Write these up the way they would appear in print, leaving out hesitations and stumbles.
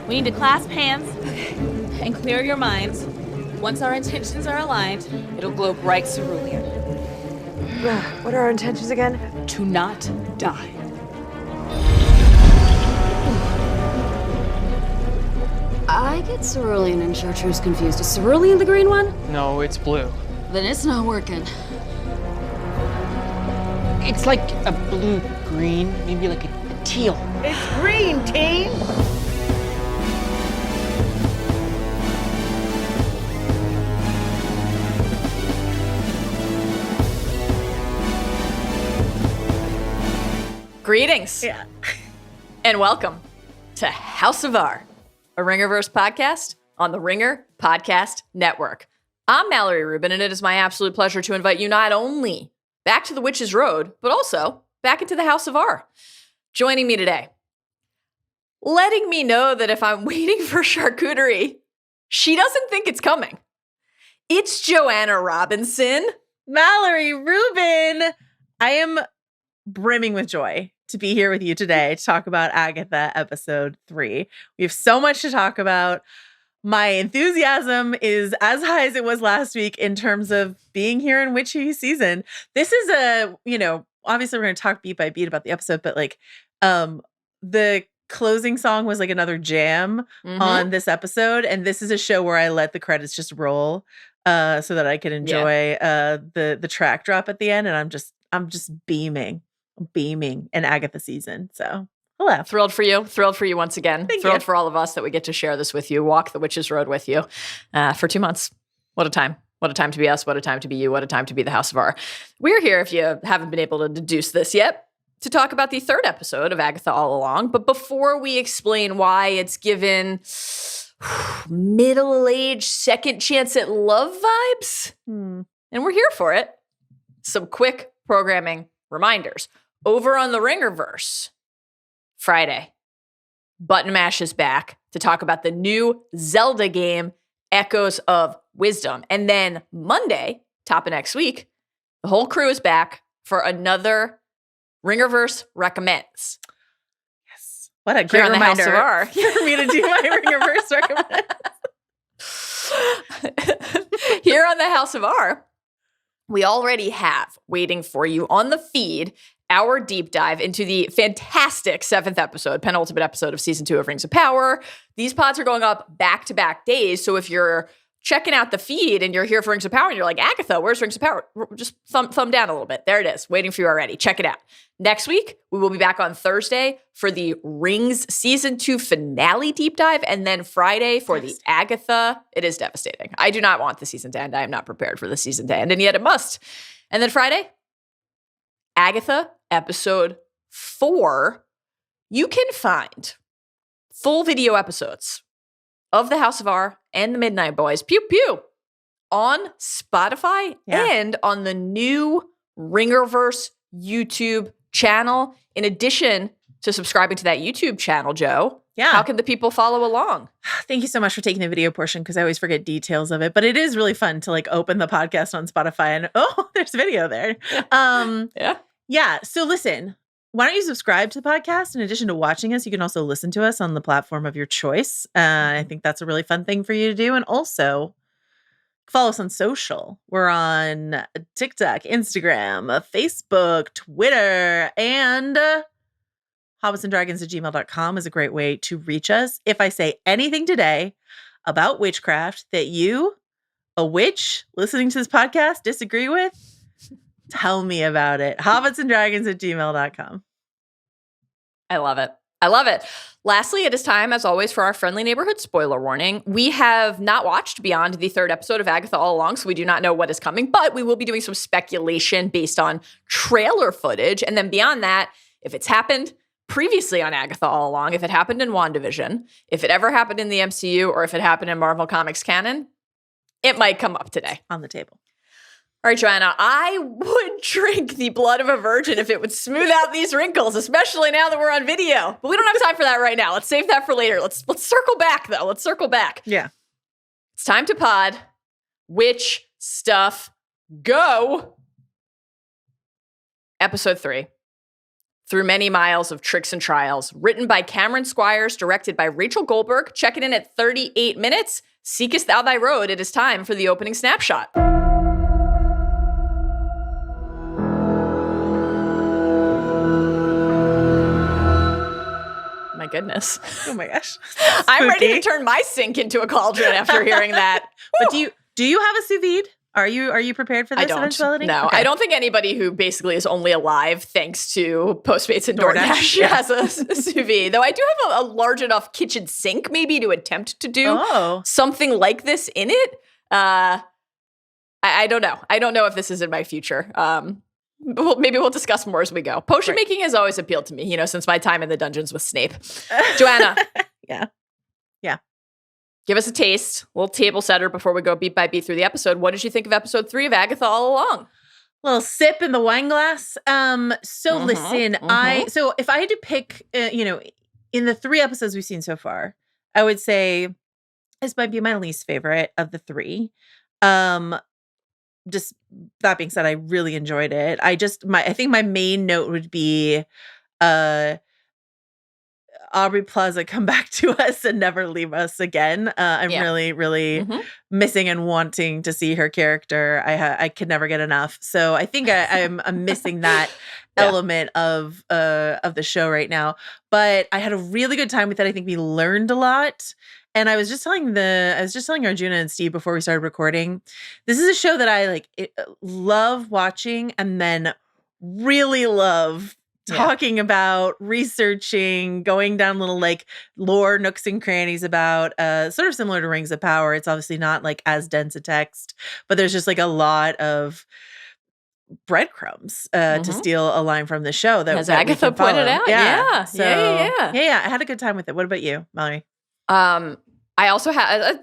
We need to clasp hands and clear your minds. Once our intentions are aligned, it'll glow bright cerulean. What are our intentions again? To not die. I get cerulean and chartreuse confused. Is cerulean the green one? No, it's blue. Then it's not working. It's like a blue-green, maybe like a teal. It's green, team! Greetings. Yeah. And welcome to House of R, a Ringerverse podcast on the Ringer Podcast Network. I'm Mallory Rubin, and it is my absolute pleasure to invite you not only back to the Witch's Road, but also back into the House of R. Joining me today, letting me know that if I'm waiting for charcuterie, she doesn't think it's coming. It's Joanna Robinson. Mallory Rubin! I am brimming with joy to be here with you today to talk about Agatha episode 3. We have so much to talk about. My enthusiasm is as high as it was last week in terms of being here in Witchy season. This is obviously we're going to talk beat by beat about the episode, but the closing song was like another jam on this episode. And this is a show where I let the credits just roll so that I could enjoy the track drop at the end. And I'm just beaming in Agatha season. So hello. Thrilled for you once again. Thank Thrilled you. for all of us that we get to share this with you, walk the Witch's Road with you for 2 months. What a time. What a time to be us. What a time to be you. What a time to be the House of R. We're here, if you haven't been able to deduce this yet, to talk about the 3rd episode of Agatha All Along. But before we explain why it's given middle-aged second chance at love vibes, and we're here for it, some quick programming reminders. Over on the Ringerverse, Friday, Button Mash is back to talk about the new Zelda game, Echoes of Wisdom. And then Monday, top of next week, the whole crew is back for another Ringerverse Recommends. Yes. What a great Here on the House of reminder R. for me to do my Ringerverse recommend. Here on the House of R, we already have waiting for you on the feed our deep dive into the fantastic 7th episode, penultimate episode of season 2 of Rings of Power. These pods are going up back-to-back days, so if you're checking out the feed and you're here for Rings of Power and you're like, Agatha, where's Rings of Power? Just thumb down a little bit. There it is, waiting for you already. Check it out. Next week, we will be back on Thursday for the Rings season 2 finale deep dive, and then Friday for the Agatha. It is devastating. I do not want the season to end. I am not prepared for the season to end, and yet it must. And then Friday, Agatha episode 4. You can find full video episodes of the House of R and the Midnight Boys, pew pew, on Spotify and on the new Ringerverse YouTube channel. In addition to subscribing to that YouTube channel, Joe, how can the people follow along? Thank you so much for taking the video portion because I always forget details of it. But it is really fun to open the podcast on Spotify and there's video there. Yeah. So listen, why don't you subscribe to the podcast? In addition to watching us, you can also listen to us on the platform of your choice. I think that's a really fun thing for you to do. And also follow us on social. We're on TikTok, Instagram, Facebook, Twitter, and hobbitsanddragons@gmail.com is a great way to reach us. If I say anything today about witchcraft that you, a witch listening to this podcast, disagree with, tell me about it. hobbitsanddragons@gmail.com. I love it. I love it. Lastly, it is time, as always, for our friendly neighborhood spoiler warning. We have not watched beyond the 3rd episode of Agatha All Along, so we do not know what is coming, but we will be doing some speculation based on trailer footage. And then beyond that, if it's happened previously on Agatha All Along, if it happened in WandaVision, if it ever happened in the MCU, or if it happened in Marvel Comics canon, it might come up today. On the table. All right, Joanna, I would drink the blood of a virgin if it would smooth out these wrinkles, especially now that we're on video. But we don't have time for that right now. Let's save that for later. Let's circle back, though. Let's circle back. Yeah. It's time to pod. Witch stuff. Go. Episode 3. through many miles of tricks and trials. Written by Cameron Squires, directed by Rachel Goldberg. Checking in at 38 minutes. Seekest thou thy road? It is time for the opening snapshot. My goodness. Oh my gosh. I'm ready to Spooky. turn my sink into a cauldron after hearing that. But do you have a sous vide? Are you prepared for this I don't. eventuality? No, Okay. I don't think anybody who basically is only alive thanks to Postmates and DoorDash, DoorDash yeah. has a sous vide. Though I do have a large enough kitchen sink maybe to attempt to do something like this in it. I don't know. I don't know if this is in my future. Maybe we'll discuss more as we go. Potion making has always appealed to me, since my time in the dungeons with Snape. Joanna. Yeah. Give us a taste, a little table setter before we go beat by beat through the episode. What did you think of episode 3 of Agatha All Along? Little sip in the wine glass. Listen, so if I had to pick, in the 3 episodes we've seen so far, I would say this might be my least favorite of the 3. Just that being said, I really enjoyed it. I think my main note would be, Aubrey Plaza, come back to us and never leave us again. I'm really missing and wanting to see her character. I could never get enough. So I think I'm missing that element of the show right now. But I had a really good time with it. I think we learned a lot. And I was just telling Arjuna and Steve before we started recording, this is a show that I love watching and then really love talking about, researching, going down little lore nooks and crannies about, sort of similar to Rings of Power. It's obviously not as dense a text, but there's just a lot of breadcrumbs to steal a line from the show that as Agatha pointed out. Yeah. I had a good time with it. What about you, Mallory? I also had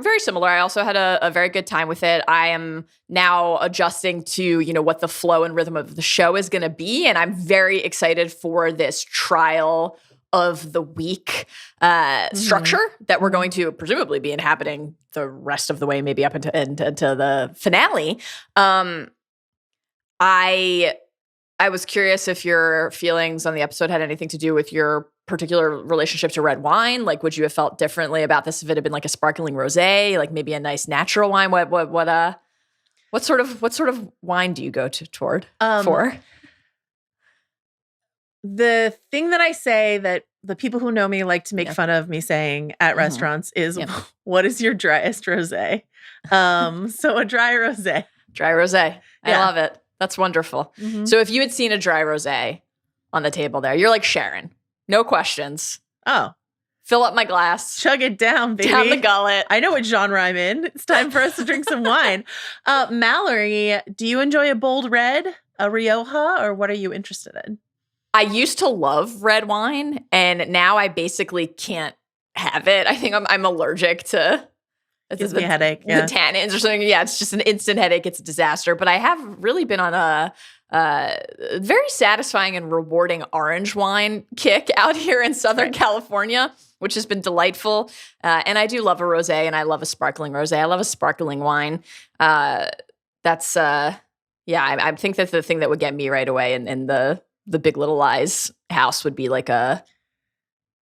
very similar. I also had a very good time with it. I am now adjusting to, what the flow and rhythm of the show is going to be. And I'm very excited for this trial of the week structure that we're going to presumably be inhabiting the rest of the way, maybe up into the finale. I was curious if your feelings on the episode had anything to do with your particular relationship to red wine. Would you have felt differently about this if it had been a sparkling rosé, maybe a nice natural wine? What sort of wine do you go toward for? The thing that I say that the people who know me like to make fun of me saying at restaurants is, what is your driest rosé? So a dry rosé. Dry rosé. I love it. That's wonderful. So if you had seen a dry rosé on the table there, you're like Sharon. No questions. Oh. Fill up my glass. Chug it down, baby. Down the gullet. I know what genre I'm in. It's time for us to drink some wine. Mallory, do you enjoy a bold red, a Rioja, or what are you interested in? I used to love red wine, and now I basically can't have it. I think I'm allergic to gives me a headache. The tannins or something. Yeah, it's just an instant headache. It's a disaster. But I have really been on a very satisfying and rewarding orange wine kick out here in Southern California, which has been delightful. And I do love a rosé, and I love a sparkling rosé. I love a sparkling wine. I think that the thing that would get me right away in the Big Little Lies house would be a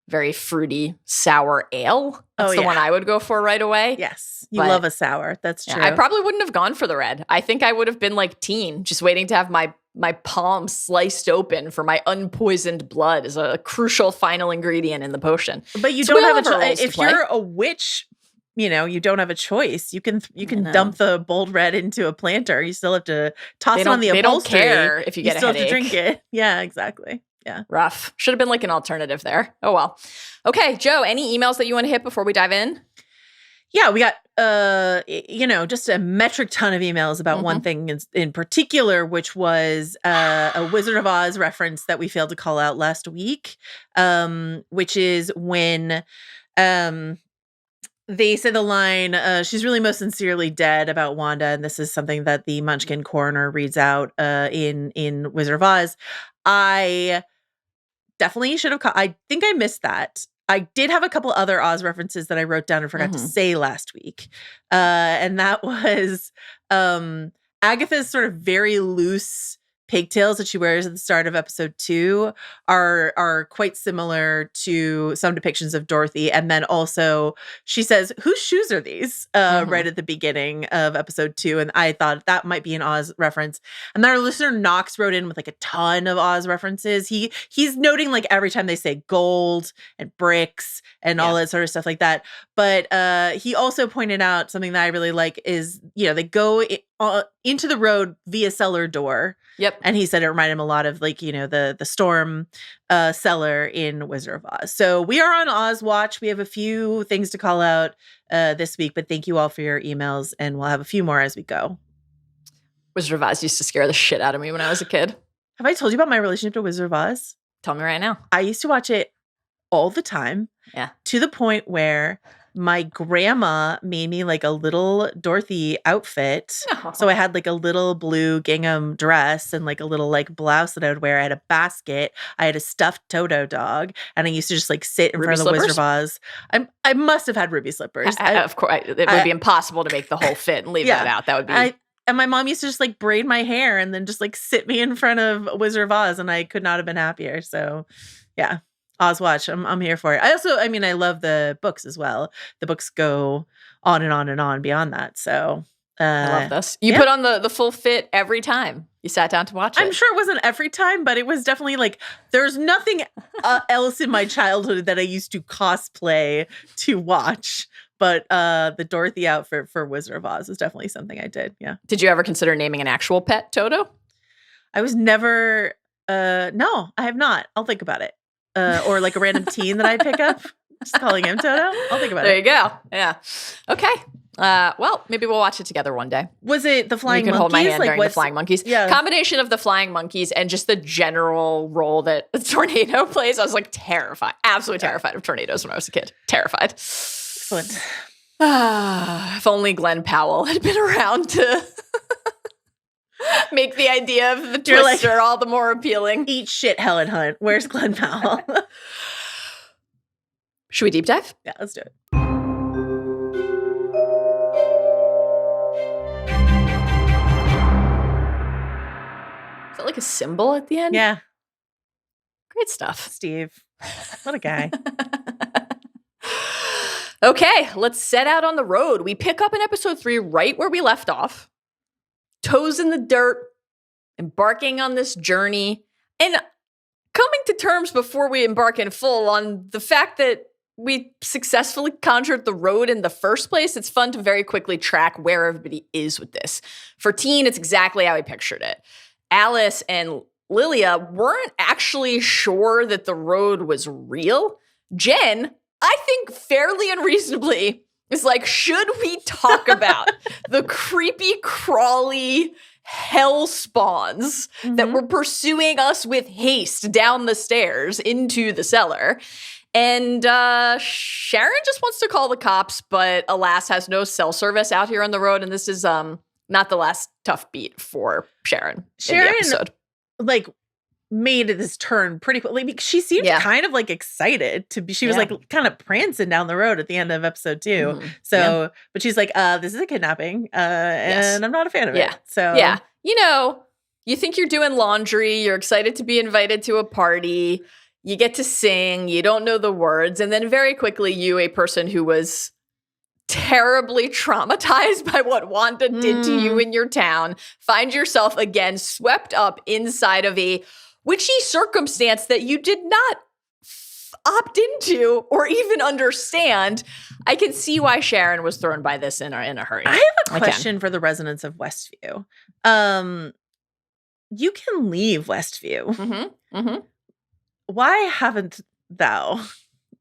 very fruity sour ale. That's the one I would go for right away. Yes. You love a sour. That's true. I probably wouldn't have gone for the red. I think I would have been like Teen, just waiting to have my palm sliced open for my unpoisoned blood as a crucial final ingredient in the potion. But you don't have a choice. If you're a witch, you don't have a choice. You can dump the bold red into a planter. You still have to toss it on the upholstery. They don't care if you get a headache. You still have to drink it. Yeah, exactly. Yeah. Rough. Should have been an alternative there. Oh, well. Okay, Joe, any emails that you want to hit before we dive in? Yeah, we got, just a metric ton of emails about one thing in particular, which was a Wizard of Oz reference that we failed to call out last week, which is when they say the line, she's really most sincerely dead about Wanda. And this is something that the Munchkin coroner reads out in Wizard of Oz. I definitely should have I think I missed that. I did have a couple other Oz references that I wrote down and forgot to say last week. And that was Agatha's sort of very loose pigtails that she wears at the start of episode 2 are quite similar to some depictions of Dorothy. And then also she says, whose shoes are these? Right at the beginning of episode 2. And I thought that might be an Oz reference. And then our listener Knox wrote in with like a ton of Oz references. He's noting like every time they say gold and bricks and all that sort of stuff like that. But he also pointed out something that I really like is, they go into the road via cellar door. Yep. And he said it reminded him a lot of like, the storm cellar in Wizard of Oz. So we are on Oz Watch. We have a few things to call out this week, but thank you all for your emails, and we'll have a few more as we go. Wizard of Oz used to scare the shit out of me when I was a kid. Have I told you about my relationship to Wizard of Oz? Tell me right now. I used to watch it all the time. Yeah. To the point where my grandma made me like a little Dorothy outfit. Oh. So I had like a little blue gingham dress and like a little like blouse that I would wear. I had a basket. I had a stuffed Toto dog. And I used to just like sit in Ruby front of the Wizard slippers? of Oz. I must have had ruby slippers. Of course. It would be impossible to make the whole fit and leave that out. That would be... And my mom used to just like braid my hair and then just like sit me in front of Wizard of Oz, and I could not have been happier. So yeah, Oz Watch. I'm here for it. I love the books as well. The books go on and on and on beyond that. So I love this. You put on the full fit every time you sat down to watch it. I'm sure it wasn't every time, but it was definitely like there's nothing else in my childhood that I used to cosplay to watch. But the Dorothy outfit for Wizard of Oz is definitely something I did. Yeah. Did you ever consider naming an actual pet Toto? I was never. No, I have not. I'll think about it. Or like a random teen that I pick up, just calling him Toto. I'll think about it. There you go. Yeah. Okay. Well, maybe we'll watch it together one day. Was it the flying monkeys? You can hold my hand during the flying monkeys. Yeah. Combination of the flying monkeys and just the general role that a tornado plays. I was like terrified. Absolutely terrified of tornadoes when I was a kid. Terrified. Excellent. If only Glenn Powell had been around to make the idea of the twister all the more appealing. Eat shit, Helen Hunt. Where's Glenn Powell? Should we deep dive? Yeah, let's do it. Is that like a symbol at the end? Yeah. Great stuff. Steve. What a guy. Okay, let's set out on the road. We pick up in episode 3 right where we left off. Toes in the dirt, embarking on this journey, and coming to terms before we embark in full on the fact that we successfully conjured the road in the first place. It's fun to very quickly track where everybody is with this. For Teen, it's exactly how I pictured it. Alice and Lilia weren't actually sure that the road was real. Jen, I think fairly unreasonably, is like, should we talk about the creepy, crawly hell spawns that were pursuing us with haste down the stairs into the cellar? And Sharon just wants to call the cops, but alas, has no cell service out here on the road. And this is not the last tough beat for Sharon in the episode. Like, made this turn pretty quickly because she seemed kind of like excited to be. She was like kind of prancing down the road at the end of episode 2. So, but she's like, this is a kidnapping, and I'm not a fan of it. So, you think you're doing laundry, you're excited to be invited to a party, you get to sing, you don't know the words, and then very quickly you, a person who was terribly traumatized by what Wanda did to you in your town, find yourself again swept up inside of a witchy circumstance that you did not opt into or even understand. I can see why Sharon was thrown by this in a hurry. I have a question for the residents of Westview. You can leave Westview. Why haven't thou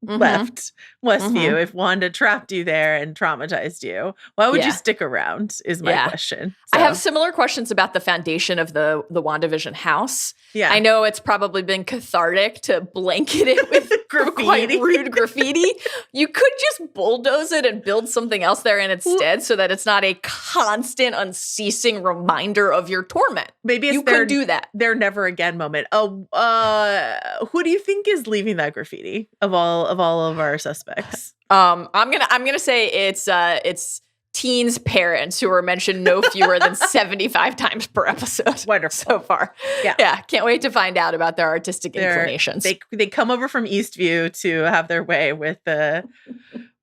left Westview if Wanda trapped you there and traumatized you? Why would you stick around is my question. I have similar questions about the foundation of the WandaVision house. Yeah. I know it's probably been cathartic to blanket it with quite rude graffiti. You could just bulldoze it and build something else there in its stead so that it's not a constant, unceasing reminder of your torment. Maybe it's you could do that. Their never again moment. Who do you think is leaving that graffiti of all of our suspects? I'm gonna say it's teens' parents who are mentioned no fewer than 75 times per episode. Wonderful. So far. Yeah. Can't wait to find out about their artistic inclinations. They come over from Eastview to have their way with the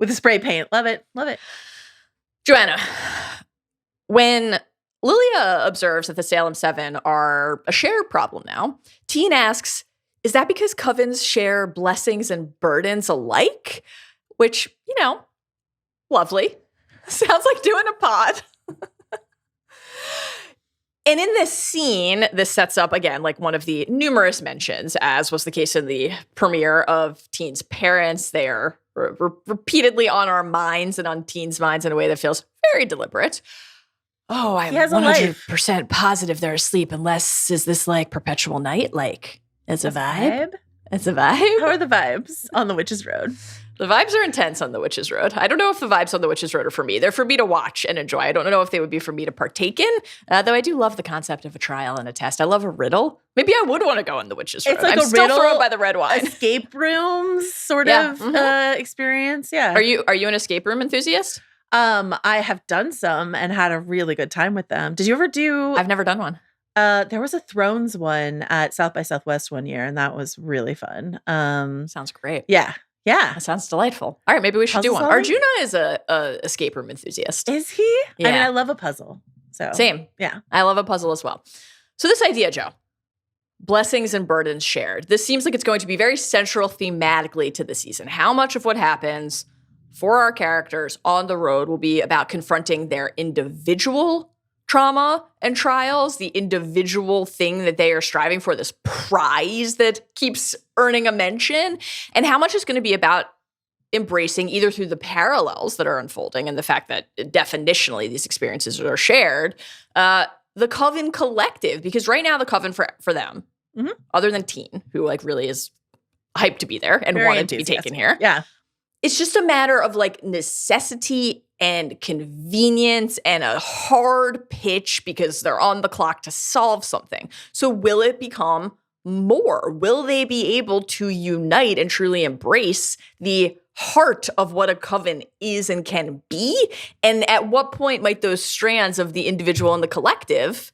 spray paint. Love it. Joanna, when Lilia observes that the Salem Seven are a shared problem now, Teen asks, is that because covens share blessings and burdens alike? Which, lovely. Sounds like doing a pod. And in this scene, this sets up, again, like one of the numerous mentions, as was the case in the premiere of Teen's parents. They are repeatedly on our minds and on Teen's minds in a way that feels very deliberate. Oh, I'm 100% positive they're asleep, unless, is this like perpetual night? Like, it's a vibe? It's a vibe? How are the vibes on the Witch's Road? The vibes are intense on the Witch's Road. I don't know if the vibes on the Witch's Road are for me. They're for me to watch and enjoy. I don't know if they would be for me to partake in, though I do love the concept of a trial and a test. I love a riddle. Maybe I would want to go on the Witch's Road. It's like I'm still riddle, thrown by the red wine. Escape rooms sort of experience. Yeah. Are you an escape room enthusiast? I have done some and had a really good time with them. Did you ever do? I've never done one. There was a Thrones one at South by Southwest one year, and that was really fun. Sounds great. Yeah. That sounds delightful. All right, maybe we should do one. Solving? Arjuna is a escape room enthusiast. Is he? Yeah. I mean, I love a puzzle. So Same. Yeah. I love a puzzle as well. So this idea, Joe, blessings and burdens shared. This seems like it's going to be very central thematically to the season. How much of what happens for our characters on the road will be about confronting their individual trauma and trials, the individual thing that they are striving for, this prize that keeps earning a mention, and how much is going to be about embracing, either through the parallels that are unfolding and the fact that definitionally these experiences are shared, the Coven collective, because right now the Coven for them, other than Teen, who like really is hyped to be there and Very wanted to be taken here. Yeah. It's just a matter of like necessity and convenience and a hard pitch because they're on the clock to solve something. So will it become more? Will they be able to unite and truly embrace the heart of what a coven is and can be? And at what point might those strands of the individual and the collective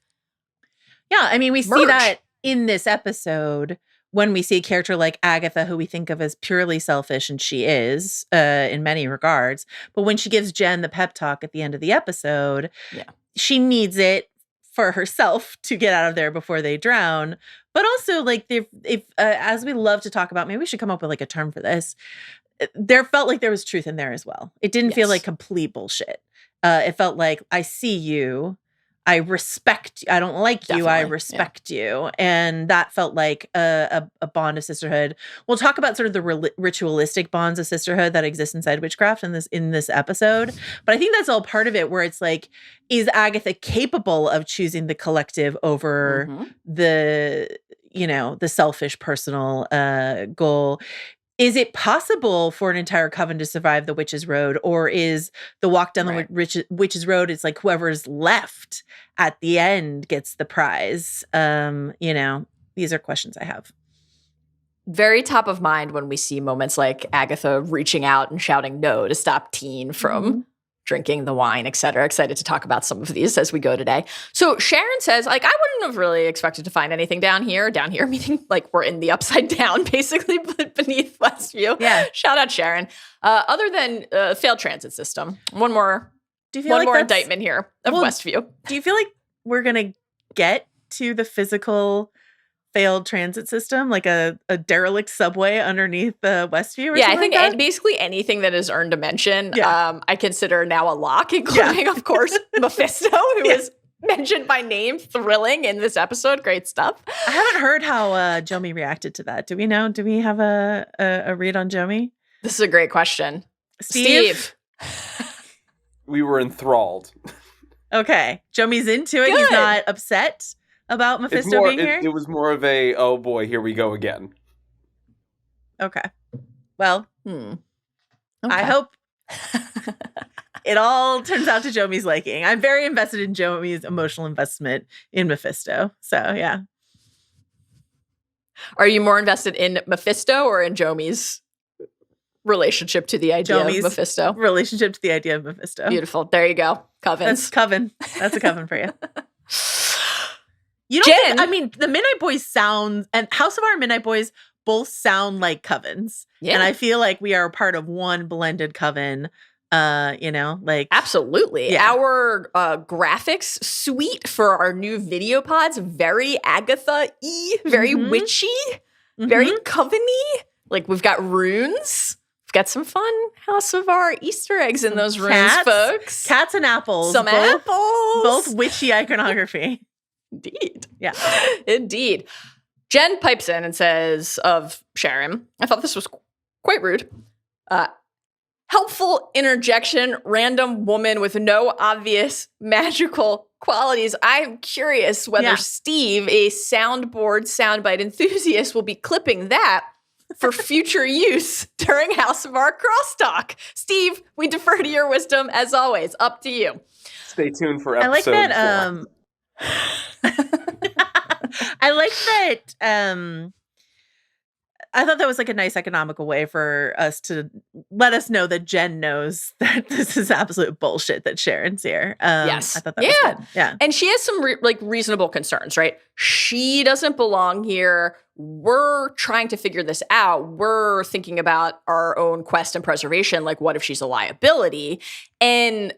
I mean, we merge? see that in this episode when we see a character like Agatha, who we think of as purely selfish, and she is in many regards. But when she gives Jen the pep talk at the end of the episode, she needs it for herself to get out of there before they drown. But also, like, if as we love to talk about, maybe we should come up with like a term for this. There felt like there was truth in there as well. It didn't feel like complete bullshit. It felt like, I see you. I respect you. I don't like you. I respect you. And that felt like a bond of sisterhood. We'll talk about sort of the ritualistic bonds of sisterhood that exist inside witchcraft in this episode. But I think that's all part of it, where it's like, is Agatha capable of choosing the collective over the selfish personal goal? Is it possible for an entire coven to survive the Witch's Road, or is the walk down the Witch's Road, it's like whoever's left at the end gets the prize? These are questions I have. Very top of mind when we see moments like Agatha reaching out and shouting no to stop Teen from drinking the wine, et cetera. Excited to talk about some of these as we go today. So Sharon says, like, I wouldn't have really expected to find anything down here meaning like we're in the upside down, basically, but beneath Westview. Yeah. Shout out Sharon. Other than failed transit system. One more indictment here of Westview. Do you feel like we're going to get to the physical failed transit system, like a derelict subway underneath the Westview? I think basically anything that has earned a mention, I consider now a lock, including, of course, Mephisto, who is mentioned by name, thrilling in this episode. Great stuff. I haven't heard how Jomi reacted to that. Do we know? Do we have a read on Jomi? This is a great question. Steve? We were enthralled. Okay. Jomi's into it. Good. He's not upset about Mephisto being here? It was more of a, oh boy, here we go again. Okay. Well, Okay. I hope it all turns out to Jomi's liking. I'm very invested in Jomi's emotional investment in Mephisto. So, yeah. Are you more invested in Mephisto or in Jomi's relationship to the idea Jomi's of Mephisto. relationship to the idea of Mephisto. Beautiful. There you go. Covens. That's coven. That's a coven for you. You don't Jen. think, I mean, the Midnight Boys sound, and House of R and Midnight Boys both sound like covens. Yeah. And I feel like we are part of one blended coven. Like Absolutely. Yeah. Our graphics suite for our new video pods, very Agatha-y, very Mhm. witchy, very coven-y. Like we've got runes. We've got some fun House of R Easter eggs in Some those runes, cats. folks. Cats and apples. Some apples. Both witchy iconography. Indeed. Yeah. Indeed. Jen pipes in and says of Sharon, I thought this was quite rude. Helpful interjection, random woman with no obvious magical qualities. I'm curious whether Yeah. Steve, a soundbite enthusiast, will be clipping that for future use during House of R crosstalk. Steve, we defer to your wisdom as always. Up to you. Stay tuned for I episode like that. 4. I like that. I thought that was like a nice economical way for us to let us know that Jen knows that this is absolute bullshit that Sharon's here. Yes. I thought that was good. Yeah. And she has some reasonable concerns, right? She doesn't belong here. We're trying to figure this out. We're thinking about our own quest and preservation. Like, what if she's a liability? And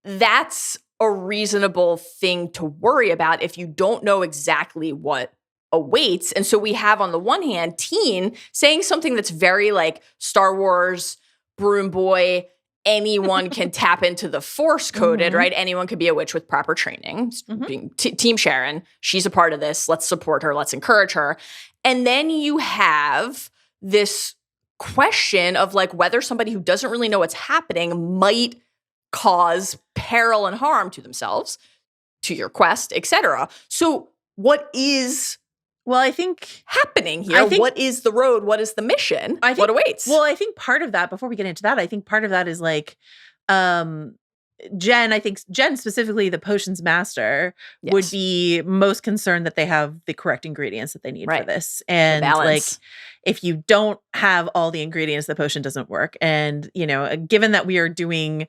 that's a reasonable thing to worry about if you don't know exactly what awaits. And so we have on the one hand, Teen saying something that's very like Star Wars, Broom Boy, anyone can tap into the Force coded, right? Anyone could be a witch with proper training. Being Team Sharon, she's a part of this. Let's support her. Let's encourage her. And then you have this question of like whether somebody who doesn't really know what's happening might cause peril and harm to themselves, to your quest, etc. So what is Well, I think happening here? What is the road? What is the mission? What awaits? Well, I think part of that, before we get into that, I think part of that is like Jen specifically, the potions master, would be most concerned that they have the correct ingredients that they need for this. And like, if you don't have all the ingredients, the potion doesn't work. And, given that we are doing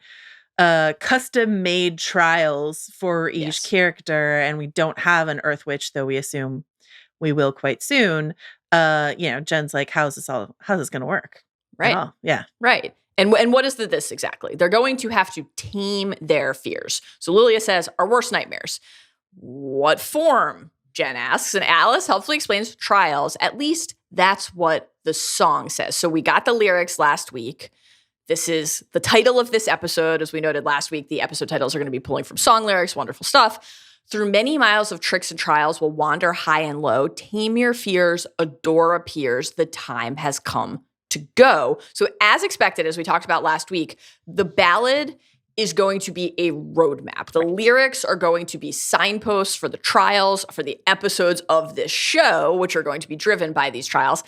custom made trials for each character and we don't have an Earth Witch, though we assume we will quite soon, Jen's like, how's this going to work? Right. Yeah. Right. And what is this exactly? They're going to have to tame their fears. So Lilia says, our worst nightmares. What form? Jen asks, and Alice helpfully explains trials. At least that's what the song says. So we got the lyrics last week. This is the title of this episode. As we noted last week, the episode titles are going to be pulling from song lyrics. Wonderful stuff. Through many miles of tricks and trials, will wander high and low. Tame your fears, a door appears. The time has come to go. So as expected, as we talked about last week, the ballad is going to be a roadmap. The lyrics are going to be signposts for the trials, for the episodes of this show, which are going to be driven by these trials.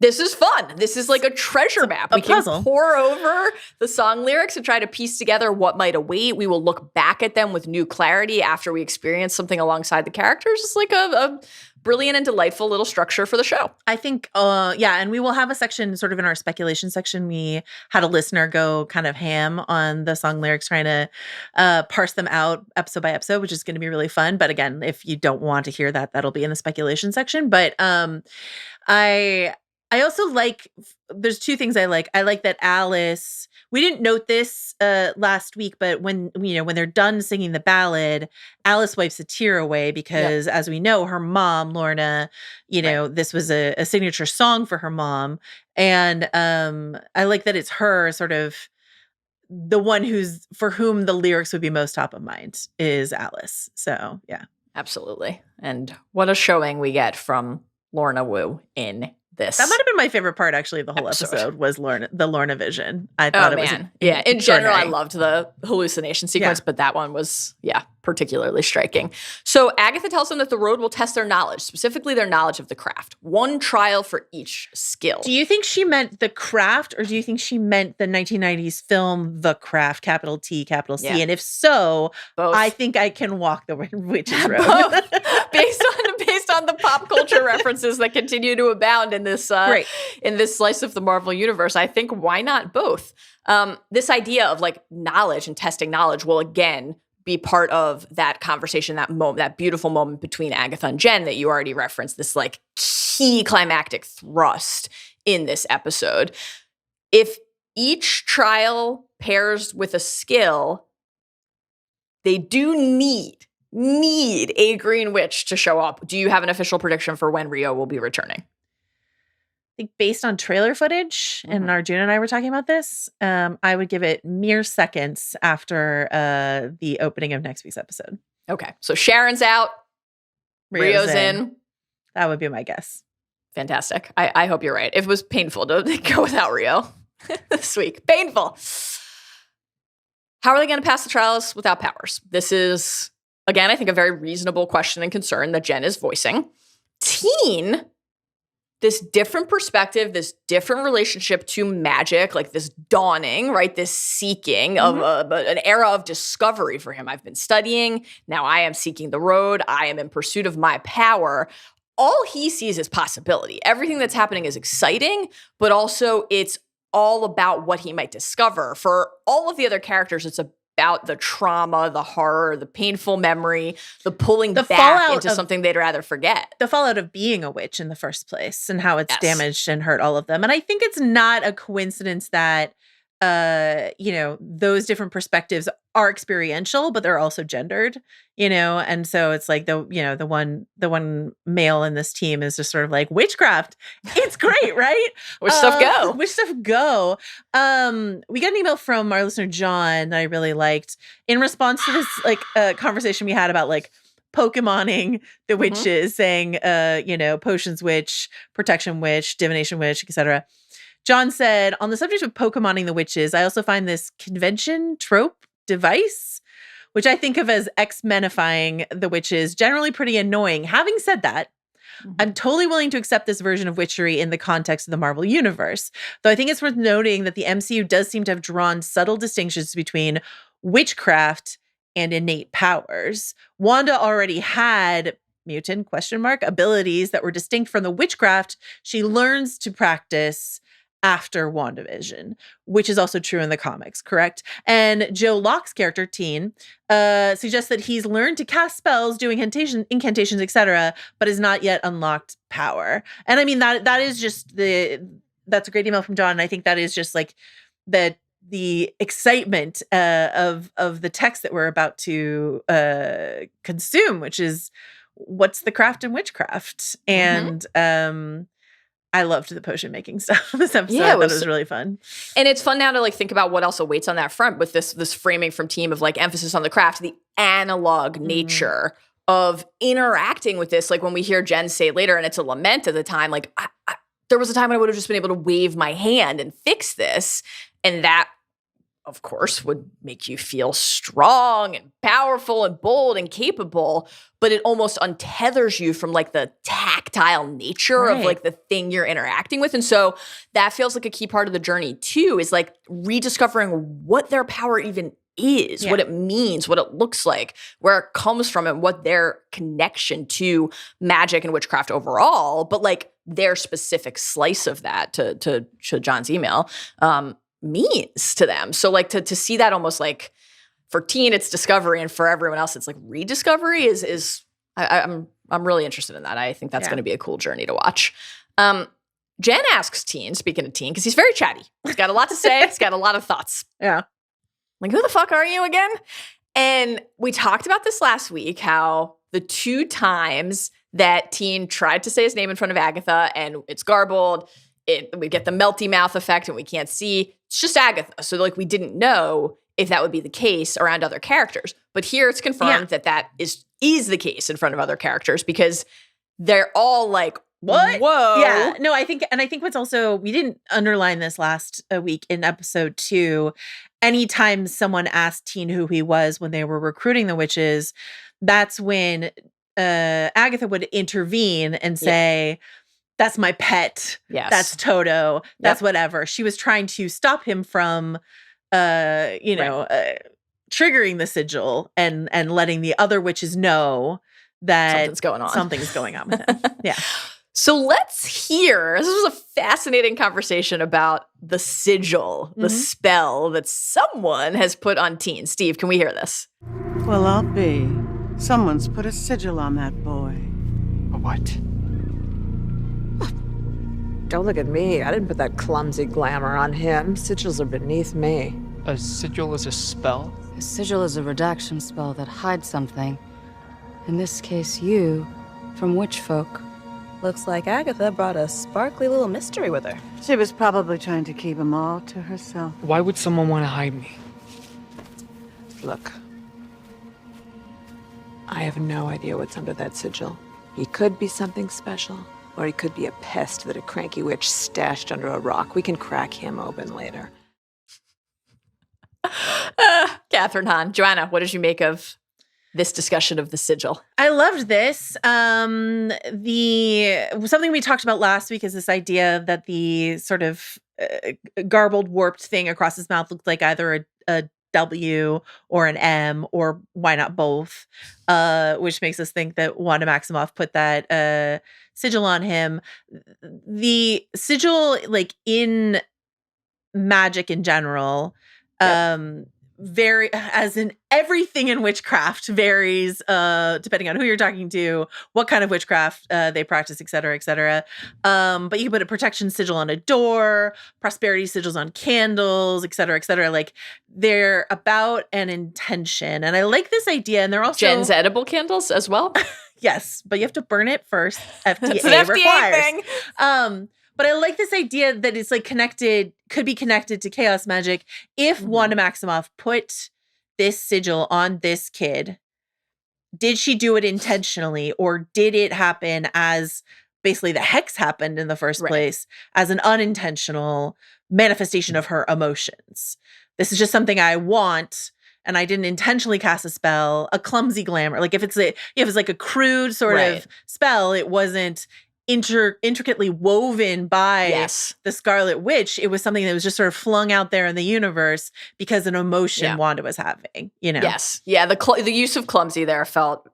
This is fun. This is like a treasure map. We can pour over the song lyrics and try to piece together what might await. We will look back at them with new clarity after we experience something alongside the characters. It's like a brilliant and delightful little structure for the show. I think, and we will have a section sort of in our speculation section. We had a listener go kind of ham on the song lyrics, trying to parse them out episode by episode, which is going to be really fun. But again, if you don't want to hear that, that'll be in the speculation section. But I also like, there's two things I like. I like that Alice, we didn't note this last week, but when they're done singing the ballad, Alice wipes a tear away because as we know, her mom, Lorna, this was a signature song for her mom. And I like that it's her sort of the one for whom the lyrics would be most top of mind is Alice. So yeah. Absolutely. And what a showing we get from Lorna Wu in this. That might have been my favorite part, actually, of the whole episode was the Lorna vision. I thought it was in general, I loved the hallucination sequence, but that one was, particularly striking. So Agatha tells them that the road will test their knowledge, specifically their knowledge of the craft. One trial for each skill. Do you think she meant the craft, or do you think she meant the 1990s film The Craft, capital T, capital C? Yeah. And if so, both. I think I can walk the witch's road. Based on the pop culture references that continue to abound in this in this slice of the Marvel universe, I think why not both? This idea of like knowledge and testing knowledge will again be part of that conversation, that moment, that beautiful moment between Agatha and Jen that you already referenced, this like key climactic thrust in this episode. If each trial pairs with a skill, they do need a green witch to show up. Do you have an official prediction for when Rio will be returning? I think based on trailer footage, and Arjuna and I were talking about this, I would give it mere seconds after the opening of next week's episode. Okay. So Sharon's out. Rio's in. That would be my guess. Fantastic. I hope you're right. It was painful to go without Rio this week. Painful. How are they going to pass the trials without powers? This is, again, I think a very reasonable question and concern that Jen is voicing. Teen, this different perspective, this different relationship to magic, like this dawning, right? This seeking of an era of discovery for him. I've been studying. Now I am seeking the road. I am in pursuit of my power. All he sees is possibility. Everything that's happening is exciting, but also it's all about what he might discover. For all of the other characters, it's about the trauma, the horror, the painful memory, the pulling back into something they'd rather forget. The fallout of being a witch in the first place and how it's damaged and hurt all of them. And I think it's not a coincidence that, those different perspectives are experiential, but they're also gendered, and so it's like the one male in this team is just sort of like witchcraft. It's great, right? Witch stuff go. Witch stuff go. We got an email from our listener, John, that I really liked in response to this conversation we had about like Pokemoning the witches, saying, potions witch, protection witch, divination witch, etc. John said, on the subject of Pokemoning the witches, I also find this convention trope device, which I think of as X-menifying the witches, generally pretty annoying. Having said that, I'm totally willing to accept this version of witchery in the context of the Marvel Universe, though I think it's worth noting that the MCU does seem to have drawn subtle distinctions between witchcraft and innate powers. Wanda already had mutant abilities that were distinct from the witchcraft she learns to practice after WandaVision, which is also true in the comics, correct? And Joe Locke's character, Teen, suggests that he's learned to cast spells, doing incantations, etc., but has not yet unlocked power. And I mean, that is just that's a great email from John. And I think that is just like the excitement of the text that we're about to consume, which is what's the craft in witchcraft. And I loved the potion making stuff this episode. Yeah, it was really fun. And it's fun now to like think about what else awaits on that front with this framing from Team of like emphasis on the craft, the analog nature of interacting with this. Like when we hear Jen say later, and it's a lament at the time, like there was a time when I would have just been able to wave my hand and fix this. And that, of course, would make you feel strong and powerful and bold and capable, but it almost untethers you from like the tactile nature of like the thing you're interacting with. And so that feels like a key part of the journey too, is like rediscovering what their power even is, what it means, what it looks like, where it comes from, and what their connection to magic and witchcraft overall, but like their specific slice of that to John's email, means to them. So like to see that almost like for Teen, it's discovery, and for everyone else, it's like rediscovery is I'm really interested in that. I think that's going to be a cool journey to watch. Jen asks Teen, speaking of Teen, because he's very chatty. He's got a lot to say. He's got a lot of thoughts. Yeah. Like, who the fuck are you again? And we talked about this last week, how the 2 times that Teen tried to say his name in front of Agatha and it's garbled, we get the melty mouth effect and we can't see. It's just Agatha. So like we didn't know if that would be the case around other characters. But here it's confirmed that is the case in front of other characters, because they're all like, what? Whoa. Yeah. No, I think what's also, we didn't underline this last week in episode 2. Anytime someone asked Teen who he was when they were recruiting the witches, that's when Agatha would intervene and say, that's my pet. Yes. That's Toto. That's whatever. She was trying to stop him from, triggering the sigil and letting the other witches know that something's going on with him. Yeah. So let's hear. This was a fascinating conversation about the sigil, the spell that someone has put on Teen. Steve, can we hear this? Well, I'll be. Someone's put a sigil on that boy. A what? Don't look at me. I didn't put that clumsy glamour on him. Sigils are beneath me. A sigil is a spell? A sigil is a redaction spell that hides something. In this case, you, from witch folk. Looks like Agatha brought a sparkly little mystery with her. She was probably trying to keep them all to herself. Why would someone want to hide me? Look, I have no idea what's under that sigil. He could be something special, or he could be a pest that a cranky witch stashed under a rock. We can crack him open later. Catherine Hahn. Joanna, what did you make of this discussion of the sigil? I loved this. Something we talked about last week is this idea that the sort of garbled, warped thing across his mouth looked like either a W or an M, or why not both? Which makes us think that Wanda Maximoff put that sigil on him. The sigil, like in magic in general, as in everything in witchcraft varies depending on who you're talking to, what kind of witchcraft they practice, et cetera, et cetera. But you can put a protection sigil on a door, prosperity sigils on candles, et cetera, et cetera. Like, they're about an intention. And I like this idea. And they're also Jen's edible candles as well. Yes, but you have to burn it first. FDA It's an FDA requires. thing. But I like this idea that it's like could be connected to chaos magic. If Wanda Maximoff put this sigil on this kid, did she do it intentionally, or did it happen as basically the hex happened in the first place, as an unintentional manifestation of her emotions? This is just something I want, and I didn't intentionally cast a spell, a clumsy glamour. Like if it's like a crude sort of spell, it wasn't intricately woven by the Scarlet Witch. It was something that was just sort of flung out there in the universe because an emotion Wanda was having, you know? Yes. Yeah. The use of clumsy there felt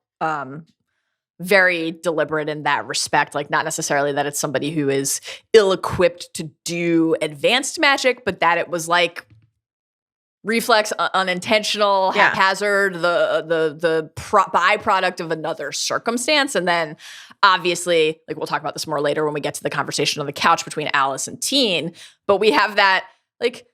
very deliberate in that respect. Like, not necessarily that it's somebody who is ill-equipped to do advanced magic, but that it was like reflex, unintentional, haphazard, the byproduct of another circumstance. And then obviously, like, we'll talk about this more later when we get to the conversation on the couch between Alice and Teen, but we have that, like,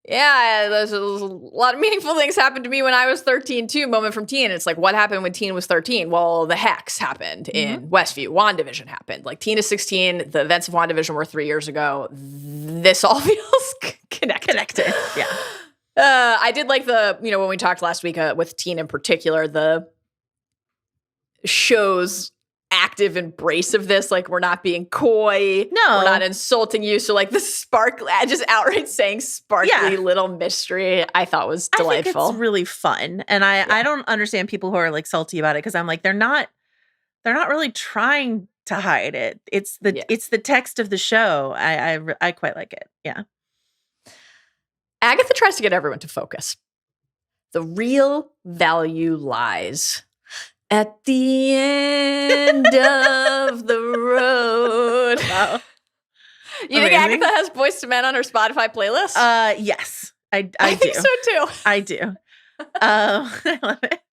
there's a lot of meaningful things happened to me when I was 13 too, moment from Teen. It's like, what happened when Teen was 13? Well, the hex happened in Westview. WandaVision happened. Like, Teen is 16. The events of WandaVision were 3 years ago. This all feels connected. Yeah. I did like when we talked last week with Teen in particular, the show's active embrace of this. Like, we're not being coy. No. We're not insulting you. So, like, the just outright saying sparkly little mystery, I thought was delightful. I think it's really fun. And I don't understand people who are, like, salty about it, because I'm like, they're not really trying to hide it. It's the text of the show. I quite like it. Yeah. Agatha tries to get everyone to focus. The real value lies at the end of the road. Wow. You think Agatha has Boyz II Men on her Spotify playlist? Yes, I do. I think so too. I do. I love it.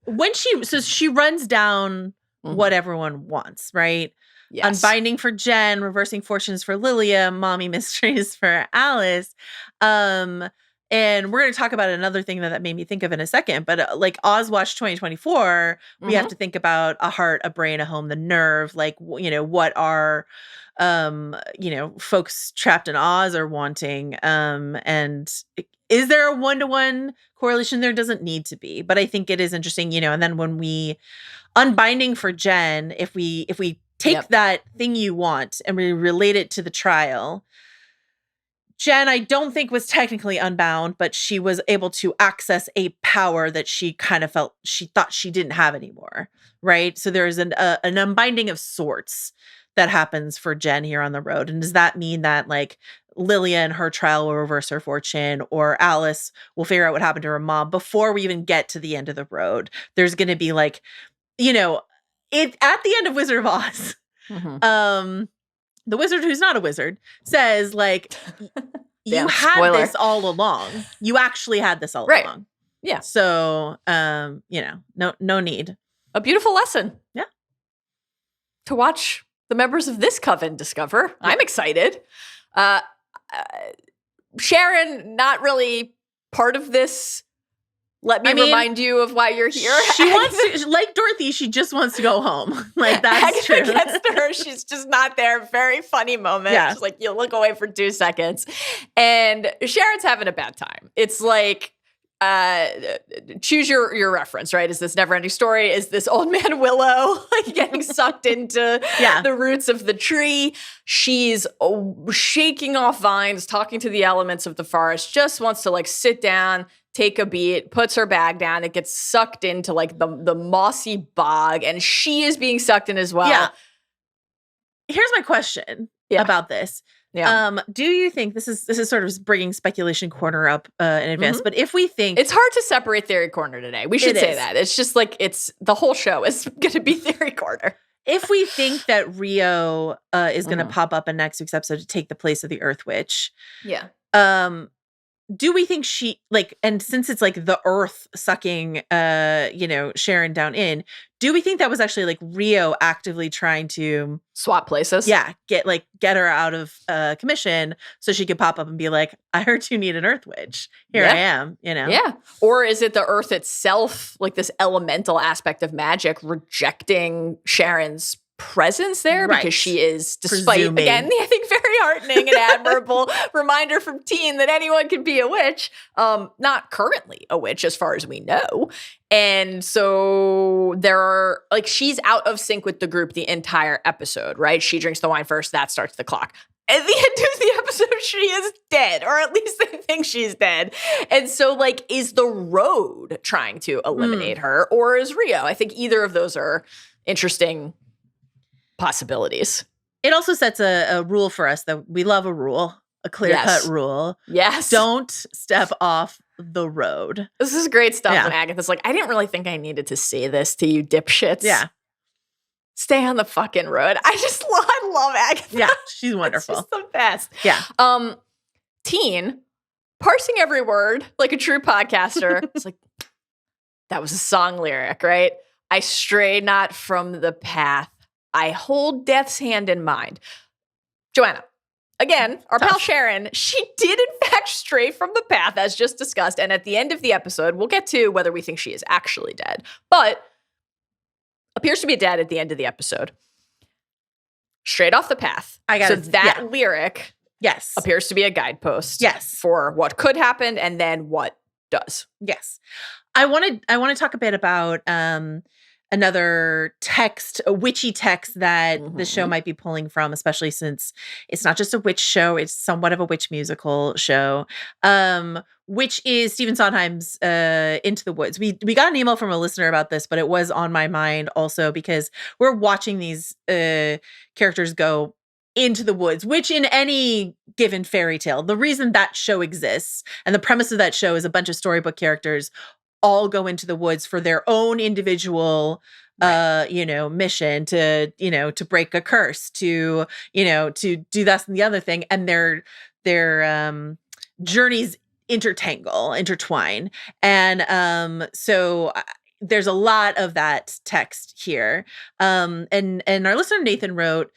When she runs down what everyone wants, right? Yes. Unbinding for Jen, reversing fortunes for Lilia, mommy mysteries for Alice. And we're going to talk about another thing that made me think of in a second. But like Ozwatch 2024, we have to think about a heart, a brain, a home, the nerve. Like, what are, folks trapped in Oz are wanting. And is there a one-to-one correlation? There doesn't need to be. But I think it is interesting, and then when we unbinding for Jen, if we take that thing you want and we relate it to the trial, Jen, I don't think was technically unbound, but she was able to access a power that she kind of felt she thought she didn't have anymore, right? So there's an unbinding of sorts that happens for Jen here on the road? And does that mean that like Lilia and her trial will reverse her fortune, or Alice will figure out what happened to her mom before we even get to the end of the road? There's going to be like, you know, it at the end of Wizard of Oz, the wizard who's not a wizard says like, you Damn, had spoiler. this all along. You actually had this all Right. along. Yeah. So, you know, no need. A beautiful lesson. Yeah. To watch the members of this coven discover. I'm excited. Sharon, not really part of this. Let me remind you of why you're here. She wants to, like Dorothy, she just wants to go home. Like, that's Agatha true. gets to her. She's just not there. Very funny moment. Yeah. She's like, you look away for 2 seconds. And Sharon's having a bad time. It's like, choose your reference, right? Is this Neverending Story? Is this Old Man Willow like getting sucked into the roots of the tree? She's shaking off vines, talking to the elements of the forest, just wants to like sit down, take a beat, puts her bag down. It gets sucked into like the mossy bog, and she is being sucked in as well. Yeah. Here's my question about this. Yeah. Do you think this is sort of bringing speculation corner up in advance? But if we think it's hard to separate theory corner today, we should say that. It's just like the whole show is going to be theory corner. If we think that Rio is going to pop up in next week's episode to take the place of the Earth Witch, do we think she like, and since it's like the Earth sucking, Sharon down in, do we think that was actually like Rio actively trying to swap places? Yeah, get her out of commission so she could pop up and be like, I heard you need an Earth Witch. Here I am, you know? Yeah. Or is it the Earth itself, like this elemental aspect of magic, rejecting Sharon's presence there because she is, despite, again, I think very heartening and admirable reminder from Teen that anyone can be a witch, not currently a witch as far as we know. And so there are, like, she's out of sync with the group the entire episode, right? She drinks the wine first, that starts the clock. At the end of the episode, she is dead, or at least they think she's dead. And so, like, is the road trying to eliminate her, or is Rio? I think either of those are interesting possibilities. It also sets a rule for us that we love a rule, a clear-cut rule. Yes. Don't step off the road. This is great stuff when Agatha's like, I didn't really think I needed to say this to you dipshits. Yeah. Stay on the fucking road. I love Agatha. Yeah, she's wonderful. She's the best. Yeah. Teen, parsing every word like a true podcaster. It's like, that was a song lyric, right? I stray not from the path. I hold death's hand in mind. Joanna, again, our pal Sharon, she did in fact stray from the path as just discussed. And at the end of the episode, we'll get to whether we think she is actually dead, but appears to be dead at the end of the episode. Straight off the path. Lyric appears to be a guidepost for what could happen and then what does. Yes. I want to talk a bit about another text, a witchy text that the show might be pulling from, especially since it's not just a witch show, it's somewhat of a witch musical show, which is Stephen Sondheim's Into the Woods. We got an email from a listener about this, but it was on my mind also because we're watching these characters go into the woods, which in any given fairy tale, the reason that show exists and the premise of that show is a bunch of storybook characters all go into the woods for their own individual, mission to break a curse, to do this and the other thing. And their journeys intertwine. And so there's a lot of that text here. And our listener Nathan wrote,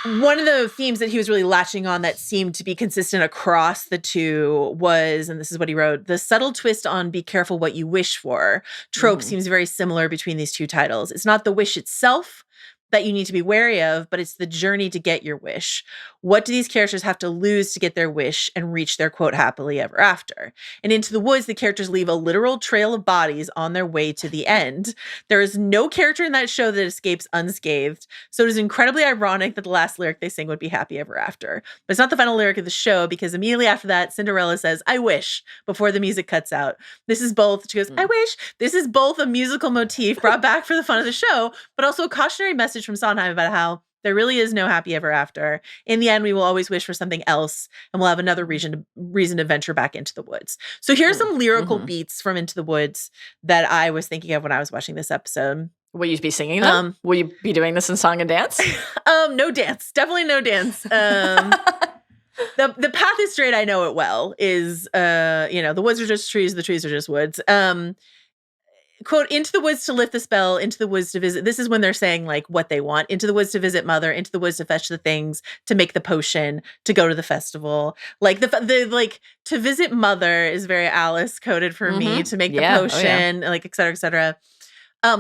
one of the themes that he was really latching on that seemed to be consistent across the two was, and this is what he wrote, the subtle twist on be careful what you wish for trope seems very similar between these two titles. It's not the wish itself that you need to be wary of, but it's the journey to get your wish. What do these characters have to lose to get their wish and reach their quote happily ever after? And Into the Woods, the characters leave a literal trail of bodies on their way to the end. There is no character in that show that escapes unscathed. So it is incredibly ironic that the last lyric they sing would be happy ever after. But it's not the final lyric of the show because immediately after that, Cinderella says, I wish, before the music cuts out. This is both, she goes, I wish. This is both a musical motif brought back for the fun of the show, but also a cautionary message from Sondheim about how There really is no happy ever after. In the end, we will always wish for something else, and we'll have another reason to venture back into the woods. So here's some lyrical beats from Into the Woods that I was thinking of when I was watching this episode. Will you be singing them? Will you be doing this in song and dance? No dance. Definitely no dance. The path is straight, I know it well, is, the woods are just trees, the trees are just woods. Quote, into the woods to lift the spell, into the woods to visit. This is when they're saying like what they want. Into the woods to visit mother, into the woods to fetch the things, to make the potion, to go to the festival. Like the like to visit mother is very Alice coded for me, to make the potion, like et cetera, et cetera.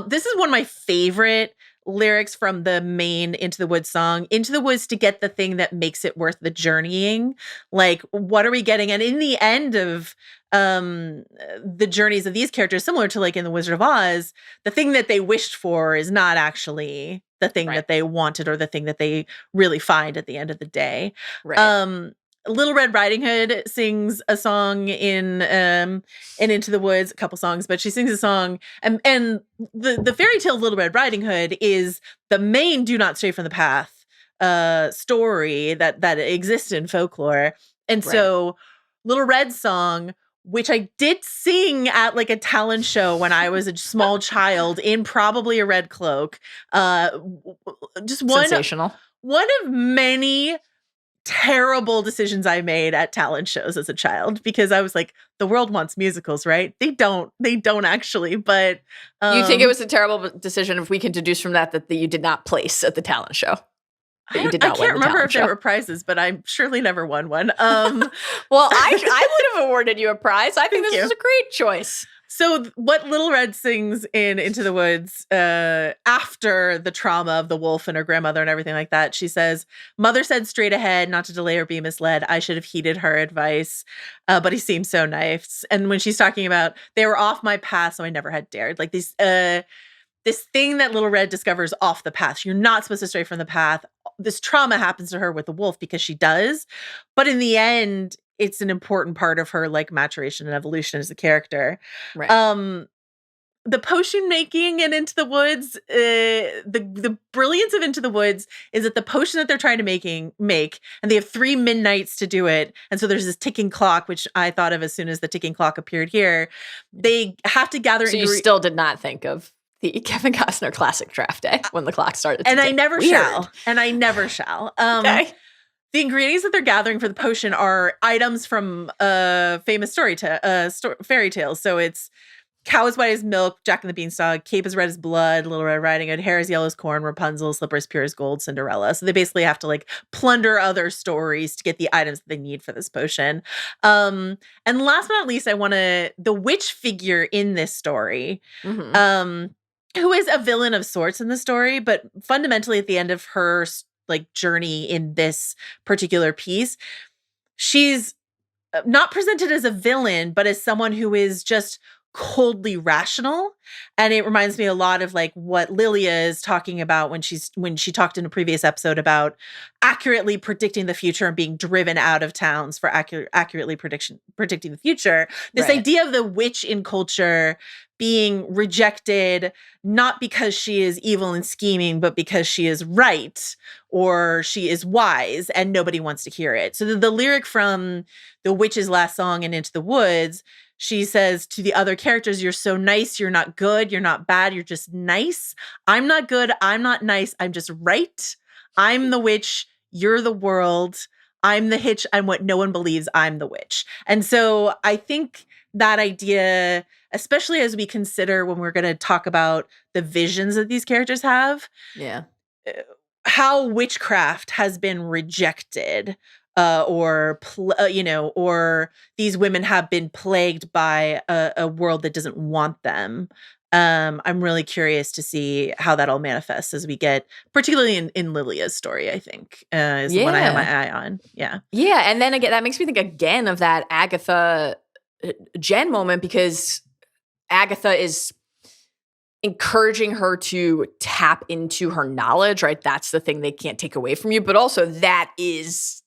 This is one of my favorite lyrics from the main Into the Woods song. Into the woods to get the thing that makes it worth the journeying. Like, what are we getting? And in the end of the journeys of these characters, similar to like in The Wizard of Oz, the thing that they wished for is not actually the thing that they wanted or the thing that they really find at the end of the day. Right. Little Red Riding Hood sings a song in Into the Woods, a couple songs, but she sings a song, and the fairy tale of Little Red Riding Hood is the main "Do Not Stray from the Path" story that exists in folklore, and so Little Red's song, which I did sing at like a talent show when I was a small child in probably a red cloak, just sensational. One of many terrible decisions I made at talent shows as a child, because I was like, the world wants musicals, right? They don't actually, but you think it was a terrible decision if we can deduce from that you did not place at the talent show. I can't remember if there were prizes, but I surely never won one. Well, I would have awarded you a prize. I think this was a great choice. So what Little Red sings in Into the Woods after the trauma of the wolf and her grandmother and everything like that, she says, "Mother said straight ahead, not to delay or be misled. I should have heeded her advice, but he seemed so nice." And when she's talking about, they were off my path, so I never had dared. Like this thing that Little Red discovers off the path. You're not supposed to stray from the path. This trauma happens to her with the wolf because she does. But in the end, it's an important part of her like maturation and evolution as a character. Right. The potion making and Into the Woods, the brilliance of Into the Woods is that the potion that they're trying to make, and they have 3 midnights to do it. And so there's this ticking clock, which I thought of as soon as the ticking clock appeared here. They have to gather. So you still did not think of the Kevin Costner classic draft day when the clock started to and tick. I never Weird. shall. And I never shall. Okay. The ingredients that they're gathering for the potion are items from famous fairy tales. So it's cow as white as milk, Jack and the Beanstalk, cape as red as blood, Little Red Riding Hood, hair as yellow as corn, Rapunzel, slipper as pure as gold, Cinderella. So they basically have to like plunder other stories to get the items that they need for this potion. And last but not least, the witch figure in this story, who is a villain of sorts in the story, but fundamentally at the end of her like journey in this particular piece, she's not presented as a villain, but as someone who is just coldly rational. And it reminds me a lot of like what Lilia is talking about when she talked in a previous episode about accurately predicting the future and being driven out of towns for accurately predicting the future. This idea of the witch in culture being rejected, not because she is evil and scheming, but because she is right or she is wise and nobody wants to hear it. So the lyric from the witch's last song in Into the Woods, she says to the other characters, "You're so nice. You're not good. You're not bad. You're just nice. I'm not good. I'm not nice. I'm just right. I'm the witch. You're the world. I'm the hitch. I'm what no one believes. I'm the witch." And so I think that idea, especially as we consider when we're going to talk about the visions that these characters have, how witchcraft has been rejected, or these women have been plagued by a world that doesn't want them. I'm really curious to see how that all manifests as we get, particularly in Lilia's story, I think, is the one I have my eye on. Yeah. Yeah. And then again, that makes me think again of that Agatha Jen moment, because Agatha is encouraging her to tap into her knowledge, right? That's the thing they can't take away from you. But also that is,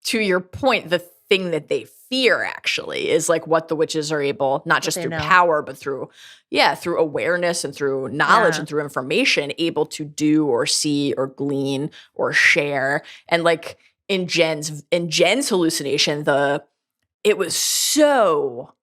to your point, the thing that they fear, actually, is like what the witches are able, not just they through know. power, but through awareness and through knowledge and through information, able to do or see or glean or share. And like in Jen's hallucination, it was so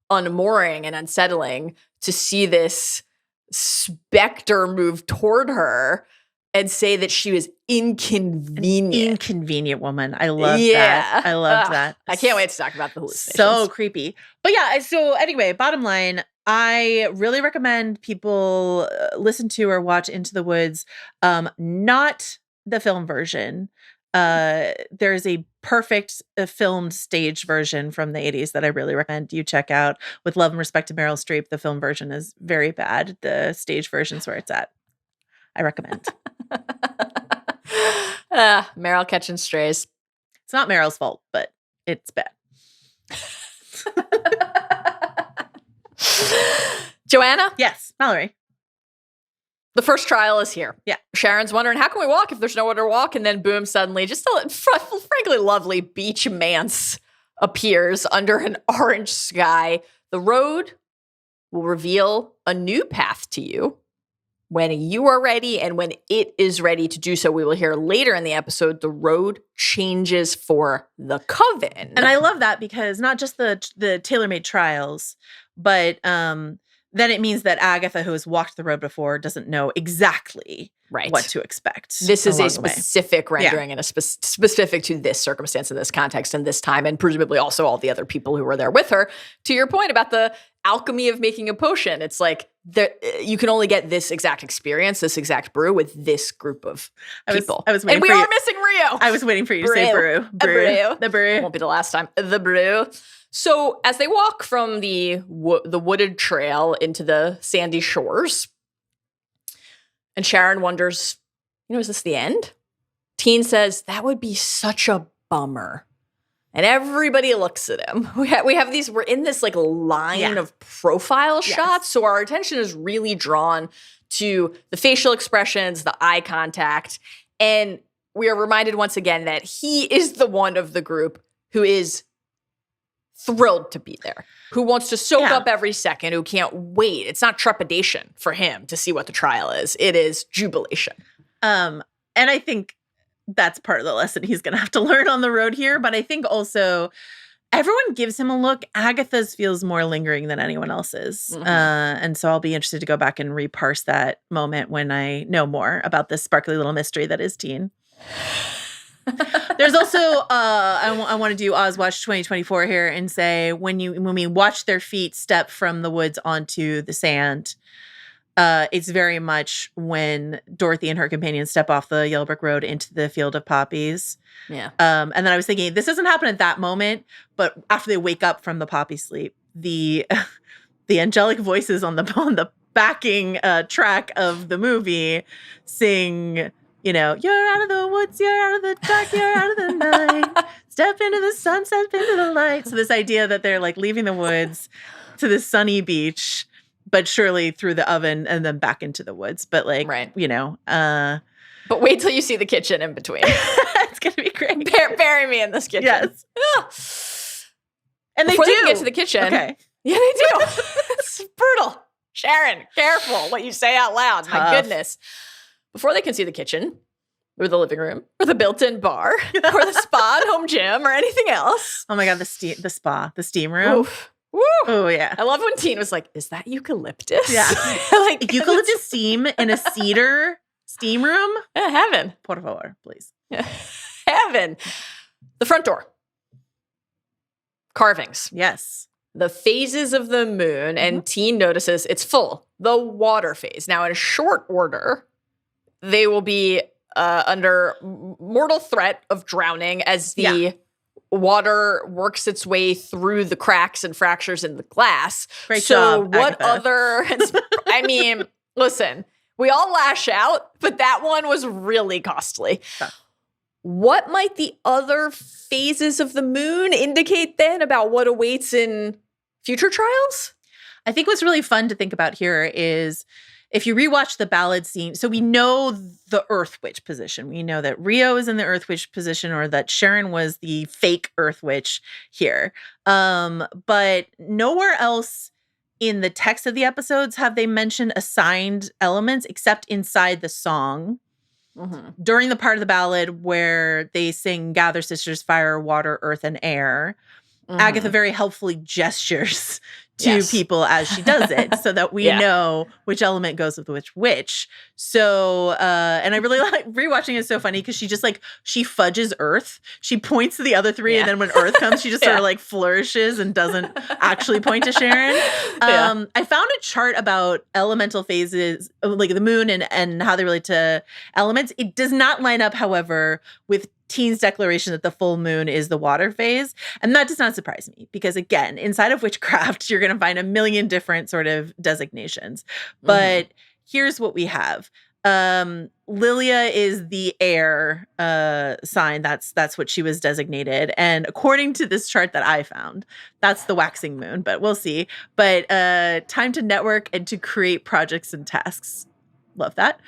unmooring and unsettling to see this specter move toward her and say that she was inconvenient. Inconvenient woman. I love that. I love that. I can't wait to talk about the hallucinations. So creepy. But yeah, so anyway, bottom line, I really recommend people listen to or watch Into the Woods, not the film version. There's a perfect filmed stage version from the 80s that I really recommend you check out. With love and respect to Meryl Streep, the film version is very bad. The stage version's where it's at. I recommend. Meryl catching strays. It's not Meryl's fault, but it's bad. Joanna? Yes, Mallory. The first trial is here. Yeah. Sharon's wondering, how can we walk if there's nowhere to walk? And then boom, suddenly just a frankly lovely beach manse appears under an orange sky. The road will reveal a new path to you when you are ready and when it is ready to do so. We will hear later in the episode, the road changes for the Coven. And I love that because not just the tailor-made trials, but then it means that Agatha, who has walked the road before, doesn't know exactly what to expect. This is a along the way. specific rendering and a specific to this circumstance and this context and this time, and presumably also all the other people who were there with her. To your point about the alchemy of making a potion, it's like you can only get this exact experience, this exact brew with this group of people. I was waiting and we for are you. missing Rio. I was waiting for you to say brew. Brew. The brew. Won't be the last time. The brew. So as they walk from the wooded trail into the sandy shores, and Sharon wonders, is this the end? Teen says, that would be such a bummer. And everybody looks at him. We're in this like line of profile shots. So our attention is really drawn to the facial expressions, the eye contact. And we are reminded once again that he is the one of the group who is thrilled to be there, who wants to soak up every second, who can't wait. It's not trepidation for him to see what the trial is. It is jubilation. And I think that's part of the lesson he's going to have to learn on the road here. But I think also everyone gives him a look. Agatha's feels more lingering than anyone else's. Mm-hmm. And so I'll be interested to go back and reparse that moment when I know more about this sparkly little mystery that is Teen. There's also I want to do Oz Watch 2024 here and say when we watch their feet step from the woods onto the sand, it's very much when Dorothy and her companions step off the yellow brick road into the field of poppies. Yeah. And then I was thinking this doesn't happen at that moment, but after they wake up from the poppy sleep, the angelic voices on the backing track of the movie sing, you're out of the woods, you're out of the dark, you're out of the night. Step into the sun, step into the light. So this idea that they're like leaving the woods to the sunny beach, but surely through the oven and then back into the woods. But like, but wait till you see the kitchen in between. It's going to be great. Bury me in this kitchen. Yes. And Before they can get to the kitchen. Okay. Yeah, they do. It's brutal. Sharon, careful what you say out loud. My goodness. Before they can see the kitchen or the living room or the built-in bar or the spa and home gym or anything else. Oh my God, the steam room. Oof. Woo. Oh yeah. I love when Teen was like, is that eucalyptus? Yeah. Like eucalyptus steam in a cedar steam room? Yeah, heaven. Por favor, please. Yeah. Heaven. The front door. Carvings. Yes. The phases of the moon, and Teen notices it's full. The water phase. Now, in short order, they will be under mortal threat of drowning as the water works its way through the cracks and fractures in the glass. Great so job, what Agatha. other I mean, listen, we all lash out, but that one was really costly. Yeah. What might the other phases of the moon indicate then about what awaits in future trials? I think what's really fun to think about here is if you rewatch the ballad scene, so we know the Earth Witch position. We know that Rio is in the Earth Witch position, or that Sharon was the fake Earth Witch here. But nowhere else in the text of the episodes have they mentioned assigned elements except inside the song. Mm-hmm. During the part of the ballad where they sing Gather Sisters, Fire, Water, Earth, and Air, Agatha very helpfully gestures to people as she does it so that we know which element goes with which witch. So, and I really like rewatching it. So funny because she just like, she fudges Earth. She points to the other three. And then when Earth comes, she just sort of like flourishes and doesn't actually point to Sharon. I found a chart about elemental phases, like the moon and how they relate to elements. It does not line up, however, with Teen's declaration that the full moon is the water phase. And that does not surprise me because, again, inside of witchcraft, you're going to find a million different sort of designations. But here's what we have. Lilia is the air sign. That's what she was designated. And according to this chart that I found, that's the waxing moon, but we'll see. But time to network and to create projects and tasks. Love that.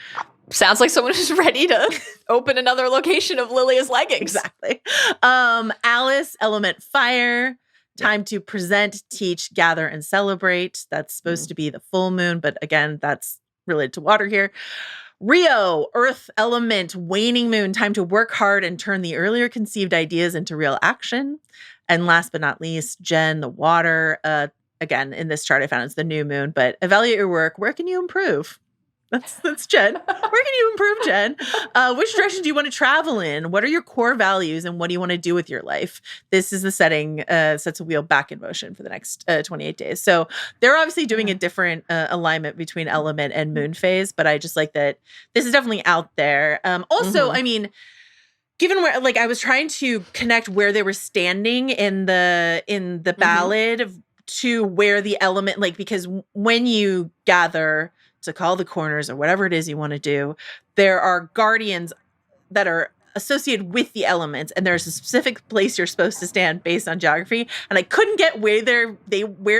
Sounds like someone who's ready to open another location of Lilia's leggings. Exactly. Alice, element fire. Time to present, teach, gather, and celebrate. That's supposed to be the full moon, but again, that's related to water here. Rio, earth element, waning moon. Time to work hard and turn the earlier conceived ideas into real action. And last but not least, Jen, the water. Again, in this chart, I found it's the new moon, but evaluate your work. Where can you improve? That's Jen. Where can you improve, Jen? Which direction do you want to travel in? What are your core values and what do you want to do with your life? This is the setting, sets a wheel back in motion for the next 28 days. So they're obviously doing a different alignment between element and moon phase, but I just like that this is definitely out there. Also, I mean, given where, like, I was trying to connect where they were standing in the ballad to where the element, like, because when you gather to call the corners or whatever it is you want to do, there are guardians that are associated with the elements, and there's a specific place you're supposed to stand based on geography. And I couldn't get where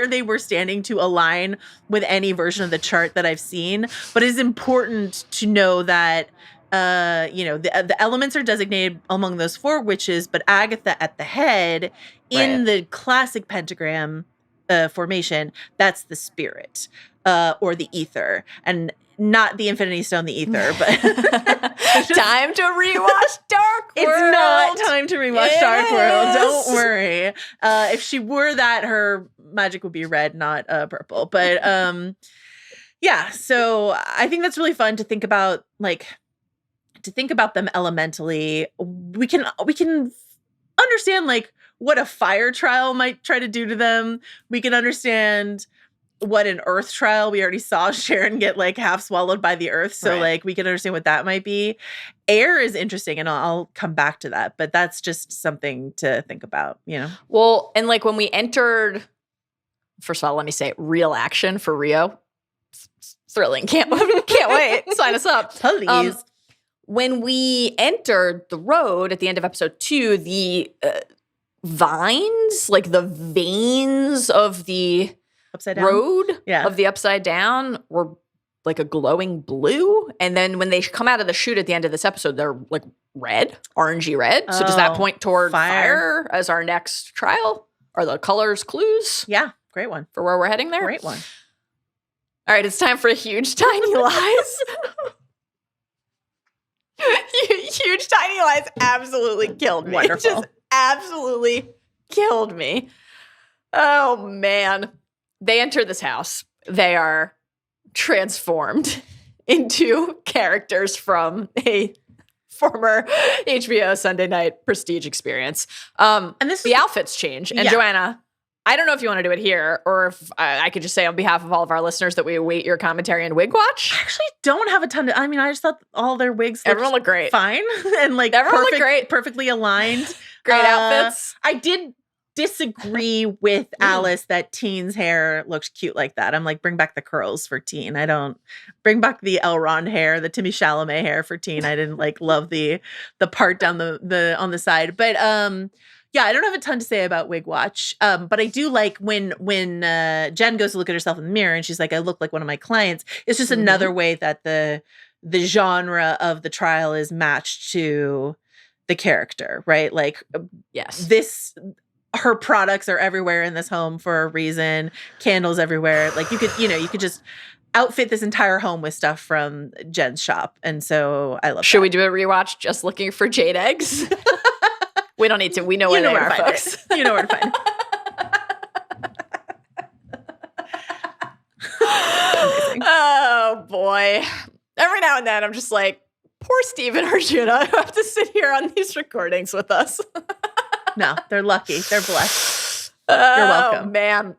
they were standing to align with any version of the chart that I've seen. But it is important to know that the elements are designated among those four witches, but Agatha at the head in the classic pentagram formation, that's the spirit. Or the ether, and not the Infinity Stone, the ether, but time to rewatch Dark World. It's not time to rewatch Dark World. Don't worry. If she were that, her magic would be red, not purple. But so I think that's really fun to think about, them elementally. We can understand like what a fire trial might try to do to them. We can understand what an earth trial, we already saw Sharon get like half swallowed by the earth. So like we can understand what that might be. Air is interesting, and I'll come back to that, but that's just something to think about, you know? Well, and like when we entered, first of all, let me say real action for Rio. It's thrilling. Can't wait. Sign us up. Please. When we entered the road at the end of episode 2, the vines, like the veins of the upside down road of the upside down were like a glowing blue. And then when they come out of the chute at the end of this episode, they're like red, orangey red. So does that point toward fire as our next trial? Are the colors clues? Yeah, great one. For where we're heading there? Great one. All right, it's time for Huge Tiny Lies. Huge Tiny Lies absolutely killed me. Wonderful. Just absolutely killed me. Oh, man. They enter this house. They are transformed into characters from a former HBO Sunday night prestige experience. And the outfits change. And Joanna, I don't know if you want to do it here or if I could just say on behalf of all of our listeners that we await your commentary and wig watch. I actually don't have a ton I just thought all their wigs everyone looked great. Fine. And like everyone looked great. Perfectly aligned. Great outfits. I did disagree with Alice that Teen's hair looked cute like that. I'm like, bring back the curls for Teen. I don't bring back the Elrond hair, the Timmy Chalamet hair for Teen. I didn't like love the part down the on the side. But Yeah, I don't have a ton to say about Wig Watch, but I do like when Jen goes to look at herself in the mirror and she's like, I look like one of my clients. It's just another way that the genre of the trial is matched to the character, right? Like, yes, her products are everywhere in this home for a reason. Candles everywhere. Like you could just outfit this entire home with stuff from Jen's shop. And so I love Should that. we do a rewatch just looking for jade eggs? We don't need to. We know where they are, folks. You know where to find it. Oh, boy. Every now and then, I'm just like, poor Steve and Arjuna who have to sit here on these recordings with us. No, they're lucky. They're blessed. You're welcome. Oh, man.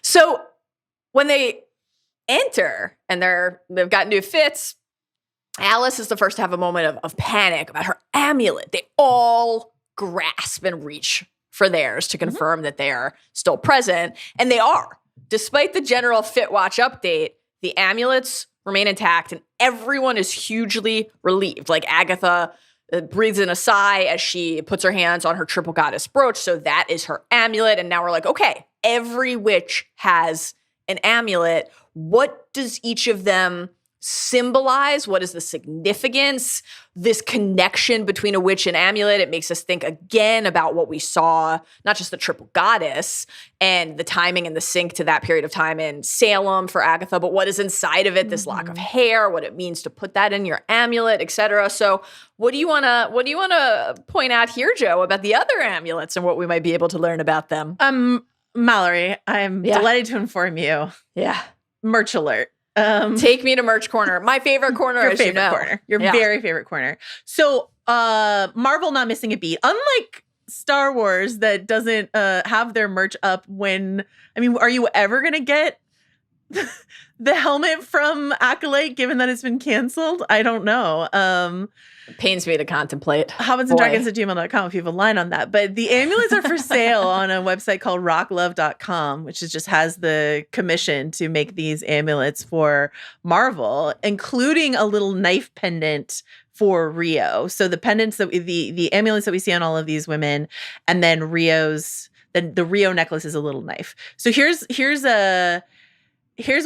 So when they enter and they've got new fits, Alice is the first to have a moment of panic about her amulet. They all grasp and reach for theirs to confirm that they are still present. And they are. Despite the general Fit Watch update, the amulets remain intact and everyone is hugely relieved. Like Agatha breathes in a sigh as she puts her hands on her triple goddess brooch. So that is her amulet. And now we're like, okay, every witch has an amulet. What does each of them symbolize? What is the significance? This connection between a witch and amulet, it makes us think again about what we saw, not just the triple goddess and the timing and the sync to that period of time in Salem for Agatha, but what is inside of it, this lock of hair, what it means to put that in your amulet, etc. So what do you want to point out here, Joe, about the other amulets and what we might be able to learn about them? Mallory, I'm delighted to inform you. Yeah. Merch alert. Take me to merch corner. My favorite corner, your as favorite you know. corner. Your very favorite corner. So Marvel not missing a beat. Unlike Star Wars that doesn't have their merch up when, I mean, are you ever going to get the helmet from Acolyte given that it's been canceled? I don't know. It pains me to contemplate. hobbinsanddragons@gmail.com if you have a line on that. But the amulets are for sale on a website called rocklove.com, which just has the commission to make these amulets for Marvel, including a little knife pendant for Rio. So the pendants that the amulets that we see on all of these women, and then the Rio necklace is a little knife. So here's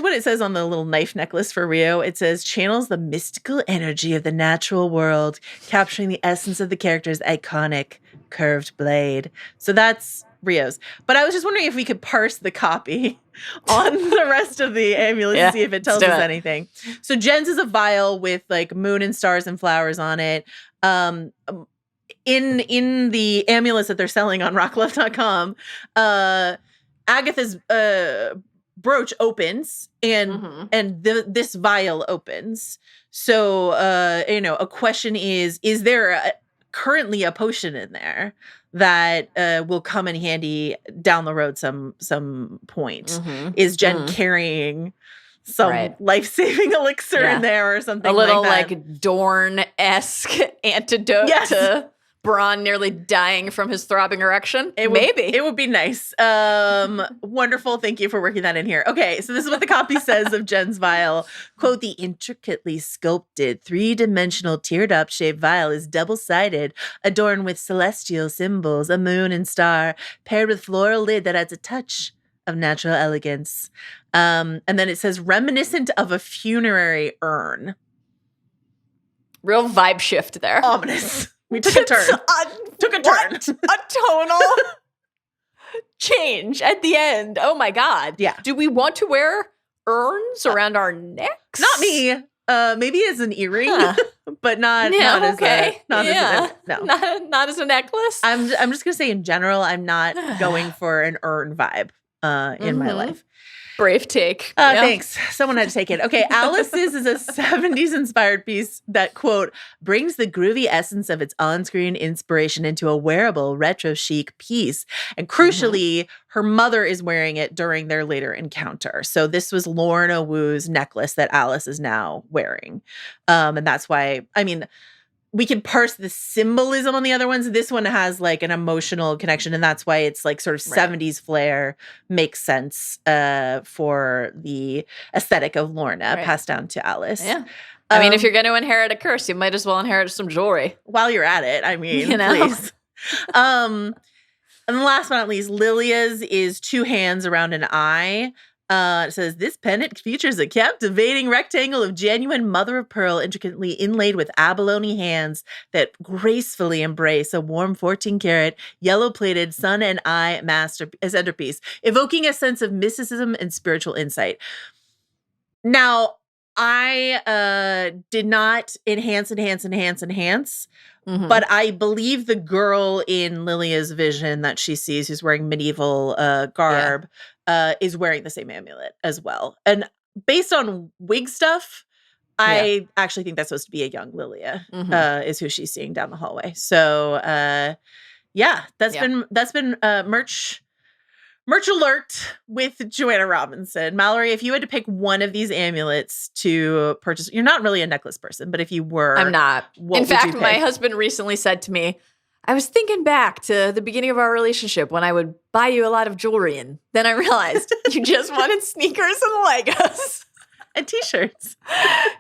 what it says on the little knife necklace for Rio. It says, channels the mystical energy of the natural world, capturing the essence of the character's iconic curved blade. So that's Rio's. But I was just wondering if we could parse the copy on the rest of the amulet to see if it tells us anything. So Jen's is a vial with like moon and stars and flowers on it. In the amulets that they're selling on rocklove.com, Agatha's brooch opens and this vial opens. So a question is there currently a potion in there that will come in handy down the road some point? Is Jen carrying some life-saving elixir in there or something? A little like Dorn-esque antidote to Bronn nearly dying from his throbbing erection? Maybe. It would be nice. Wonderful. Thank you for working that in here. Okay, so this is what the copy says of Jen's vial. Quote, the intricately sculpted, three-dimensional, tiered-up shaped vial is double-sided, adorned with celestial symbols, a moon and star, paired with floral lid that adds a touch of natural elegance. And then it says, reminiscent of a funerary urn. Real vibe shift there. Ominous. We took a turn. What? A tonal change at the end. Oh my God. Yeah. Do we want to wear urns around our necks? Not me. Maybe as an earring, but not as not as a necklace. I'm just gonna say in general, I'm not going for an urn vibe in my life. Brave take. Thanks. Someone had to take it. Okay, Alice's is a 70s inspired piece that, quote, brings the groovy essence of its on-screen inspiration into a wearable, retro chic piece. And crucially, her mother is wearing it during their later encounter. So this was Lorna Wu's necklace that Alice is now wearing. And that's why, I mean, we can parse the symbolism on the other ones. This one has like an emotional connection, and that's why it's like sort of 70s flair makes sense for the aesthetic of Lorna passed down to Alice. Yeah. I mean, if you're going to inherit a curse, you might as well inherit some jewelry. While you're at it, I mean, please. And last but not least, Lilia's is 2 hands around an eye. It says, this pendant features a captivating rectangle of genuine mother of pearl intricately inlaid with abalone hands that gracefully embrace a warm 14-karat yellow-plated sun and eye centerpiece, evoking a sense of mysticism and spiritual insight. Now, I did not enhance, but I believe the girl in Lilia's vision that she sees who's wearing medieval garb is wearing the same amulet as well. And based on wig stuff, I actually think that's supposed to be a young Lilia is who she's seeing down the hallway. So that's been merch alert with Joanna Robinson. Mallory, if you had to pick one of these amulets to purchase, you're not really a necklace person, but if you were, I'm not. In fact, my husband recently said to me, I was thinking back to the beginning of our relationship when I would buy you a lot of jewelry, and then I realized you just wanted sneakers and Legos. And t-shirts.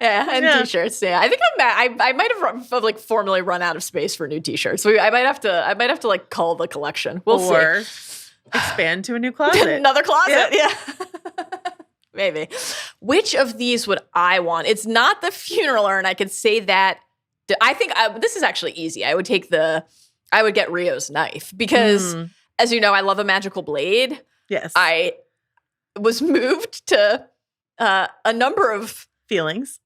T-shirts. Yeah, I think I might have like formally run out of space for new t-shirts. I might have to like cull the collection. We'll see. Expand to a new closet. Another closet, yeah. Maybe. Which of these would I want? It's not the funeral urn. I could say that. I think this is actually easy. I would get Rio's knife because, as you know, I love a magical blade. Yes. I was moved to a number of feelings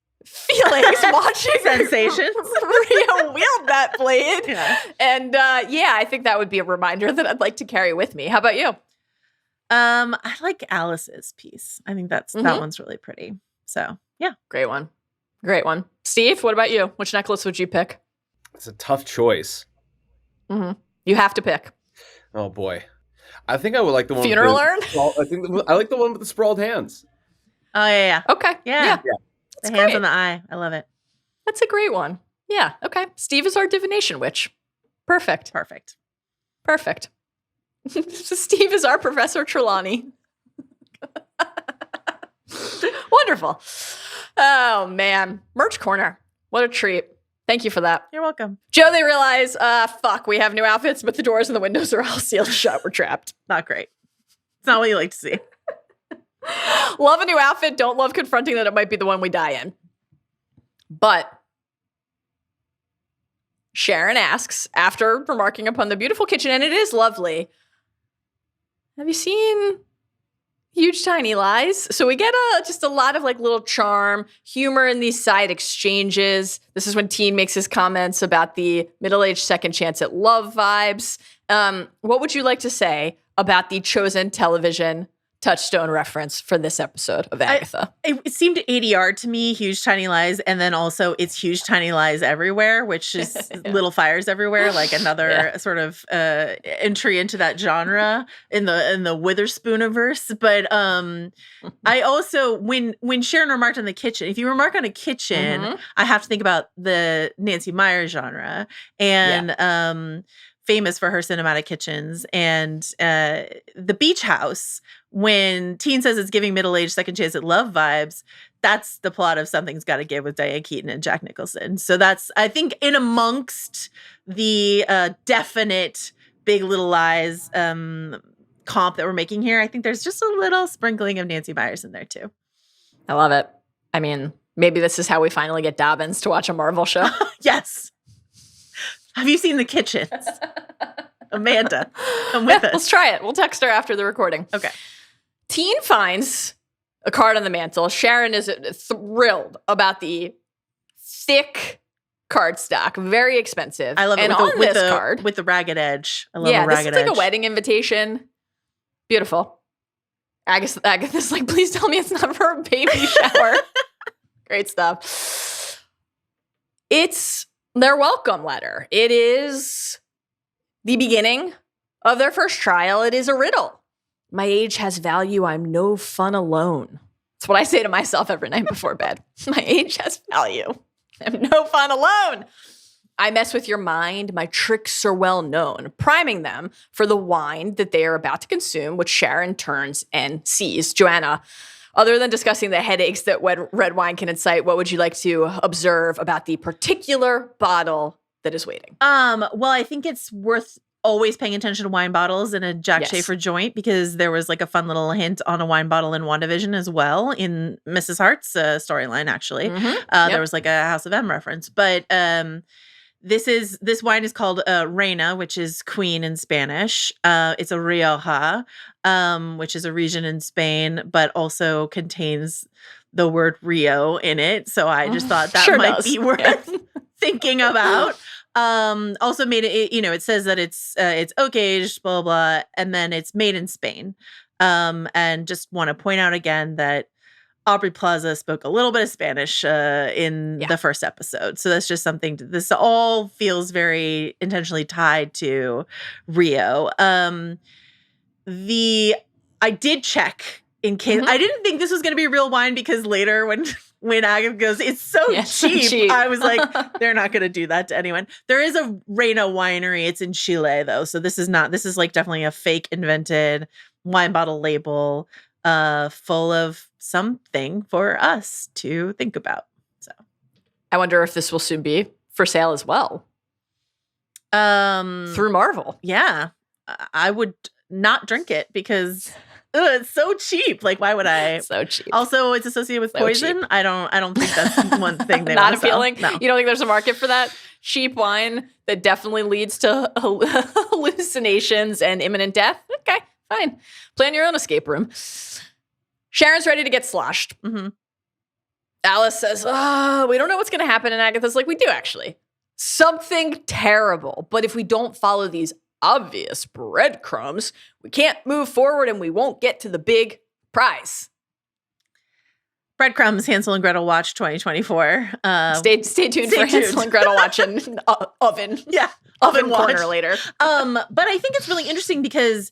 watching sensations Rio wield that blade. And I think that would be a reminder that I'd like to carry with me. How about you? I like Alice's piece. I think that one's really pretty. So great one. Steve, what about you? Which necklace would you pick? It's a tough choice. You have to pick. Oh boy, I think I would like the one funeral urn. I like the one with the sprawled hands. Oh yeah. Okay. Yeah. The hands on the eye. I love it. That's a great one. Yeah. Okay. Steve is our divination witch. Perfect. So Steve is our Professor Trelawney. Wonderful. Oh, man. Merch corner. What a treat. Thank you for that. You're welcome. Joe, they realize, we have new outfits, but the doors and the windows are all sealed shut. We're trapped. Not great. It's not what you like to see. Love a new outfit. Don't love confronting that it might be the one we die in. But Sharon asks, after remarking upon the beautiful kitchen, and it is lovely, have you seen Huge Tiny Lies? So we get just a lot of like little charm, humor in these side exchanges. This is when Teen makes his comments about the middle-aged second chance at love vibes. What would you like to say about the chosen television touchstone reference for this episode of Agatha? It seemed ADR to me, Huge Tiny Lies, and then also it's Huge Tiny Lies everywhere, which is little fires everywhere, like another sort of entry into that genre in the Witherspooniverse. But I also when Sharon remarked on the kitchen, if you remark on a kitchen, I have to think about the Nancy Meyer genre and famous for her cinematic kitchens and the beach house. When Teen says it's giving middle-aged second chance at love vibes, that's the plot of Something's Gotta Give with Diane Keaton and Jack Nicholson. So that's, I think, in amongst the definite Big Little Lies comp that we're making here, I think there's just a little sprinkling of Nancy Meyers in there too. I love it. I mean, maybe this is how we finally get Dobbins to watch a Marvel show. Yes. Have you seen The Kitchens? Amanda, come with us. Let's try it. We'll text her after the recording. Okay. Teen finds a card on the mantle. Sharon is thrilled about the thick cardstock. Very expensive. I love it. And on this card. With the ragged edge. I love a ragged edge. This is like a wedding invitation. Beautiful. Agatha's like, please tell me it's not for a baby shower. Great stuff. It's their welcome letter. It is the beginning of their first trial. It is a riddle. My age has value. I'm no fun alone. That's what I say to myself every night before bed. My age has value. I'm no fun alone. I mess with your mind. My tricks are well known, priming them for the wine that they are about to consume, which Sharon turns and sees. Joanna, other than discussing the headaches that red wine can incite, what would you like to observe about the particular bottle that is waiting? Well, I think it's worth always paying attention to wine bottles in a Jack Yes. Schaefer joint, because there was like a fun little hint on a wine bottle in WandaVision as well in Mrs. Hart's storyline, actually. There was like a House of M reference. But this wine is called Reina, which is queen in Spanish. It's a Rioja, which is a region in Spain, but also contains the word Rio in it. So I just thought that might be worth thinking about. Also made it, it says that it's oak aged, blah, blah, and then it's made in Spain. And just want to point out again that Aubrey Plaza spoke a little bit of Spanish in the first episode. So that's just something, this all feels very intentionally tied to Rio. I did check in case, I didn't think this was going to be real wine, because later when Agatha goes, it's so cheap. I was like, they're not going to do that to anyone. There is a Reina winery. It's in Chile, though. So this is like definitely a fake invented wine bottle label full of something for us to think about. So I wonder if this will soon be for sale as well. Through Marvel. Yeah. I would not drink it because it's so cheap. Like, why would I? So cheap. Also, it's associated with poison. Cheap. I don't think that's one thing they not want to appealing. sell. No. You don't think there's a market for that cheap wine that definitely leads to hallucinations and imminent death? Okay, fine. Plan your own escape room. Sharon's ready to get sloshed. Alice says, we don't know what's going to happen. And Agatha's like, we do actually. Something terrible. But if we don't follow these obvious breadcrumbs, we can't move forward and we won't get to the big prize. Breadcrumbs, Hansel and Gretel Watch 2024. Stay tuned for Hansel and Gretel watching Oven. Yeah. Oven Watch. corner later. But I think it's really interesting because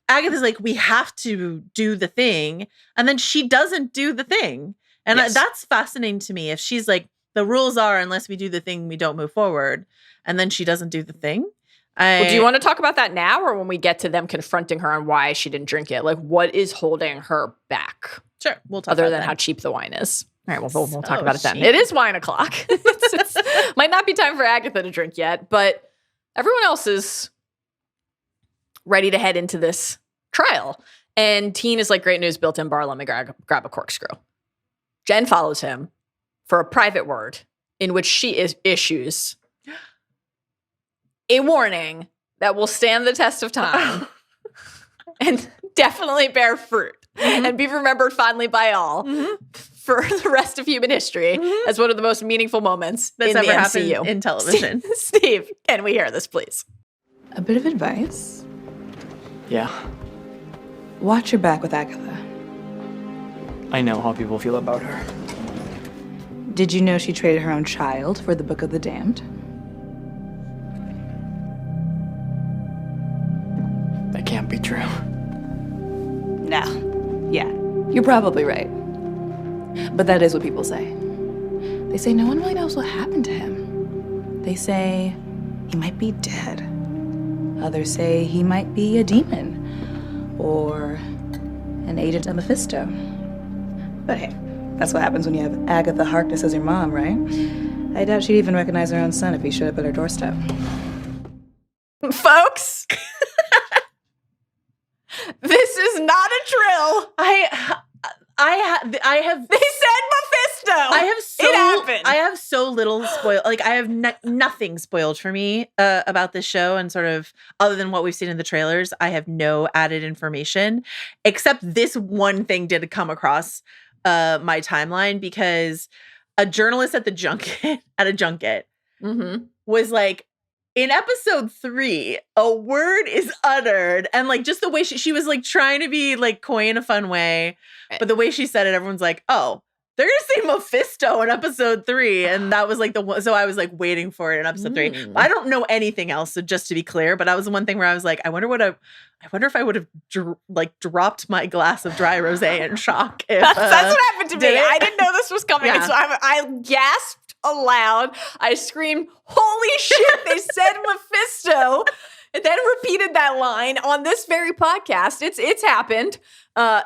Agatha's like, we have to do the thing. And then she doesn't do the thing. And that's fascinating to me. If she's like, the rules are, unless we do the thing, we don't move forward. And then she doesn't do the thing. Well, do you want to talk about that now, or when we get to them confronting her on why she didn't drink it? Like, what is holding her back? Sure, we'll talk other about than that. how cheap the wine is. All right, we'll talk about it then. cheap. It is wine o'clock. It's might not be time for Agatha to drink yet, but everyone else is ready to head into this trial. And Teen is like, great news, built-in bar. Let me grab a corkscrew. Jen follows him for a private word in which she issues a warning that will stand the test of time and definitely bear fruit and be remembered fondly by all for the rest of human history as one of the most meaningful moments That's in the ever happened MCU. in television. Steve, can we hear this, please? A bit of advice. Yeah, Watch your back with Agatha. I know how people feel about her. Did you know she traded her own child for the Book of the Damned? That can't be true. No. Yeah, you're probably right. But that is what people say. They say no one really knows what happened to him. They say he might be dead. Others say he might be a demon or an agent of Mephisto. But hey, that's what happens when you have Agatha Harkness as your mom, right? I doubt she'd even recognize her own son if he showed up at her doorstep. Folks, this is not a drill. I have. They said Mephisto. It happened. I have so little spoiled. Like, I have nothing spoiled for me about this show, and sort of other than what we've seen in the trailers, I have no added information except this one thing did come across my timeline, because a journalist at a junket was like, in episode 3, a word is uttered, and like just the way she was like trying to be like coy in a fun way, but the way she said it, everyone's like, oh, they're gonna say Mephisto in episode 3, and that was like the one. So I was like waiting for it in episode 3. I don't know anything else, so just to be clear, but that was the one thing where I was like, I wonder if I would have dropped my glass of dry rosé in shock. If, That's what happened to me. I didn't know this was coming, Yeah. so I gasped aloud. I screamed, "Holy shit, they said Mephisto!" And then repeated that line on this very podcast. It's happened.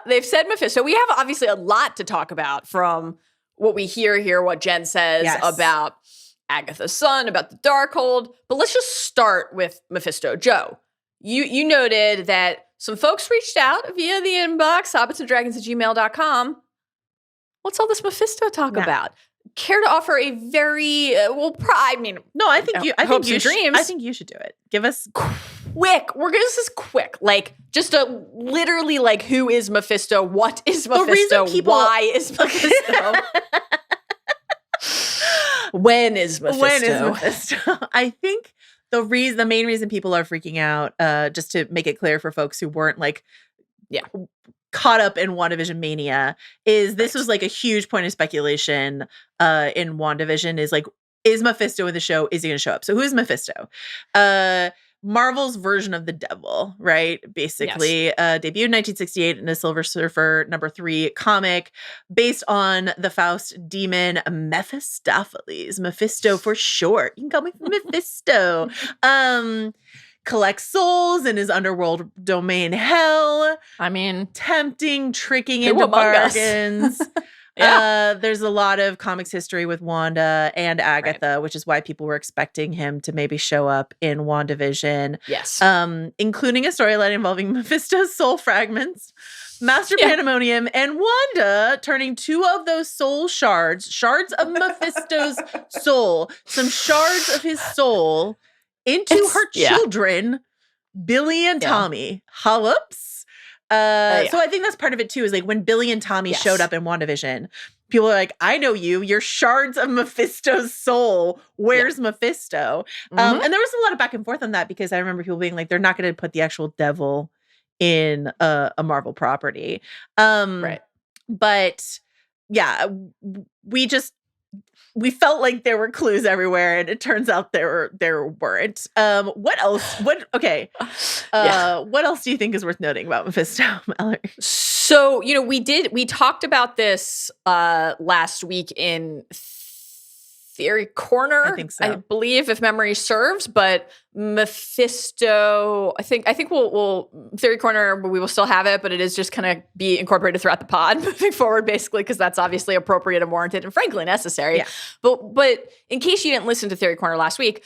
They've said Mephisto. We have obviously a lot to talk about from what we hear here, what Jen says about Agatha's son, about the Darkhold. But let's just start with Mephisto. Joe, you noted that some folks reached out via the inbox, hobbitsanddragons@gmail.com. What's all this Mephisto talk about? Care to offer a very No, I think you. I think you should. I think you should do it. Give us quick. This is quick. Like just a literally like who is Mephisto? What is Mephisto? Why is Mephisto? When is Mephisto? I think the main reason people are freaking out, just to make it clear for folks who weren't like, caught up in WandaVision mania, is this was like a huge point of speculation in WandaVision is like, is Mephisto in the show? Is he going to show up? So who is Mephisto? Marvel's version of the devil, right? Basically, debuted in 1968 in a Silver Surfer #3 comic based on the Faust demon Mephistopheles. Mephisto for short. You can call me Mephisto. Collects souls in his underworld domain hell. I mean, tempting, tricking into bargains. There's a lot of comics history with Wanda and Agatha, which is why people were expecting him to maybe show up in WandaVision. Yes. Including a storyline involving Mephisto's soul fragments, Master Pandemonium, and Wanda turning 2 of those soul shards of Mephisto's soul, some shards of his soul, into her children, Billy and Tommy. Hollops. So I think that's part of it too, is like when Billy and Tommy showed up in WandaVision, people are like, I know you. You're shards of Mephisto's soul. Where's Mephisto? And there was a lot of back and forth on that because I remember people being like, they're not going to put the actual devil in a Marvel property. But yeah, we felt like there were clues everywhere, and it turns out there weren't. What else? What else do you think is worth noting about Mephisto, Mallory? So, we talked about this last week in Theory Corner, I think so. I believe, if memory serves, but Mephisto, I think we'll Theory Corner, we will still have it, but it is just going to be incorporated throughout the pod moving forward, basically, because that's obviously appropriate and warranted and frankly necessary. Yeah. But in case you didn't listen to Theory Corner last week,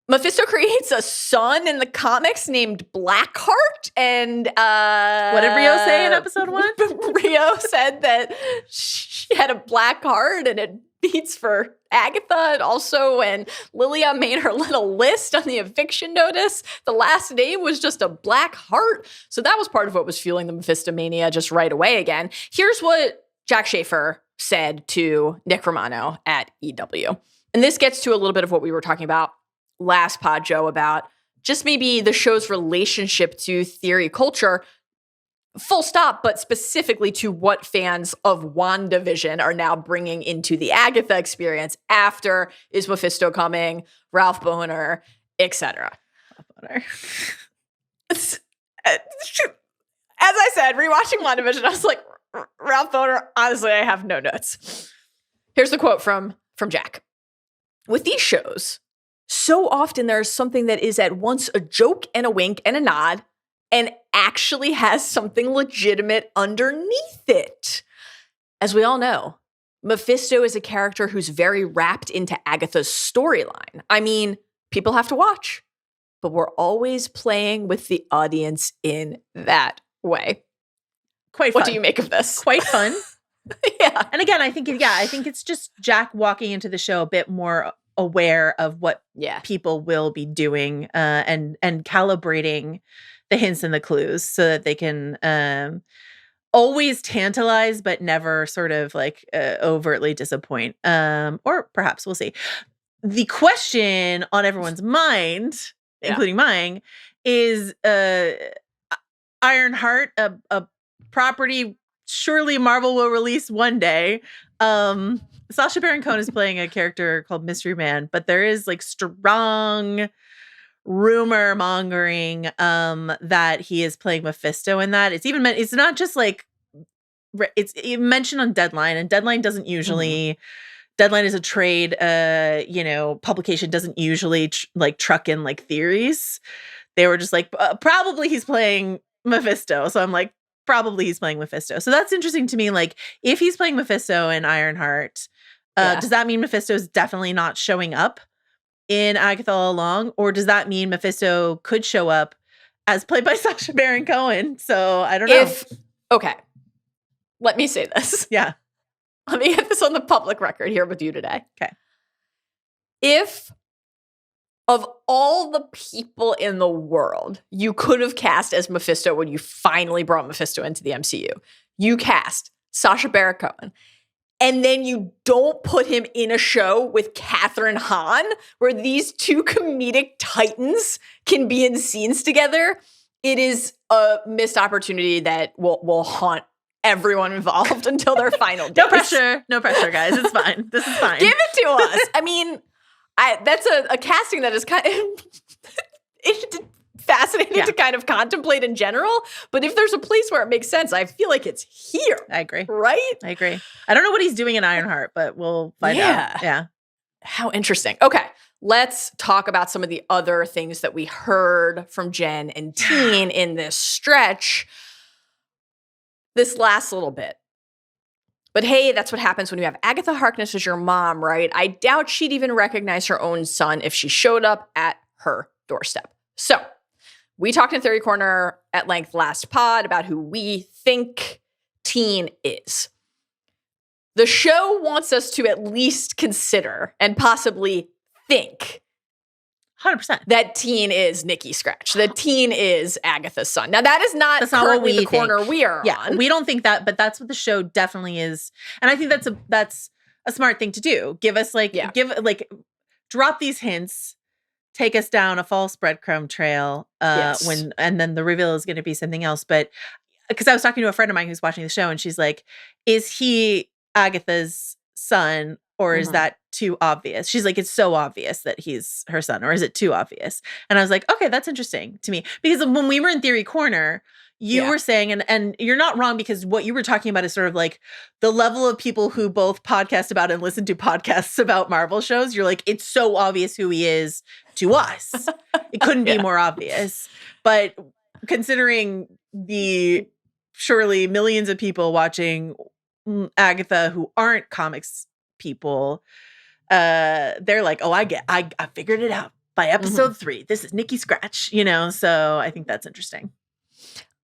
Mephisto creates a son in the comics named Blackheart, and what did Rio say in episode 1? Rio said that she had a black heart and it beats for Agatha, and also when Lilia made her little list on the eviction notice, the last name was just a black heart. So that was part of what was fueling the Mephisto mania just right away again. Here's what Jack Schaefer said to Nick Romano at EW. And this gets to a little bit of what we were talking about last pod, Joe, about just maybe the show's relationship to theory culture, full stop, but specifically to what fans of WandaVision are now bringing into the Agatha experience after Is Mephisto Coming, Ralph Bohner, etc. As I said, rewatching WandaVision, I was like, Ralph Bohner, honestly, I have no notes. Here's the quote from Jack. With these shows, so often there's something that is at once a joke and a wink and a nod, and actually has something legitimate underneath it. As we all know, Mephisto is a character who's very wrapped into Agatha's storyline. I mean, people have to watch, but we're always playing with the audience in that way. Quite fun. What do you make of this? Quite fun. Yeah. And again, I think it's just Jack walking into the show a bit more aware of what people will be doing and calibrating the hints and the clues so that they can always tantalize, but never sort of like overtly disappoint. Or perhaps we'll see. The question on everyone's mind, including mine, is Ironheart, a property surely Marvel will release one day. Sacha Baron Cohen is playing a character called Mystery Man, but there is like strong rumor mongering that he is playing Mephisto in that. It's not just like it's mentioned on Deadline, and Deadline doesn't usually Deadline is a trade, publication doesn't usually truck in like theories. They were just like, probably he's playing Mephisto. So I'm like, probably he's playing Mephisto. So that's interesting to me. Like, if he's playing Mephisto in Ironheart, does that mean Mephisto's definitely not showing up in Agatha All Along? Or does that mean Mephisto could show up as played by Sacha Baron Cohen? So I don't know. Okay. Let me say this. Yeah. Let me get this on the public record here with you today. Okay. If of all the people in the world you could have cast as Mephisto when you finally brought Mephisto into the MCU, you cast Sacha Baron Cohen, and then you don't put him in a show with Catherine Hahn, where these two comedic titans can be in scenes together, it is a missed opportunity that will haunt everyone involved until their final days. No pressure, guys. It's fine. This is fine. Give it to us. I mean, that's a casting that is kind of fascinating to kind of contemplate in general. But if there's a place where it makes sense, I feel like it's here. I agree. Right? I agree. I don't know what he's doing in Ironheart, but we'll find out. Yeah. How interesting. Okay. Let's talk about some of the other things that we heard from Jen and Teen in this stretch. This last little bit. But hey, that's what happens when you have Agatha Harkness as your mom, right? I doubt she'd even recognize her own son if she showed up at her doorstep. So we talked in Theory Corner at length last pod about who we think Teen is. The show wants us to at least consider and possibly think 100% that Teen is Nikki Scratch. That Teen is Agatha's son. Now, that is not currently the corner we are on. We don't think that, but that's what the show definitely is. And I think that's a smart thing to do. Give us drop these hints, take us down a false breadcrumb trail and then the reveal is going to be something else. But because I was talking to a friend of mine who's watching the show and she's like, is he Agatha's son? Or is that too obvious? She's like, it's so obvious that he's her son. Or is it too obvious? And I was like, okay, that's interesting to me. Because when we were in Theory Corner, you were saying, and you're not wrong, because what you were talking about is sort of like the level of people who both podcast about and listen to podcasts about Marvel shows. You're like, it's so obvious who he is to us. It couldn't be more obvious. But considering the surely millions of people watching Agatha who aren't comics people, they're like, oh, I figured it out by episode 3. This is Nikki Scratch, so I think that's interesting.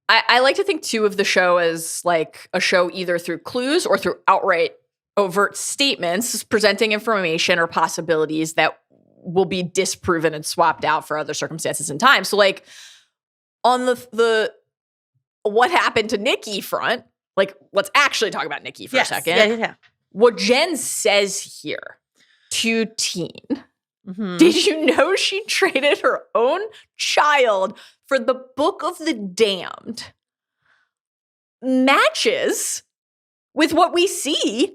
I like to think too of the show as like a show either through clues or through outright overt statements presenting information or possibilities that will be disproven and swapped out for other circumstances and time. So like on the what happened to Nikki front, like let's actually talk about Nikki for a second. Yeah. What Jen says here to Teen, did you know she traded her own child for the Book of the Damned? Matches with what we see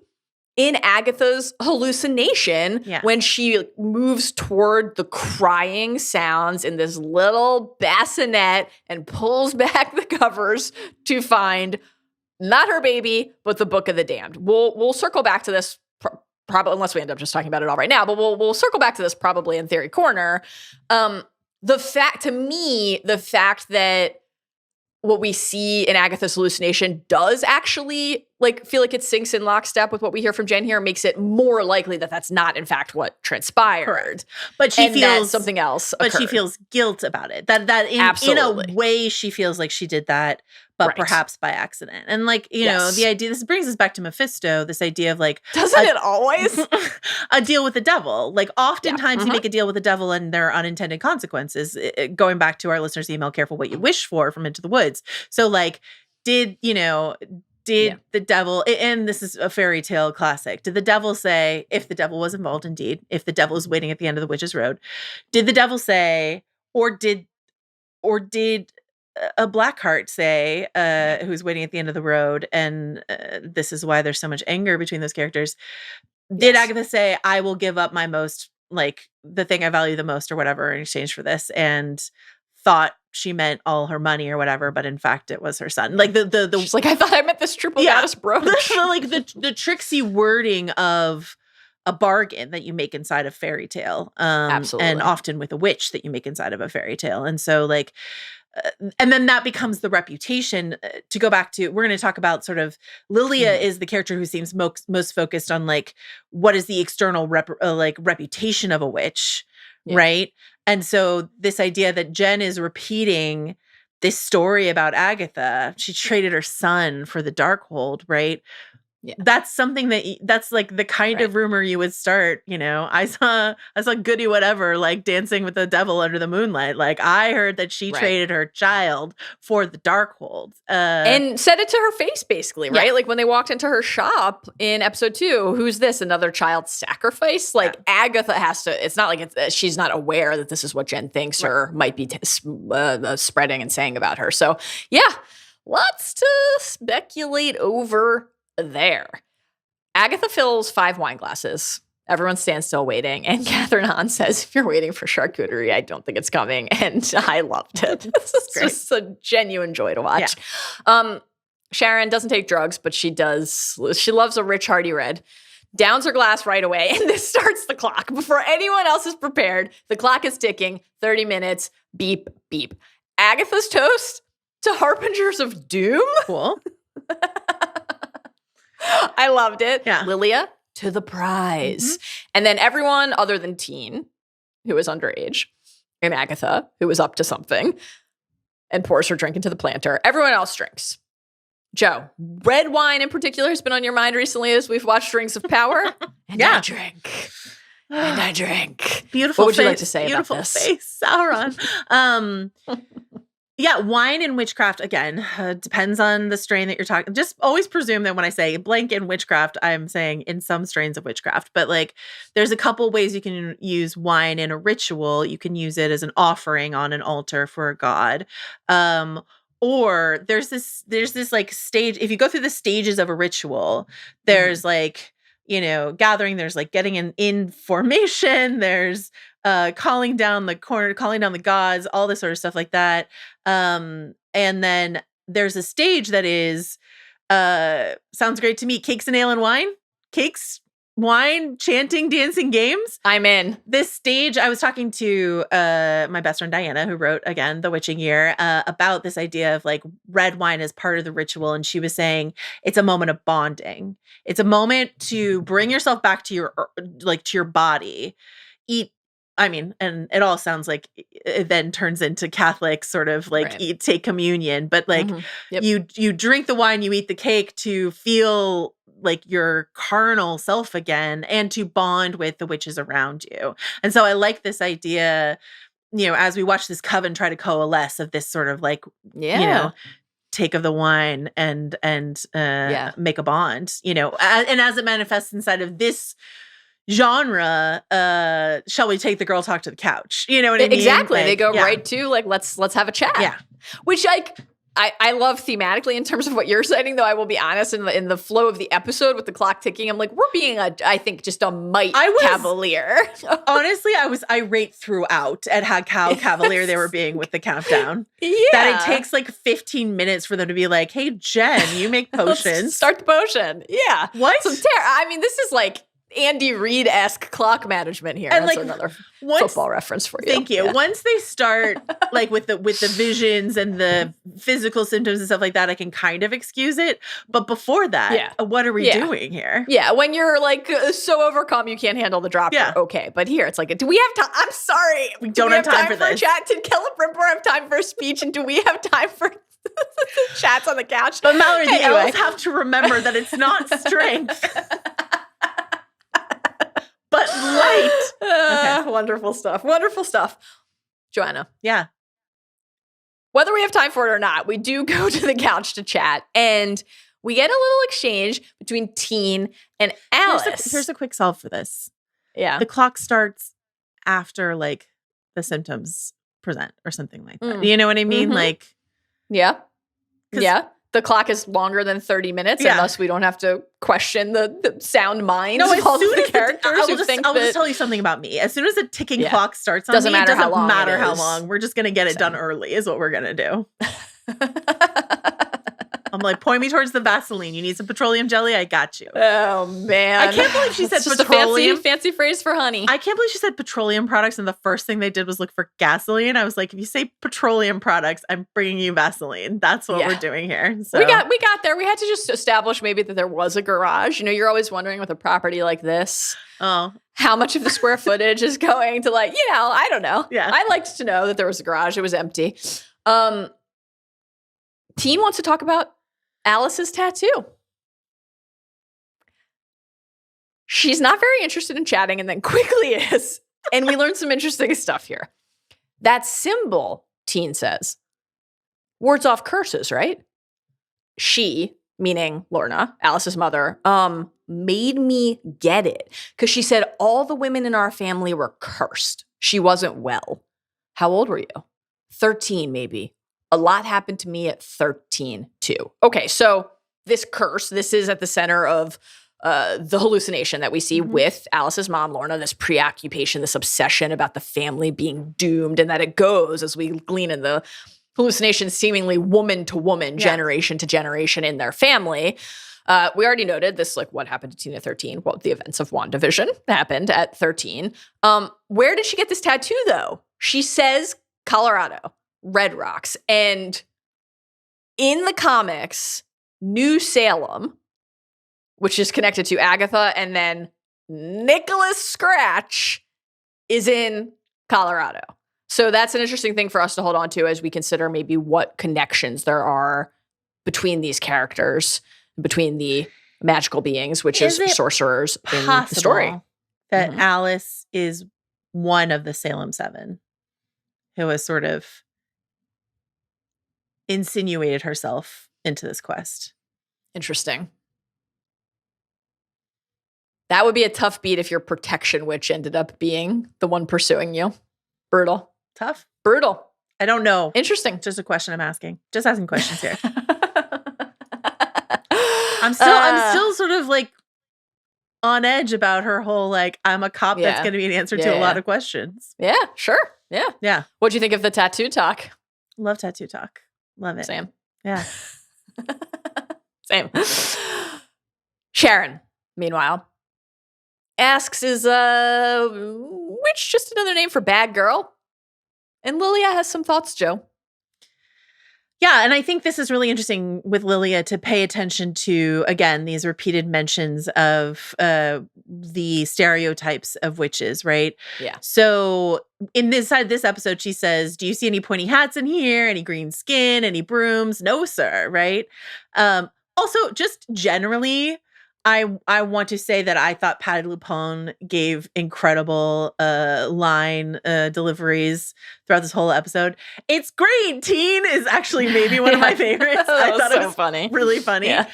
in Agatha's hallucination when she moves toward the crying sounds in this little bassinet and pulls back the covers to find not her baby, but the Book of the Damned. We'll circle back to this probably, unless we end up just talking about it all right now, but we'll circle back to this probably in Theory Corner. The fact that what we see in Agatha's hallucination does actually like feel like it syncs in lockstep with what we hear from Jen here makes it more likely that that's not in fact what transpired. Correct. But she feels something else. But she feels guilt about it. That in a way she feels like she did that, but perhaps by accident. And like, know, the idea, this brings us back to Mephisto, this idea of like, doesn't it always? A deal with the devil. Like oftentimes you make a deal with the devil and there are unintended consequences. Going back to our listeners' email, careful what you wish for from Into the Woods. So like, did the devil, and this is a fairy tale classic, did the devil say, if the devil was involved indeed, if the devil was waiting at the end of the witch's road, did the devil say, or did a Blackheart say, who's waiting at the end of the road, and this is why there's so much anger between those characters, did Agatha say, I will give up my most, like, the thing I value the most or whatever in exchange for this, and thought she meant all her money or whatever, but in fact it was her son. Like the she's like, I thought I meant this triple goddess brooch. Like the tricksy wording of a bargain that you make inside a fairy tale. Absolutely. And often with a witch that you make inside of a fairy tale. And so like, and then that becomes the reputation. To go back to, we're going to talk about sort of Lilia is the character who seems most focused on like, what is the external reputation of a witch, right? And so this idea that Jen is repeating this story about Agatha, she traded her son for the Darkhold, right? Yeah. That's something that's like the kind of rumor you would start, you know. I saw Goody whatever like dancing with the devil under the moonlight. Like I heard that she traded her child for the Darkhold. And said it to her face basically, right? Like when they walked into her shop in episode 2, who's this? Another child sacrifice? Like Agatha has to, it's not like she's not aware that this is what Jen thinks or might be spreading and saying about her. So yeah, lots to speculate over there. Agatha fills 5 wine glasses. Everyone stands still waiting. And Catherine Hahn says, if you're waiting for charcuterie, I don't think it's coming. And I loved it. It's just a genuine joy to watch. Yeah. Sharon doesn't take drugs, but she does. She loves a rich, hearty red. Downs her glass right away. And this starts the clock. Before anyone else is prepared, the clock is ticking. 30 minutes. Beep, beep. Agatha's toast to Harbingers of Doom. Cool. I loved it. Yeah. Lilia to the prize. And then everyone other than Teen, who is underage, and Agatha, who is up to something, and pours her drink into the planter. Everyone else drinks. Joe, red wine in particular has been on your mind recently as we've watched Rings of Power. And I drink. And I drink. Beautiful What would face, you like to say about beautiful this? face, Sauron. Yeah, wine and witchcraft, again, depends on the strain that you're talking. Just always presume that when I say blank in witchcraft, I'm saying in some strains of witchcraft. But like, there's a couple ways you can use wine in a ritual. You can use it as an offering on an altar for a god. Or there's this like stage, if you go through the stages of a ritual, there's like, you know, gathering, there's like getting in formation, there's calling down the gods, all this sort of stuff like that. And then there's a stage that is, sounds great to me. Cakes and ale and wine. Cakes, wine, chanting, dancing, games. I'm in. This stage, I was talking to my best friend Diana, who wrote, again, The Witching Year, about this idea of like red wine as part of the ritual. And she was saying it's a moment of bonding. It's a moment to bring yourself back to your body. And it all sounds like it then turns into Catholic sort of like take communion, but like you drink the wine, you eat the cake to feel like your carnal self again and to bond with the witches around you. And so I like this idea, you know, as we watch this coven try to coalesce of this sort of like, you know, take of the wine and make a bond, you know, and as it manifests inside of this genre, shall we take the girl talk to the couch? You know what I mean? Exactly. Like, they go right to like, let's have a chat. Yeah. Which I love thematically in terms of what you're citing, though I will be honest, in the flow of the episode with the clock ticking, I'm like, we're being I think just a cavalier. Honestly, I was irate throughout at how cavalier they were being with the countdown. Yeah. That it takes like 15 minutes for them to be like, hey, Jen, you make potions. Start the potion. Yeah. What? This is like Andy Reid-esque clock management here. And that's like another football reference for you. Thank you. Yeah. Once they start like with the visions and the physical symptoms and stuff like that, I can kind of excuse it. But before that, what are we doing here? Yeah, when you're like so overcome you can't handle the dropper. Yeah. Okay, but here it's like, do we have time? I'm sorry, we don't have time for this. A chat? Did Kella Brimper have time for a speech? And do we have time for chats on the couch? But Mallory, the elves have to remember that it's not strength. But light. Okay. Wonderful stuff. Wonderful stuff. Joanna. Yeah. Whether we have time for it or not, we do go to the couch to chat. And we get a little exchange between Teen and Alice. Here's a quick solve for this. Yeah. The clock starts after like the symptoms present or something like that. You know what I mean? Like. Yeah. Yeah. The clock is longer than 30 minutes, and thus we don't have to question the sound minds of all the characters who think I'll just tell you something about me. As soon as the ticking clock starts on doesn't me, matter it doesn't how long matter it how is. long. We're just going to get it done early is what we're going to do. I'm like, point me towards the Vaseline. You need some petroleum jelly? I got you. Oh, man. I can't believe she said It's just petroleum. a fancy phrase for honey. I can't believe she said petroleum products, and the first thing they did was look for gasoline. I was like, if you say petroleum products, I'm bringing you Vaseline. That's what we're doing here. So We got there. We had to just establish maybe that there was a garage. You know, you're always wondering with a property like this, how much of the square footage is going to, like, you know, I don't know. Yeah. I liked to know that there was a garage. It was empty. Teen wants to talk about Alice's tattoo. She's not very interested in chatting and then quickly is. And we learned some interesting stuff here. That symbol, Teen says, wards off curses, right? She, meaning Lorna, Alice's mother, made me get it. Because she said all the women in our family were cursed. She wasn't well. How old were you? 13, maybe. A lot happened to me at 13, too. Okay, so this curse, this is at the center of the hallucination that we see with Alice's mom, Lorna, this preoccupation, this obsession about the family being doomed, and that it goes, as we glean in the hallucination, seemingly woman to woman, generation to generation in their family. We already noted this, like, what happened to Teen at 13? Well, the events of WandaVision happened at 13. Where did she get this tattoo, though? She says Colorado, Red Rocks. And in the comics, New Salem, which is connected to Agatha, and then Nicholas Scratch is in Colorado. So that's an interesting thing for us to hold on to as we consider maybe what connections there are between these characters, between the magical beings, which is sorcerers in the story. That Alice is one of the Salem 7 who has sort of insinuated herself into this quest. Interesting. That would be a tough beat if your protection witch ended up being the one pursuing you. Brutal. Tough. Brutal. I don't know. Interesting. Just a question I'm asking. Just asking questions here. I'm still sort of like on edge about her whole, like, I'm a cop that's going to be an answer to a lot of questions. Yeah, sure. Yeah. Yeah. What'd you think of the tattoo talk? Love tattoo talk. Love it. Same. Yeah. Same. Sharon, meanwhile, asks, is witch just another name for bad girl? And Lilia has some thoughts, Joe. Yeah, and I think this is really interesting with Lilia to pay attention to, again, these repeated mentions of the stereotypes of witches, right? Yeah. So in this episode, she says, do you see any pointy hats in here? Any green skin? Any brooms? No, sir, right? Also, just generally, I want to say that I thought Patti LuPone gave incredible line deliveries throughout this whole episode. It's great. Teen is actually maybe one of my favorites. I thought it was funny. Really funny. Yeah.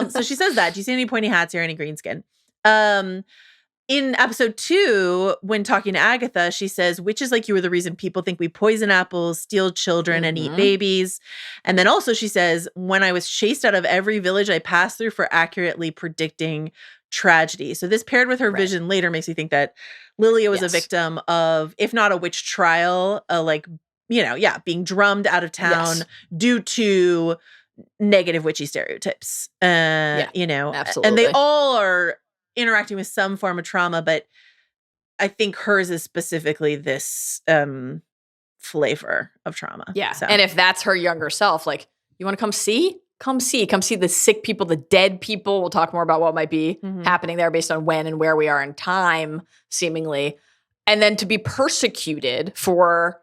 So she says that. Do you see any pointy hats here? Any green skin? In episode 2, when talking to Agatha, she says, witches like you are the reason people think we poison apples, steal children, and eat babies. And then also she says, when I was chased out of every village I passed through for accurately predicting tragedy. So this paired with her vision later makes me think that Lilia was a victim of, if not a witch trial, being drummed out of town due to negative witchy stereotypes. Absolutely. And they all are interacting with some form of trauma, but I think hers is specifically this flavor of trauma. Yeah. So. And if that's her younger self, like, you want to come see? Come see the sick people, the dead people. We'll talk more about what might be happening there based on when and where we are in time, seemingly. And then to be persecuted for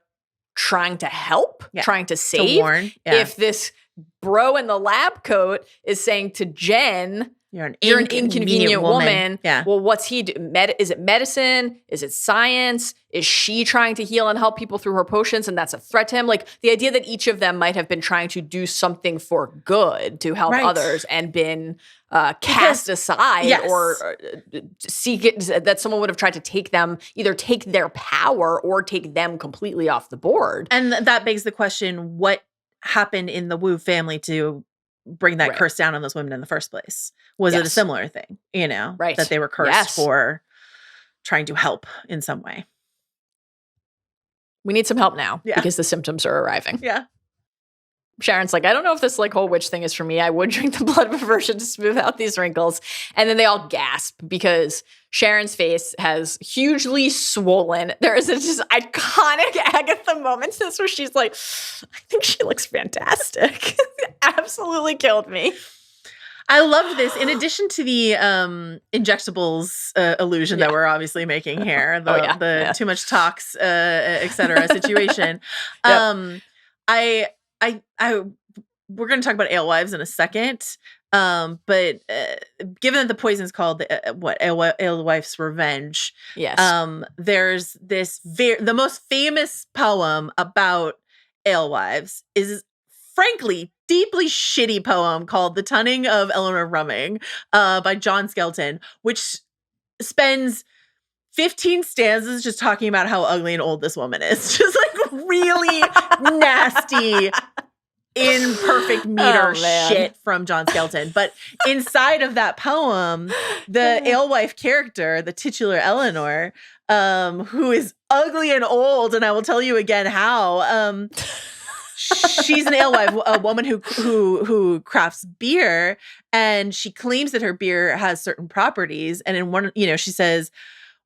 trying to help, trying to save. To warn. Yeah. If this bro in the lab coat is saying to Jen, You're an inconvenient woman. Yeah. Well, what's he do? Is it medicine? Is it science? Is she trying to heal and help people through her potions, and that's a threat to him? Like, the idea that each of them might have been trying to do something for good to help others and been cast aside or seek it, that someone would have tried to take them, either take their power or take them completely off the board. And that begs the question, what happened in the Wu family to bring that curse down on those women in the first place? Was it a similar thing, that they were cursed for trying to help in some way? We need some help now because the symptoms are arriving. Yeah. Sharon's like, I don't know if this like whole witch thing is for me. I would drink the blood of aversion to smooth out these wrinkles. And then they all gasp because Sharon's face has hugely swollen. There is a just iconic Agatha moment to this where she's like, I think she looks fantastic. Absolutely killed me. I loved this. In addition to the injectables illusion that we're obviously making here, the too much tox, et cetera situation. We're going to talk about alewives in a second. But given that the poison is called Alewife's Revenge, yes. There's this the most famous poem about alewives is frankly deeply shitty poem called The Tunning of Eleanor Rumming by John Skelton, which spends 15 stanzas just talking about how ugly and old this woman is. Just like really nasty, imperfect meter shit from John Skelton. But inside of that poem, the alewife character, the titular Eleanor, who is ugly and old, and I will tell you again how, she's an alewife, a woman who crafts beer, and she claims that her beer has certain properties. And in one, she says,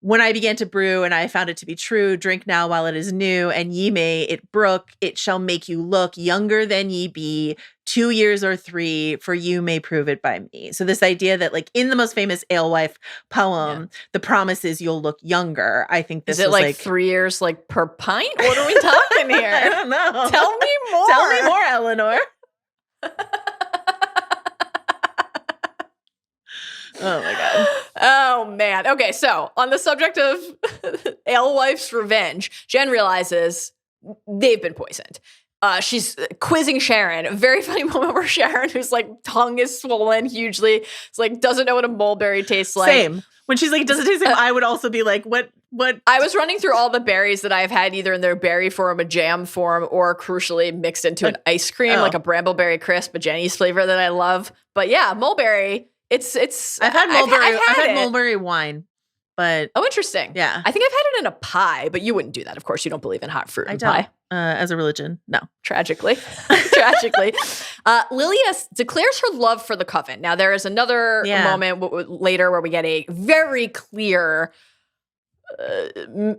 when I began to brew and I found it to be true, drink now while it is new, and ye may it brook, it shall make you look younger than ye be, 2 years or 3, for you may prove it by me. So this idea that like in the most famous alewife poem, the promise is you'll look younger. I think this is it was like 3 years like per pint? What are we talking here? I don't know. Tell me more. Tell me more, Eleanor. Oh my God. Oh man. Okay, so on the subject of Alewife's Revenge, Jen realizes they've been poisoned. She's quizzing Sharon. A very funny moment where Sharon, whose like tongue is swollen hugely, is like doesn't know what a mulberry tastes like. Same. When she's like, does it taste like, I would also be like, what? I was running through all the berries that I've had either in their berry form, a jam form, or crucially mixed into an ice cream, like a brambleberry crisp, a Jenny's flavor that I love. But yeah, mulberry. It's. I've had mulberry. I've had mulberry wine, but interesting. Yeah, I think I've had it in a pie, but you wouldn't do that. Of course, you don't believe in hot fruit and pie. As a religion, no. Tragically. Lilia declares her love for the coven. Now, there is another moment later where we get a very clear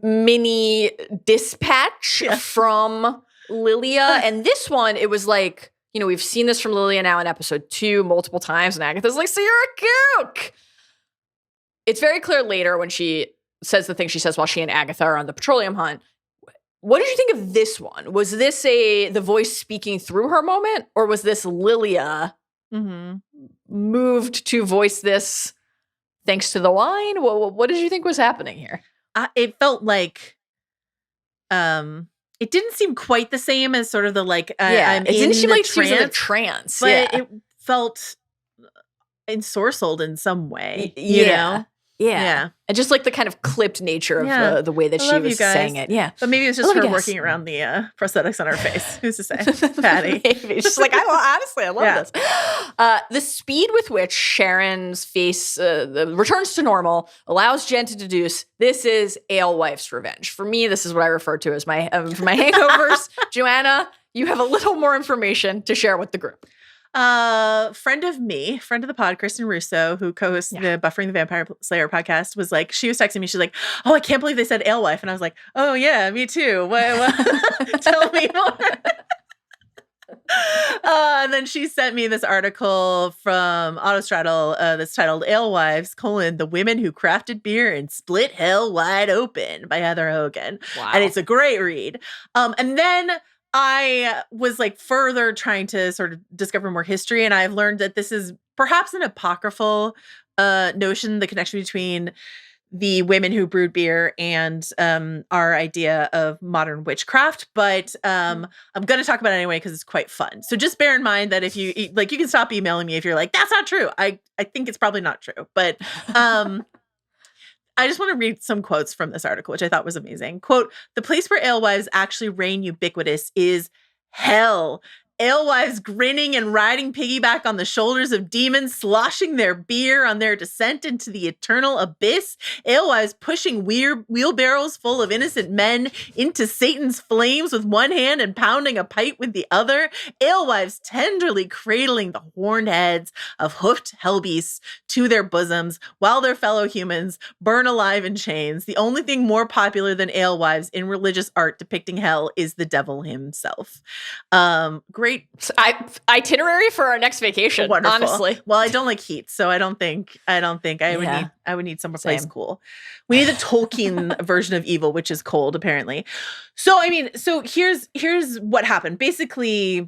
mini dispatch from Lilia. And this one, it was like, we've seen this from Lilia now in episode 2 multiple times, and Agatha's like, so you're a kook. It's very clear later when she says the thing she says while she and Agatha are on the petroleum hunt. What did you think of this one? Was this the voice speaking through her moment, or was this Lilia moved to voice this thanks to the wine? What did you think was happening here? It felt like, it didn't seem quite the same as sort of the like, it didn't seem like she was in a trance, but it felt ensorcelled in some way, you know? Yeah. And just like the kind of clipped nature of the way that she was saying it. Yeah. But maybe it was just her working around the prosthetics on her face. Who's to say? Patty. Maybe. She's like, honestly, I love this. The speed with which Sharon's face returns to normal allows Jen to deduce this is Alewife's Revenge. For me, this is what I refer to as my hangovers. Joanna, you have a little more information to share with the group. Friend of the pod, Kristen Russo, who co-hosts the Buffering the Vampire Slayer podcast, was like, she was texting me. She's like, oh, I can't believe they said alewife. And I was like, oh yeah, me too. What? Tell me more. And then she sent me this article from Autostraddle that's titled Alewives, the women who crafted beer and split hell wide open by Heather Hogan. Wow. And it's a great read. And then I was like further trying to sort of discover more history, and I've learned that this is perhaps an apocryphal notion, the connection between the women who brewed beer and our idea of modern witchcraft. But I'm going to talk about it anyway because it's quite fun. So just bear in mind that if you like, you can stop emailing me if you're like, that's not true. I think it's probably not true. But I just want to read some quotes from this article, which I thought was amazing. Quote, the place where alewives actually reign ubiquitous is hell. alewives grinning and riding piggyback on the shoulders of demons, sloshing their beer on their descent into the eternal abyss. Alewives pushing wheelbarrows full of innocent men into Satan's flames with one hand and pounding a pipe with the other. Alewives tenderly cradling the horned heads of hoofed hellbeasts to their bosoms while their fellow humans burn alive in chains. The only thing more popular than alewives in religious art depicting hell is the devil himself. Great itinerary for our next vacation. Wonderful. Honestly, well, I don't like heat, so I don't think I would need someplace cool. We need the Tolkien version of evil, which is cold, apparently. So I mean, here's what happened. Basically,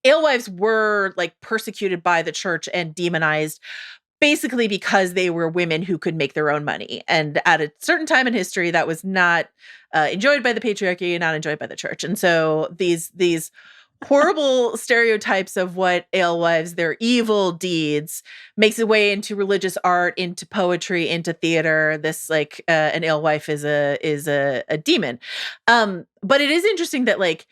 alewives were like persecuted by the church and demonized, basically because they were women who could make their own money. And at a certain time in history, that was not enjoyed by the patriarchy and not enjoyed by the church. And so these horrible stereotypes of what alewives, their evil deeds, makes its way into religious art, into poetry, into theater. This like an alewife is a demon. But it is interesting that like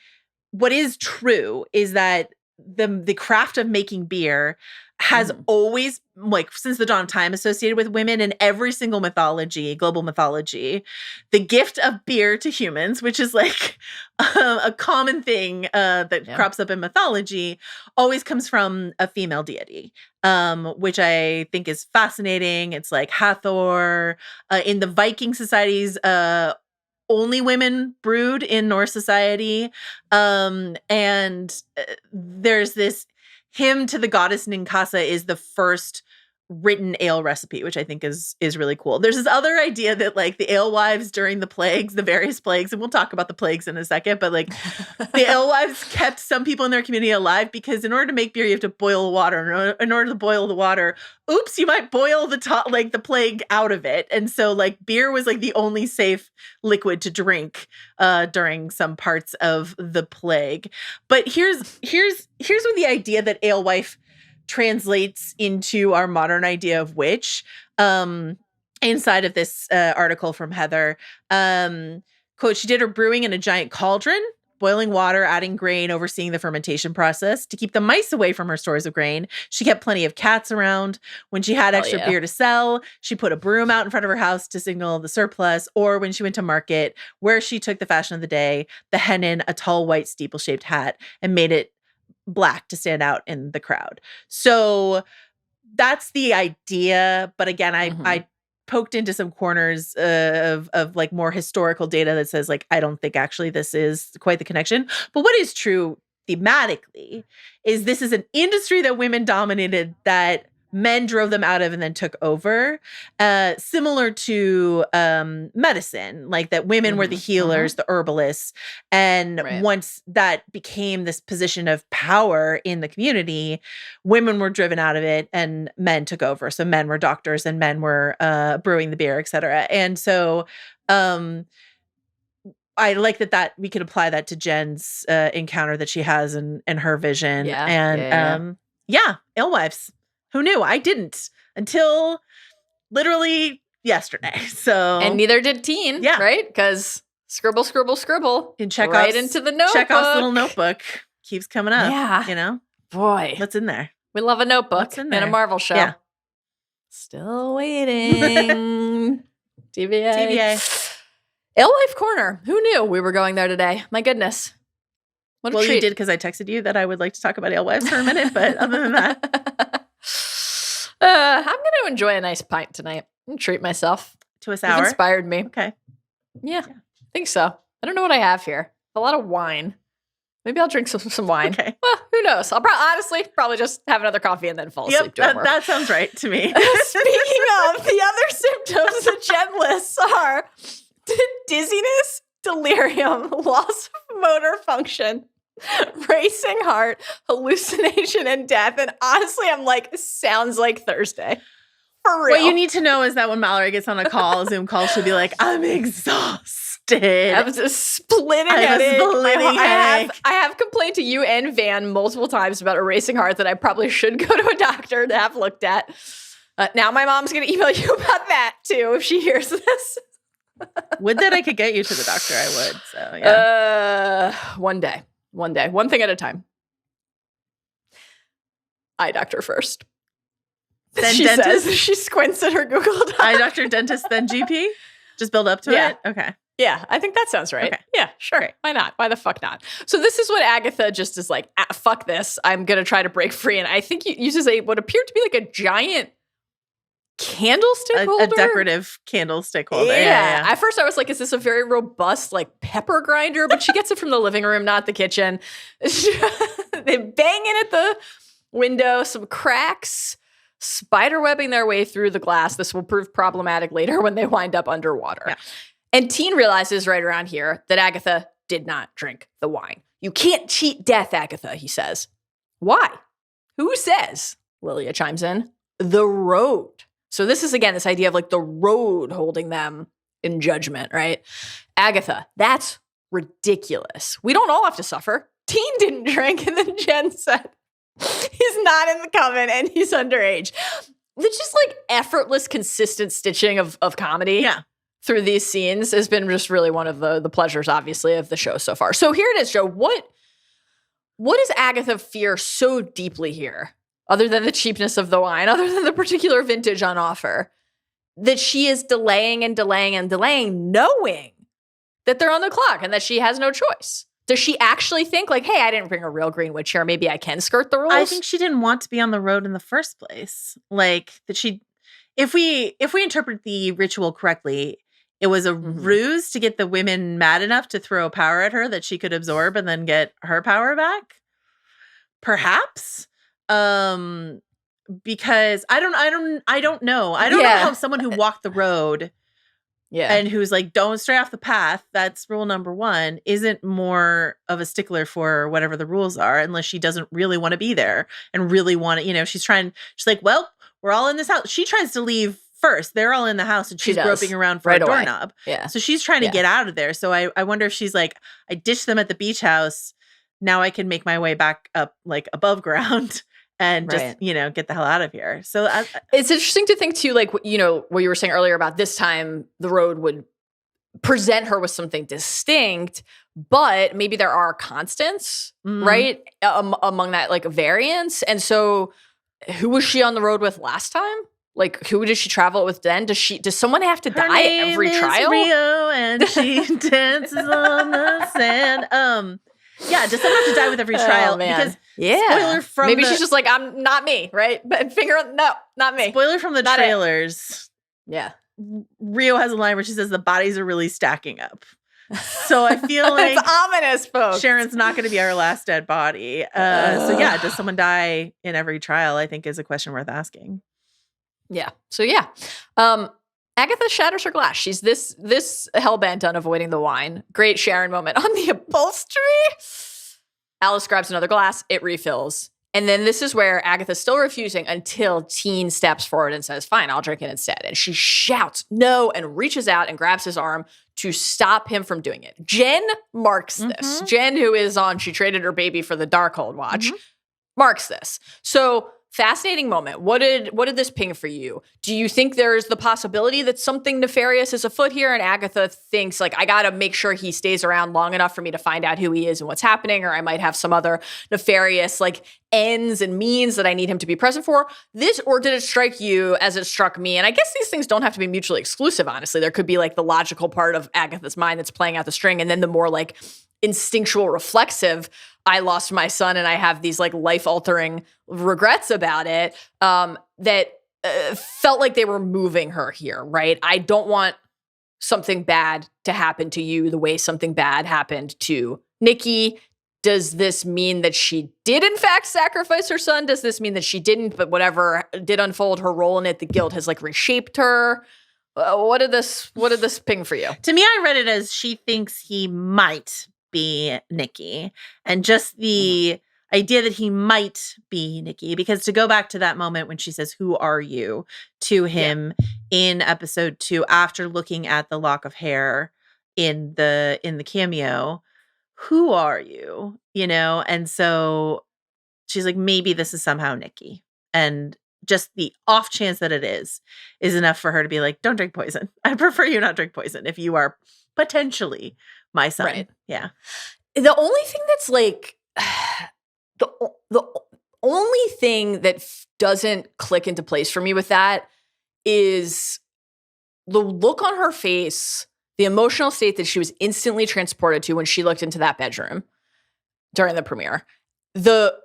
what is true is that the craft of making beer has always, like since the dawn of time, associated with women in every single mythology, global mythology. The gift of beer to humans, which is like a common thing that crops up in mythology, always comes from a female deity, which I think is fascinating. It's like Hathor. In the Viking societies, only women brewed in Norse society. And there's this hymn to the goddess Ninkasi is the first written ale recipe, which I think is really cool. There's this other idea that like the alewives during the plagues, the various plagues, and we'll talk about the plagues in a second, but like the alewives kept some people in their community alive because in order to make beer, you have to boil water. In order to boil the water, you might boil the plague out of it. And so like beer was like the only safe liquid to drink during some parts of the plague. But here's what the idea that alewife translates into our modern idea of witch. Inside of this article from Heather, quote, she did her brewing in a giant cauldron, boiling water, adding grain, overseeing the fermentation process. To keep the mice away from her stores of grain, she kept plenty of cats around. When she had extra beer to sell, she put a broom out in front of her house to signal the surplus, or when she went to market, where she took the fashion of the day, the hennin, a tall white steeple-shaped hat, and made it black to stand out in the crowd. So that's the idea. But again, I poked into some corners of like more historical data that says like, I don't think actually this is quite the connection. But what is true thematically is this is an industry that women dominated, that men drove them out of and then took over, similar to medicine, like that women were the healers, the herbalists. And once that became this position of power in the community, women were driven out of it and men took over. So men were doctors and men were brewing the beer, et cetera. And so I like that we could apply that to Jen's encounter that she has in her vision. Alewives. Who knew? I didn't until literally yesterday. So, and neither did Teen, right? Because scribble, scribble, scribble, and check right into the notebook. Chekhov's little notebook keeps coming up. Yeah, you know, boy, what's in there? We love a notebook What's in there? and a Marvel show. Yeah. Still waiting. TVA. Alewife Corner. Who knew we were going there today? My goodness. What a treat. You did because I texted you that I would like to talk about alewives for a minute, but other than that. I'm going to enjoy a nice pint tonight and treat myself. To a sour? You've inspired me. Okay. Yeah, I think so. I don't know what I have here. A lot of wine. Maybe I'll drink some wine. Okay. Well, who knows? I'll probably just have another coffee and then fall asleep. That sounds right to me. Speaking of, the other symptoms that Jen lists are dizziness, delirium, loss of motor function, racing heart, hallucination, and death. And honestly, I'm like, sounds like Thursday. For real. What you need to know is that when Mallory gets on a Zoom call, she'll be like, I'm exhausted. I have a splitting headache. I have complained to you and Van multiple times about a racing heart that I probably should go to a doctor to have looked at. Now my mom's going to email you about that too if she hears this. Would that I could get you to the doctor, I would. So yeah. One day, one thing at a time. eye doctor first. Then She dentist? says, she squints at her Google Doc. Eye doctor, dentist, then GP? Just build up to Yeah. it? Okay. Yeah, I think that sounds right. Okay. Yeah, sure. Great. Why not? Why the fuck not? So this is what Agatha just is like, fuck this. I'm going to try to break free. And I think he uses what appeared to be like a giant candlestick A holder. decorative candlestick holder. Yeah. At first I was like, is this a very robust like pepper grinder? But she gets it from the living room, not the kitchen. They bang in at the window, some cracks, spiderwebbing their way through the glass. This will prove problematic later when they wind up underwater. Yeah. And Teen realizes right around here that Agatha did not drink the wine. You can't cheat death, Agatha, he says. Why? Who says? Lilia chimes in. The road. So this is, again, this idea of like the road holding them in judgment, right? Agatha, that's ridiculous. We don't all have to suffer. Teen didn't drink. And then Jen said, he's not in the coven and he's underage. It's just like effortless, consistent stitching of comedy through these scenes has been just really one of the pleasures, obviously, of the show so far. So here it is, Joe. What does Agatha fear so deeply here, other than the cheapness of the wine, other than the particular vintage on offer, that she is delaying and delaying and delaying, knowing that they're on the clock and that she has no choice? Does she actually think like, hey, I didn't bring a real green witch here. Maybe I can skirt the rules? I think she didn't want to be on the road in the first place. Like that she, if we interpret the ritual correctly, it was a ruse to get the women mad enough to throw power at her that she could absorb and then get her power back. Perhaps. Because I don't know. I don't know how someone who walked the road and who's like, don't stray off the path, that's rule number 1, isn't more of a stickler for whatever the rules are, unless she doesn't really want to be there and really want to, she's like, well, we're all in this house. She tries to leave first. They're all in the house and she's groping around for a doorknob. Yeah. So she's trying to get out of there. So I wonder if she's like, I ditched them at the beach house. Now I can make my way back up like above ground and just, get the hell out of here. So it's interesting to think too, like, what you were saying earlier about this time the road would present her with something distinct, but maybe there are constants, right? Among that like variance. And so who was she on the road with last time? Like, who did she travel with then? Does someone have to die at every trial? Rio and she dances on the sand. Yeah, does someone have to die with every trial? Because spoiler from maybe she's just like, I'm not me, right? But no, not me. Spoiler from the not trailers. Yeah. Rio has a line where she says the bodies are really stacking up. So I feel like it's ominous, folks. Sharon's not going to be our last dead body. So yeah, does someone die in every trial? I think is a question worth asking. Yeah. So yeah. Agatha shatters her glass. She's this hell-bent on avoiding the wine. Great Sharon moment on the upholstery. Alice grabs another glass. It refills. And then this is where Agatha's still refusing until Teen steps forward and says, fine, I'll drink it instead. And she shouts no and reaches out and grabs his arm to stop him from doing it. Jen marks this. Jen, who is on, she traded her baby for the Darkhold watch, marks this. So fascinating moment. What did this ping for you? Do you think there's the possibility that something nefarious is afoot here? And Agatha thinks, like, I got to make sure he stays around long enough for me to find out who he is and what's happening, or I might have some other nefarious, like, ends and means that I need him to be present for. Or did it strike you as it struck me? And I guess these things don't have to be mutually exclusive, honestly. There could be, like, the logical part of Agatha's mind that's playing out the string, and then the more, like, instinctual, reflexive, I lost my son and I have these like life-altering regrets about it, that felt like they were moving her here, right? I don't want something bad to happen to you the way something bad happened to Nikki. Does this mean that she did in fact sacrifice her son? Does this mean that she didn't, but whatever did unfold, her role in it, the guilt has like reshaped her? What did this ping for you? To me, I read it as she thinks he might be Nikki, and just the idea that he might be Nikki, because to go back to that moment when she says, who are you, to him in episode 2, after looking at the lock of hair in the cameo, who are you, and so she's like, maybe this is somehow Nikki, and just the off chance that it is enough for her to be like, don't drink poison. I prefer you not drink poison if you are potentially my son. Right. Yeah. The only thing that's like the only thing that doesn't click into place for me with that is the look on her face, the emotional state that she was instantly transported to when she looked into that bedroom during the premiere. The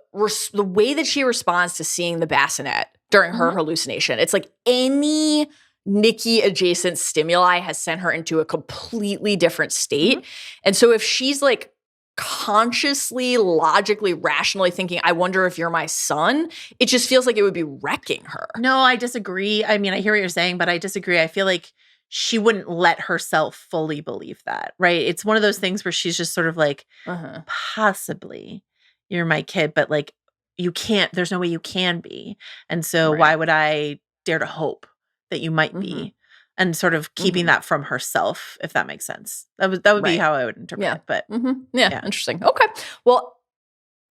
way that she responds to seeing the bassinet during her hallucination. It's like any Nikki adjacent stimuli has sent her into a completely different state. And so if she's like consciously, logically, rationally thinking, I wonder if you're my son, it just feels like it would be wrecking her. No, I disagree. I mean, I hear what you're saying, but I disagree. I feel like she wouldn't let herself fully believe that, right? It's one of those things where she's just sort of like, possibly you're my kid, but like you can't, there's no way you can be. And so why would I dare to hope that you might be? And sort of keeping that from herself, if that makes sense. That would be how I would interpret it. But yeah, interesting. Okay. Well,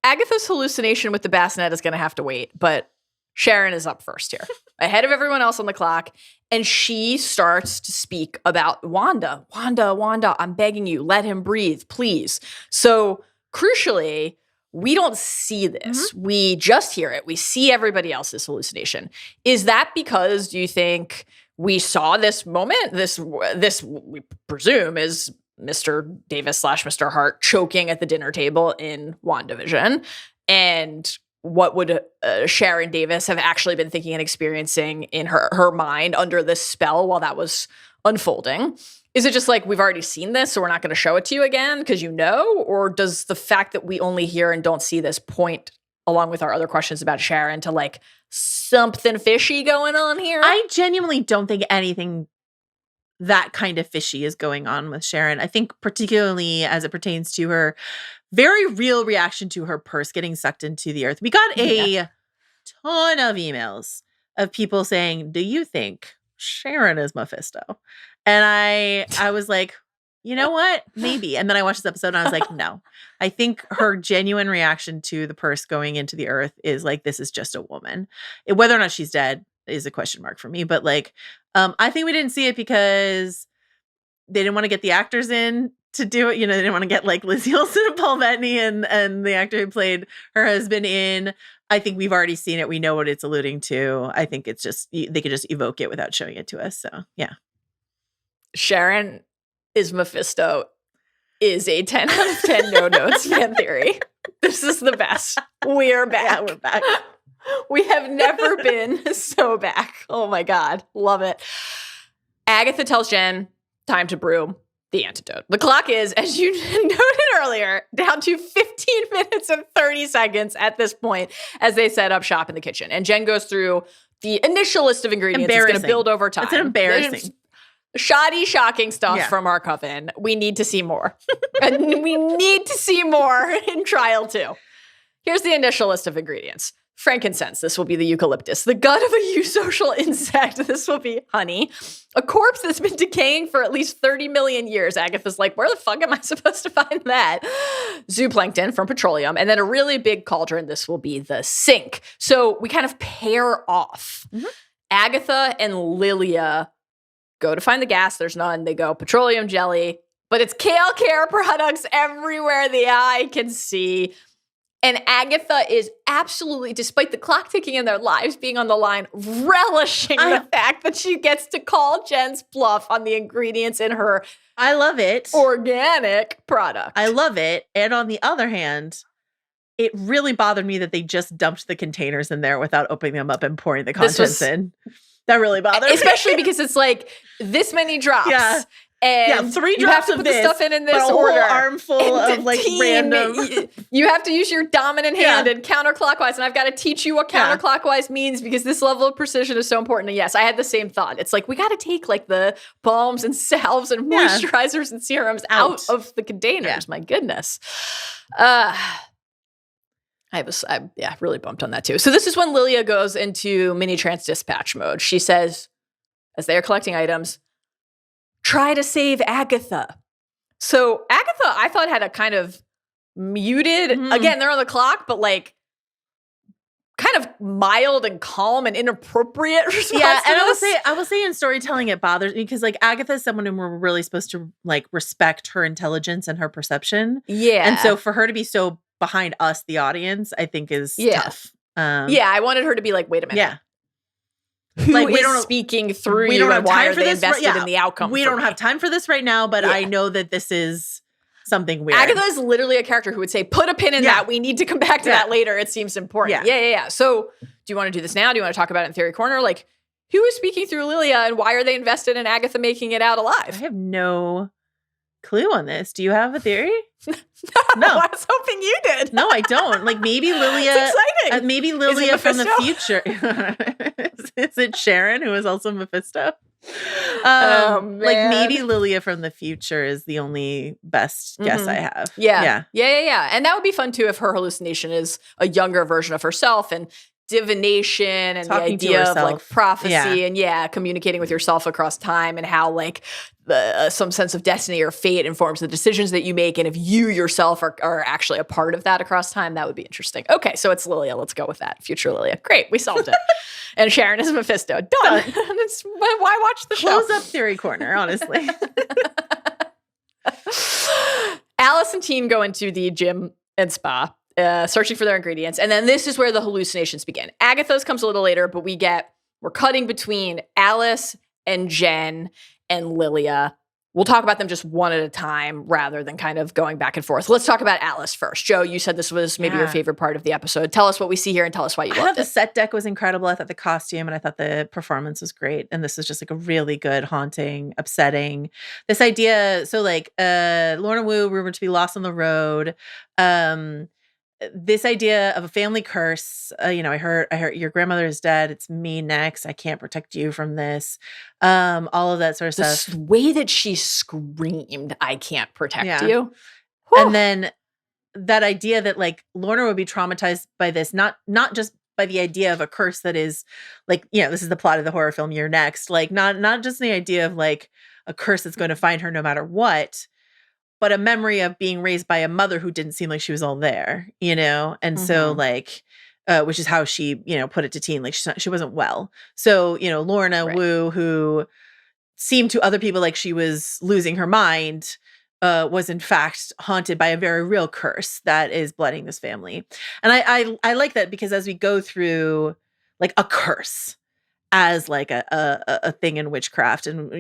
Agatha's hallucination with the bassinet is going to have to wait, but Sharon is up first here, ahead of everyone else on the clock. And she starts to speak about Wanda, I'm begging you, let him breathe, please. So crucially, we don't see this. We just hear it. We see everybody else's hallucination. Is that because, do you think, we saw this moment? This we presume is Mr. Davis / Mr. Hart choking at the dinner table in WandaVision. And what would Sharon Davis have actually been thinking and experiencing in her mind under this spell while that was unfolding? Is it just like, we've already seen this, so we're not going to show it to you again because you know? Or does the fact that we only hear and don't see this point, along with our other questions about Sharon, to like something fishy going on here? I genuinely don't think anything that kind of fishy is going on with Sharon. I think particularly as it pertains to her very real reaction to her purse getting sucked into the earth. We got a ton of emails of people saying, do you think Sharon is Mephisto? And I was like, you know what? Maybe. And then I watched this episode and I was like, no. I think her genuine reaction to the purse going into the earth is like, this is just a woman. Whether or not she's dead is a question mark for me. But like, I think we didn't see it because they didn't want to get the actors in to do it. You know, they didn't want to get like Lizzie Olsen and Paul Bettany and the actor who played her husband in. I think we've already seen it. We know what it's alluding to. I think it's just, they could just evoke it without showing it to us. So yeah. Sharon is Mephisto is a 10 out of 10 no notes fan theory. This is the best. We're back. Yeah, we're back. We have never been so back. Oh my God. Love it. Agatha tells Jen, time to brew the antidote. The clock is, as you noted earlier, down to 15 minutes and 30 seconds at this point as they set up shop in the kitchen. And Jen goes through the initial list of ingredients. It's going to build over time. It's embarrassing. Shoddy, shocking stuff from our coven. We need to see more. And we need to see more in trial 2. Here's the initial list of ingredients. Frankincense. This will be the eucalyptus. The gut of a eusocial insect. This will be honey. A corpse that's been decaying for at least 30 million years. Agatha's like, where the fuck am I supposed to find that? Zooplankton from petroleum. And then a really big cauldron. This will be the sink. So we kind of pair off. Agatha and Lilia go to find the gas. There's none. They go petroleum jelly, but it's Kale Care products everywhere the eye can see. And Agatha is absolutely, despite the clock ticking in their lives being on the line, relishing the fact that she gets to call Jen's bluff on the ingredients in her I love it. Organic product. I love it. And on the other hand, it really bothered me that they just dumped the containers in there without opening them up and pouring the contents in. That really bothered me. Especially because it's like this many drops. Yeah. And 3 you have drops to of put this, the stuff in this but a order. whole armful of like random. You have to use your dominant hand and counterclockwise. And I've got to teach you what counterclockwise means because this level of precision is so important. And yes, I had the same thought. It's like, we got to take like the balms and salves and moisturizers and serums out of the containers. My goodness. I really bumped on that too. So this is when Lilia goes into mini trans dispatch mode. She says, as they are collecting items, try to save Agatha. So Agatha, I thought, had a kind of muted, again, they're on the clock, but like kind of mild and calm and inappropriate response. Yeah, and to I will say in storytelling it bothers me because like Agatha is someone who we're really supposed to like respect her intelligence and her perception. Yeah. And so for her to be so behind us, the audience, I think is tough. Yeah, I wanted her to be like, wait a minute. Yeah. Who Like, we is don't- speaking through we you don't and have why time are for they this. invested Yeah. in the outcome? We for don't me? have time for this right now, but Yeah. I know that this is something weird. Agatha is literally a character who would say, put a pin in Yeah. that. We need to come back to Yeah. that later. It seems important. Yeah. Yeah. So do you want to do this now? Do you want to talk about it in Theory Corner? Like, who is speaking through Lilia and why are they invested in Agatha making it out I alive? have no clue on this. Do you have a theory? No, I was hoping you did. No, I don't. Like maybe Lilia. It's exciting. Maybe Lilia from the Mephisto? future. Is it Sharon who is also Mephisto? Oh, Like man. maybe Lilia from the future is the only best guess I have. Yeah. And that would be fun too if her hallucination is a younger version of herself and divination and Talking to the idea of like herself. prophecy and communicating with yourself across time and how like some sense of destiny or fate informs the decisions that you make. And if you yourself are actually a part of that across time, that would be interesting. Okay, so it's Lilia. Let's go with that. Future Lilia. Great, we solved it. And Sharon is Mephisto. Done. Why watch the show? Close up Theory Corner, honestly. Alice and Teen go into the gym and spa, searching for their ingredients. And then this is where the hallucinations begin. Agatha's comes a little later, but we're cutting between Alice and Jen and Lilia. We'll talk about them just one at a time rather than kind of going back and forth. Let's talk about Alice first. Joe, you said this was maybe your favorite part of the episode. Tell us what we see here and tell us why you I thought loved the it. set deck was incredible. I thought the costume and I thought the performance was great. And this was just like a really good, haunting, upsetting. This idea, so like Lorna Wu, rumored to be lost on the road. This idea of a family curse, I heard your grandmother is dead. It's me next. I can't protect you from this. All of that sort of stuff. The way that she screamed, I can't protect you. And then that idea that like Lorna would be traumatized by this, not just by the idea of a curse that is like, this is the plot of the horror film You're Next. Like not just the idea of like a curse that's going to find her no matter what, but a memory of being raised by a mother who didn't seem like she was all there, And so like, which is how she, put it to Teen, like she wasn't well. So, Lorna Wu, who seemed to other people like she was losing her mind, was in fact haunted by a very real curse that is blooding this family. And I like that because as we go through like a curse as like a thing in witchcraft and,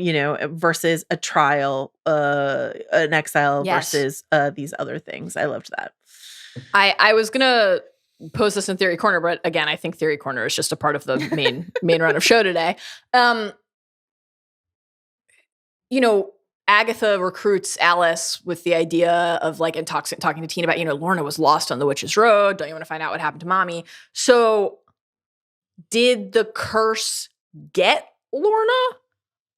versus a trial, an exile versus these other things. I loved that. I was going to pose this in Theory Corner, but again, I think Theory Corner is just a part of the main run of show today. Agatha recruits Alice with the idea of like, and talking to Teen about, Lorna was lost on the witch's road. Don't you want to find out what happened to mommy? So did the curse get Lorna?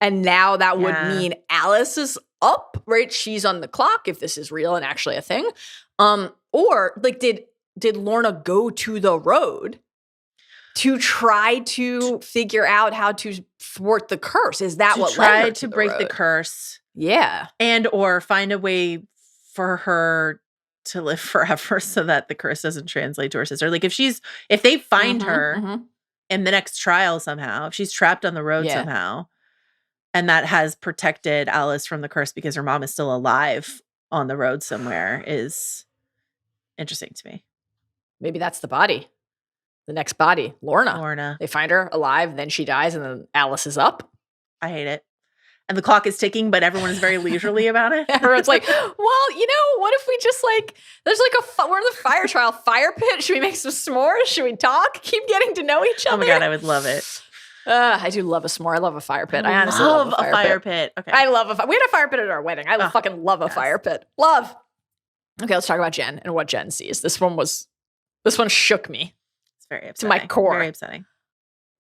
And now that would mean Alice is up, right? She's on the clock if this is real and actually a thing. Or like, did Lorna go to the road to try to figure out how to thwart the curse? Is that what led her tried to break the curse? Yeah. And or find a way for her to live forever so that the curse doesn't translate to her sister. Like if they find her in the next trial somehow, if she's trapped on the road somehow, and that has protected Alice from the curse because her mom is still alive on the road somewhere, is interesting to me. Maybe that's the body. The next body, Lorna. Lorna. They find her alive, then she dies, and then Alice is up. I hate it. And the clock is ticking, but everyone is very leisurely about it. Everyone's like, well, what if we just like, there's like we're in the fire trial fire pit. Should we make some s'mores? Should we talk? Keep getting to know each other? Oh my God, I would love it. I do love a s'more. I love a fire pit. I honestly love love a fire pit. Okay. I love we had a fire pit at our wedding. I fucking love a fire pit. Love. Okay, let's talk about Jen and what Jen sees. This one shook me. It's very upsetting. To my core. Very upsetting.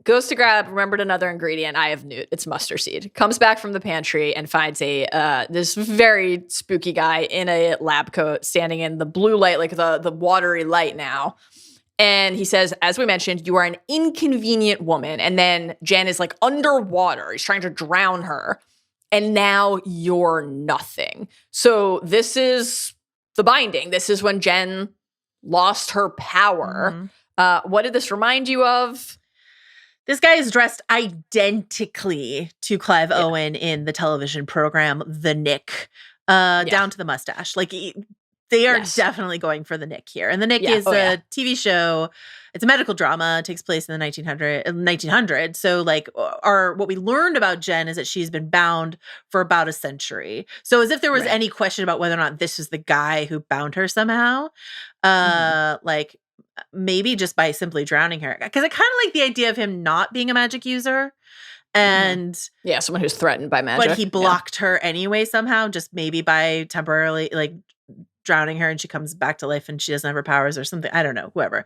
Goes to grab, remembered another ingredient. I have newt. It's mustard seed. Comes back from the pantry and finds this very spooky guy in a lab coat standing in the blue light, like the watery light now. And he says, as we mentioned, you are an inconvenient woman. And then Jen is like underwater. He's trying to drown her. And now you're nothing. So this is the binding. This is when Jen lost her power. What did this remind you of? This guy is dressed identically to Clive Owen in the television program The Nick, down to the mustache. Like they are definitely going for the Nick here. And the Nick is a TV show. It's a medical drama. It takes place in the 1900s. So like what we learned about Jen is that she's been bound for about a century. So as if there was any question about whether or not this was the guy who bound her somehow, like maybe just by simply drowning her. Because I kind of like the idea of him not being a magic user. And someone who's threatened by magic. But he blocked her anyway somehow, just maybe by temporarily like drowning her and she comes back to life and she doesn't have her powers or something. I don't know, whoever.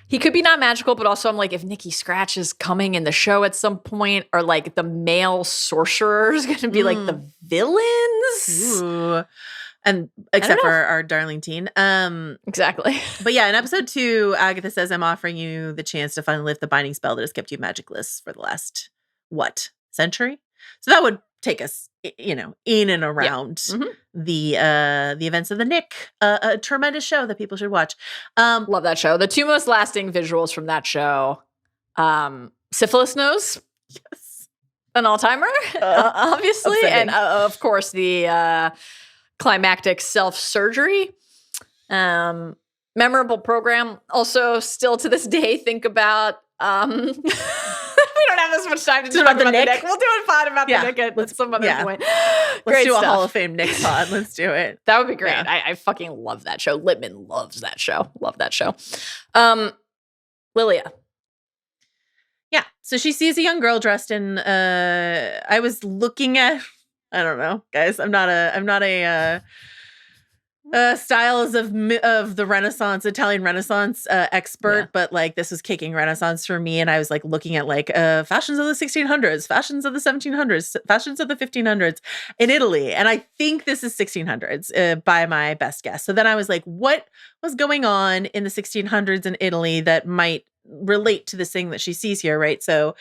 He could be not magical, but also I'm like, if Nikki Scratch is coming in the show at some point, or like the male sorcerer is going to be like the villains. Ooh. And except for our darling teen. Exactly. But yeah, in episode 2, Agatha says, I'm offering you the chance to finally lift the binding spell that has kept you magicless for the last, century? So that would take us, in and around the events of the Nick. A tremendous show that people should watch. Love that show. The 2 most lasting visuals from that show, Syphilis Nose. Yes. An all-timer, obviously. Upsetting. And of course, the climactic self-surgery. Memorable program. Also, still to this day, think about... we don't have this much time to talk about the Nick. We'll do a pod about the Nick at some other point. Let's do a Hall of Fame Nick pod. Let's do it. That would be great. I fucking love that show. Littman loves that show. Love that show. Lilia. Yeah. So she sees a young girl dressed in I was looking at, I don't know, guys. I'm not a styles of the Renaissance, Italian Renaissance expert, but like this was kicking Renaissance for me. And I was like looking at like fashions of the 1600s, fashions of the 1700s, fashions of the 1500s in Italy. And I think this is 1600s by my best guess. So then I was like, what was going on in the 1600s in Italy that might relate to this thing that she sees here, right? So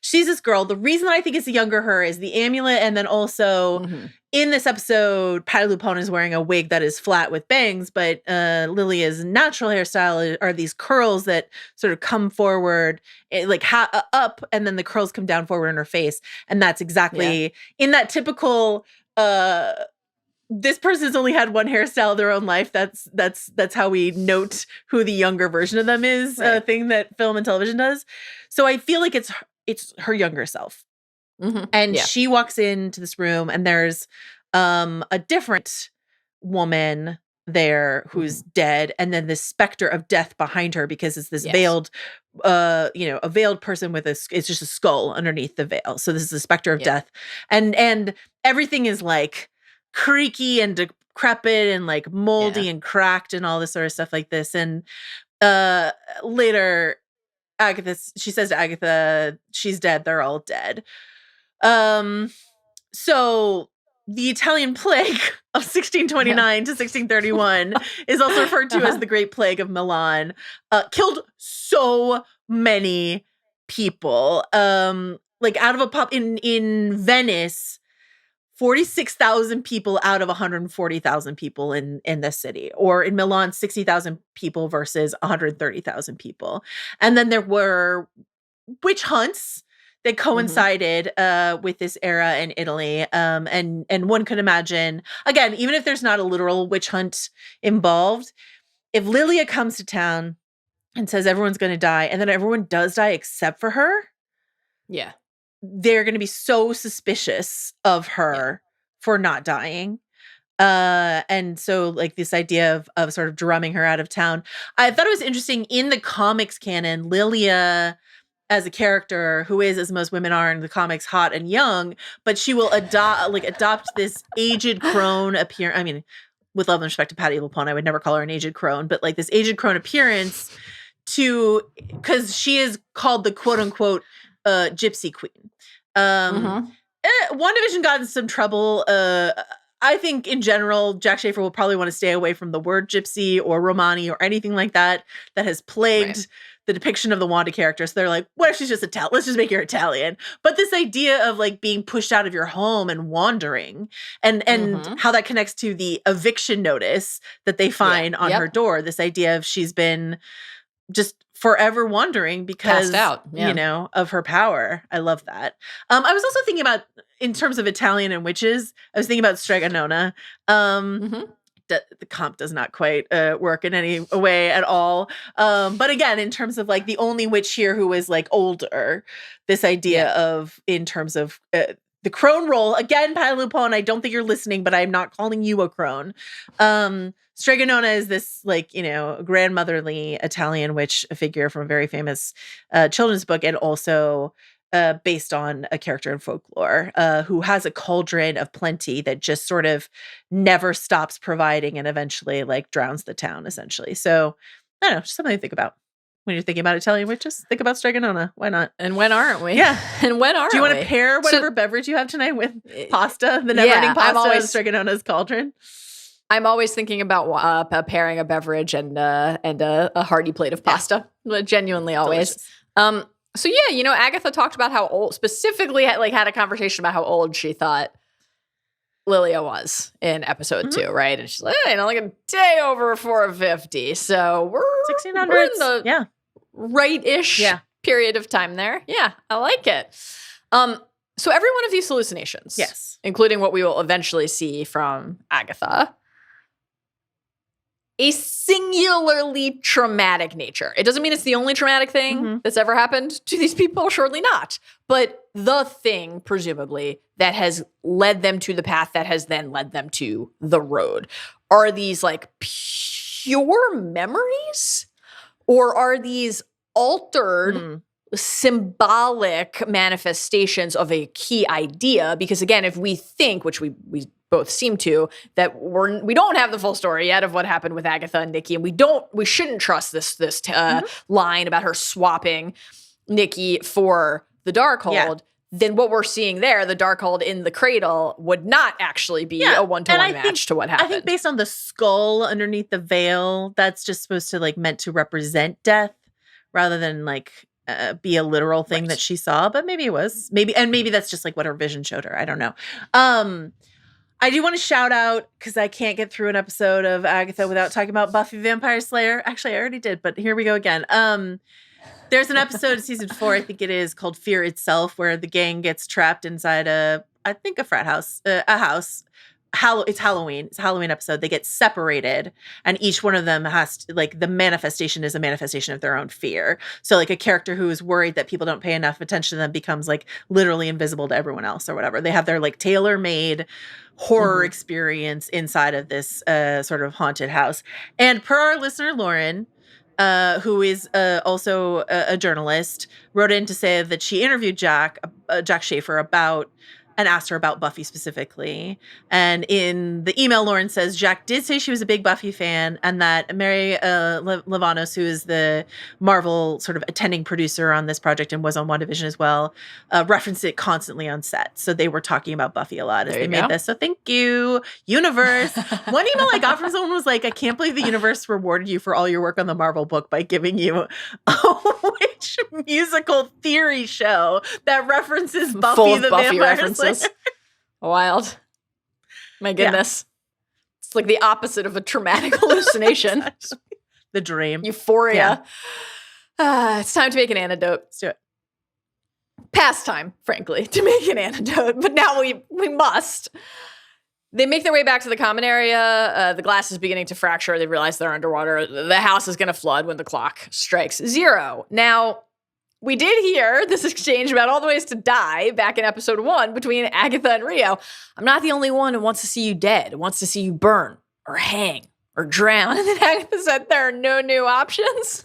she's this girl. The reason that I think it's a younger her is the amulet, and then also in this episode, Patti LuPone is wearing a wig that is flat with bangs, but Lilia's natural hairstyle are these curls that sort of come forward, up, and then the curls come down forward in her face, and that's exactly in that typical. This person's only had one hairstyle their own life. That's how we note who the younger version of them is. Thing that film and television does. So I feel like it's her younger self, and she walks into this room, and there's a different woman there who's dead, and then this specter of death behind her because it's this veiled, a veiled person with it's just a skull underneath the veil. So this is a specter of death, and everything is like creaky and decrepit and like moldy and cracked and all this sort of stuff like this. And later she says to Agatha, she's dead, they're all dead. So the Italian plague of 1629 to 1631 is also referred to as the Great Plague of Milan. Killed so many people. Like out of a pop in Venice, 46,000 people out of 140,000 people in this city, or in Milan, 60,000 people versus 130,000 people. And then there were witch hunts that coincided with this era in Italy. And one could imagine, again, even if there's not a literal witch hunt involved, if Lilia comes to town and says everyone's going to die, and then everyone does die except for her. Yeah. They're going to be so suspicious of her for not dying. And so like this idea of sort of drumming her out of town. I thought it was interesting in the comics canon, Lilia as a character who is, as most women are in the comics, hot and young, but she will adopt this aged crone appearance. I mean, with love and respect to Patti LuPone, I would never call her an aged crone, but like this aged crone appearance because she is called the quote unquote gypsy queen. WandaVision got in some trouble. I think in general, Jack Schaefer will probably want to stay away from the word gypsy or Romani or anything like that has plagued the depiction of the Wanda character. So they're like, what if she's just Italian? Let's just make her Italian. But this idea of like being pushed out of your home and wandering and how that connects to the eviction notice that they find on her door, this idea of she's been just forever wandering because, of her power. I love that. I was also thinking about, in terms of Italian and witches, I was thinking about Stregonona. the comp does not quite work in any way at all. But again, in terms of like the only witch here who is like older, this idea of in terms of the crone role, again, Lupone, I don't think you're listening, but I'm not calling you a crone. Stregonona is this like, grandmotherly Italian witch figure from a very famous children's book, and also based on a character in folklore who has a cauldron of plenty that just sort of never stops providing and eventually like drowns the town, essentially. So I don't know, just something to think about. When you're thinking about Italian witches, think about Stregonona. Why not? And when aren't we? Yeah. And when aren't we? Do you want to pair whatever beverage you have tonight with pasta, the never-ending pasta of Stregonona's cauldron? I'm always thinking about pairing a beverage and a hearty plate of pasta. Genuinely, always. So yeah, Agatha talked about how old, specifically had a conversation about how old she thought Lilia was in episode 2, right? And she's like, like a day over 450. So we're 1600s. in the right-ish period of time there. Yeah, I like it. So every one of these hallucinations, yes, including what we will eventually see from Agatha, a singularly traumatic nature. It doesn't mean it's the only traumatic thing that's ever happened to these people, surely not. But the thing, presumably, that has led them to the path that has then led them to the road. Are these like pure memories? Or are these altered symbolic manifestations of a key idea? Because again, if we think, which we both seem to, that we don't have the full story yet of what happened with Agatha and Nikki, and we shouldn't trust this line about her swapping Nikki for the Darkhold. Then what we're seeing there, the Darkhold in the cradle, would not actually be a one-to-one match to what happened. I think based on the skull underneath the veil, that's just supposed to like meant to represent death rather than like be a literal thing that she saw. But maybe it was. Maybe that's just like what her vision showed her. I don't know. I do want to shout out, because I can't get through an episode of Agatha without talking about Buffy Vampire Slayer. Actually, I already did, but here we go again. There's an episode of season 4, I think it is, called Fear Itself, where the gang gets trapped inside a frat house, a house. It's Halloween. It's a Halloween episode. They get separated, and each one of them has to, like, the manifestation is a manifestation of their own fear. So like a character who is worried that people don't pay enough attention to them becomes like literally invisible to everyone else or whatever. They have their like tailor-made horror experience inside of this sort of haunted house. And per our listener, Lauren, who is also a journalist, wrote in to say that she interviewed Jack Schaefer about and asked her about Buffy specifically. And in the email, Lauren says Jack did say she was a big Buffy fan, and that Mary Lavanos, who is the Marvel sort of attending producer on this project and was on WandaVision as well, referenced it constantly on set. So they were talking about Buffy a lot as they made this. So thank you, universe. One email I got from someone was like, I can't believe the universe rewarded you for all your work on the Marvel book by giving you a witch musical theory show that references Buffy full of the Buffy Vampire references. Slayer. Wild. My goodness. It's like the opposite of a traumatic hallucination. Exactly. The dream. Euphoria. It's time to make an antidote. Let's do it. Past time, frankly, to make an antidote. But now we must. They make their way back to the common area. The glass is beginning to fracture. They realize they're underwater. The house is going to flood when the clock strikes 0. Now, we did hear this exchange about all the ways to die back in episode 1 between Agatha and Rio. I'm not the only one who wants to see you dead, wants to see you burn or hang or drown. And then Agatha said there are no new options.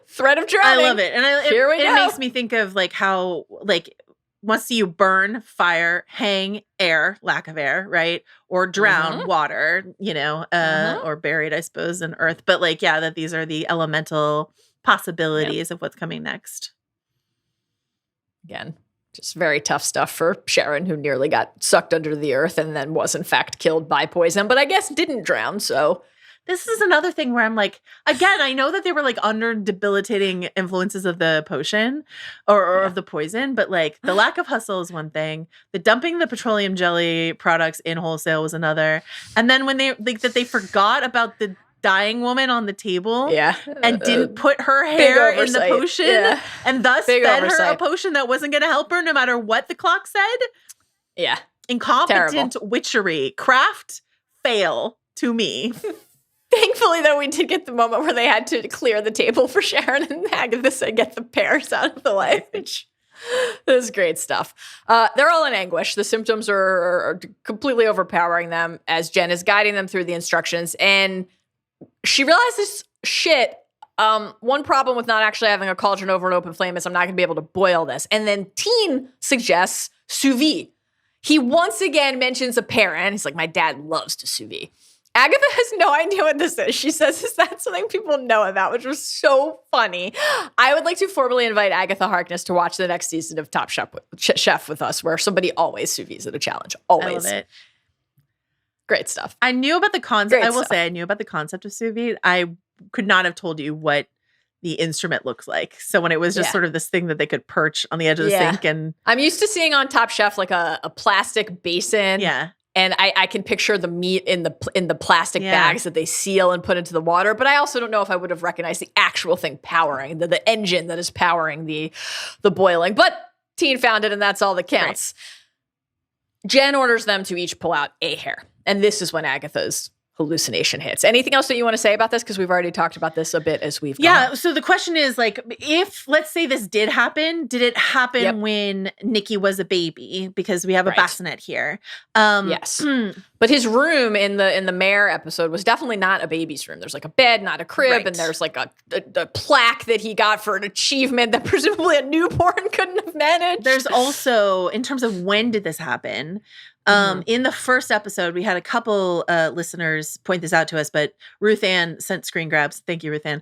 Threat of drowning. I love it. And it makes me think of like how like wants to see you burn, fire, hang, air, lack of air, right? Or drown, water, or buried, I suppose, in earth. But like, that these are the elemental possibilities of what's coming next. Again, just very tough stuff for Sharon, who nearly got sucked under the earth and then was in fact killed by poison, but I guess didn't drown. So this is another thing where I'm like, again, I know that they were like under debilitating influences of the potion or of the poison, but like the lack of hustle is one thing. The dumping the petroleum jelly products in wholesale was another. And then when they like that they forgot about the dying woman on the table and didn't put her hair in the potion and thus fed her a potion that wasn't going to help her no matter what the clock said. Yeah. Incompetent witchery. Craft fail to me. Thankfully, though, we did get the moment where they had to clear the table for Sharon and Agatha said, get the pears out of the way, which is great stuff. They're all in anguish. The symptoms are completely overpowering them as Jen is guiding them through the instructions. And she realizes, shit, one problem with not actually having a cauldron over an open flame is I'm not going to be able to boil this. And then Teen suggests sous vide. He once again mentions a parent. He's like, my dad loves to sous vide. Agatha has no idea what this is. She says, is that something people know about? Which was so funny. I would like to formally invite Agatha Harkness to watch the next season of Top Chef with us, where somebody always sous vides at a challenge. Always. I love it. Great stuff. I knew about the concept. Great I will stuff. say I knew about the concept of sous vide. I could not have told you what the instrument looks like. So when it was just sort of this thing that they could perch on the edge of the sink, and I'm used to seeing on Top Chef like a plastic basin. yeah. And I can picture the meat in the plastic bags that they seal and put into the water. But I also don't know if I would have recognized the actual thing powering, the engine that is powering the boiling. But Teen found it, and that's all that counts. Right. Jen orders them to each pull out a hair. And this is when Agatha's hallucination hits. Anything else that you want to say about this? Because we've already talked about this a bit as we've gone. Yeah, so the question is, like, if, let's say this did happen, did it happen when Nikki was a baby? Because we have a bassinet here. Yes. But his room in the Mayor episode was definitely not a baby's room. There's like a bed, not a crib, and there's like a plaque that he got for an achievement that presumably a newborn couldn't have managed. There's also, in terms of when did this happen, in the first episode, we had a couple listeners point this out to us, but Ruth Ann sent screen grabs. Thank you, Ruth Ann.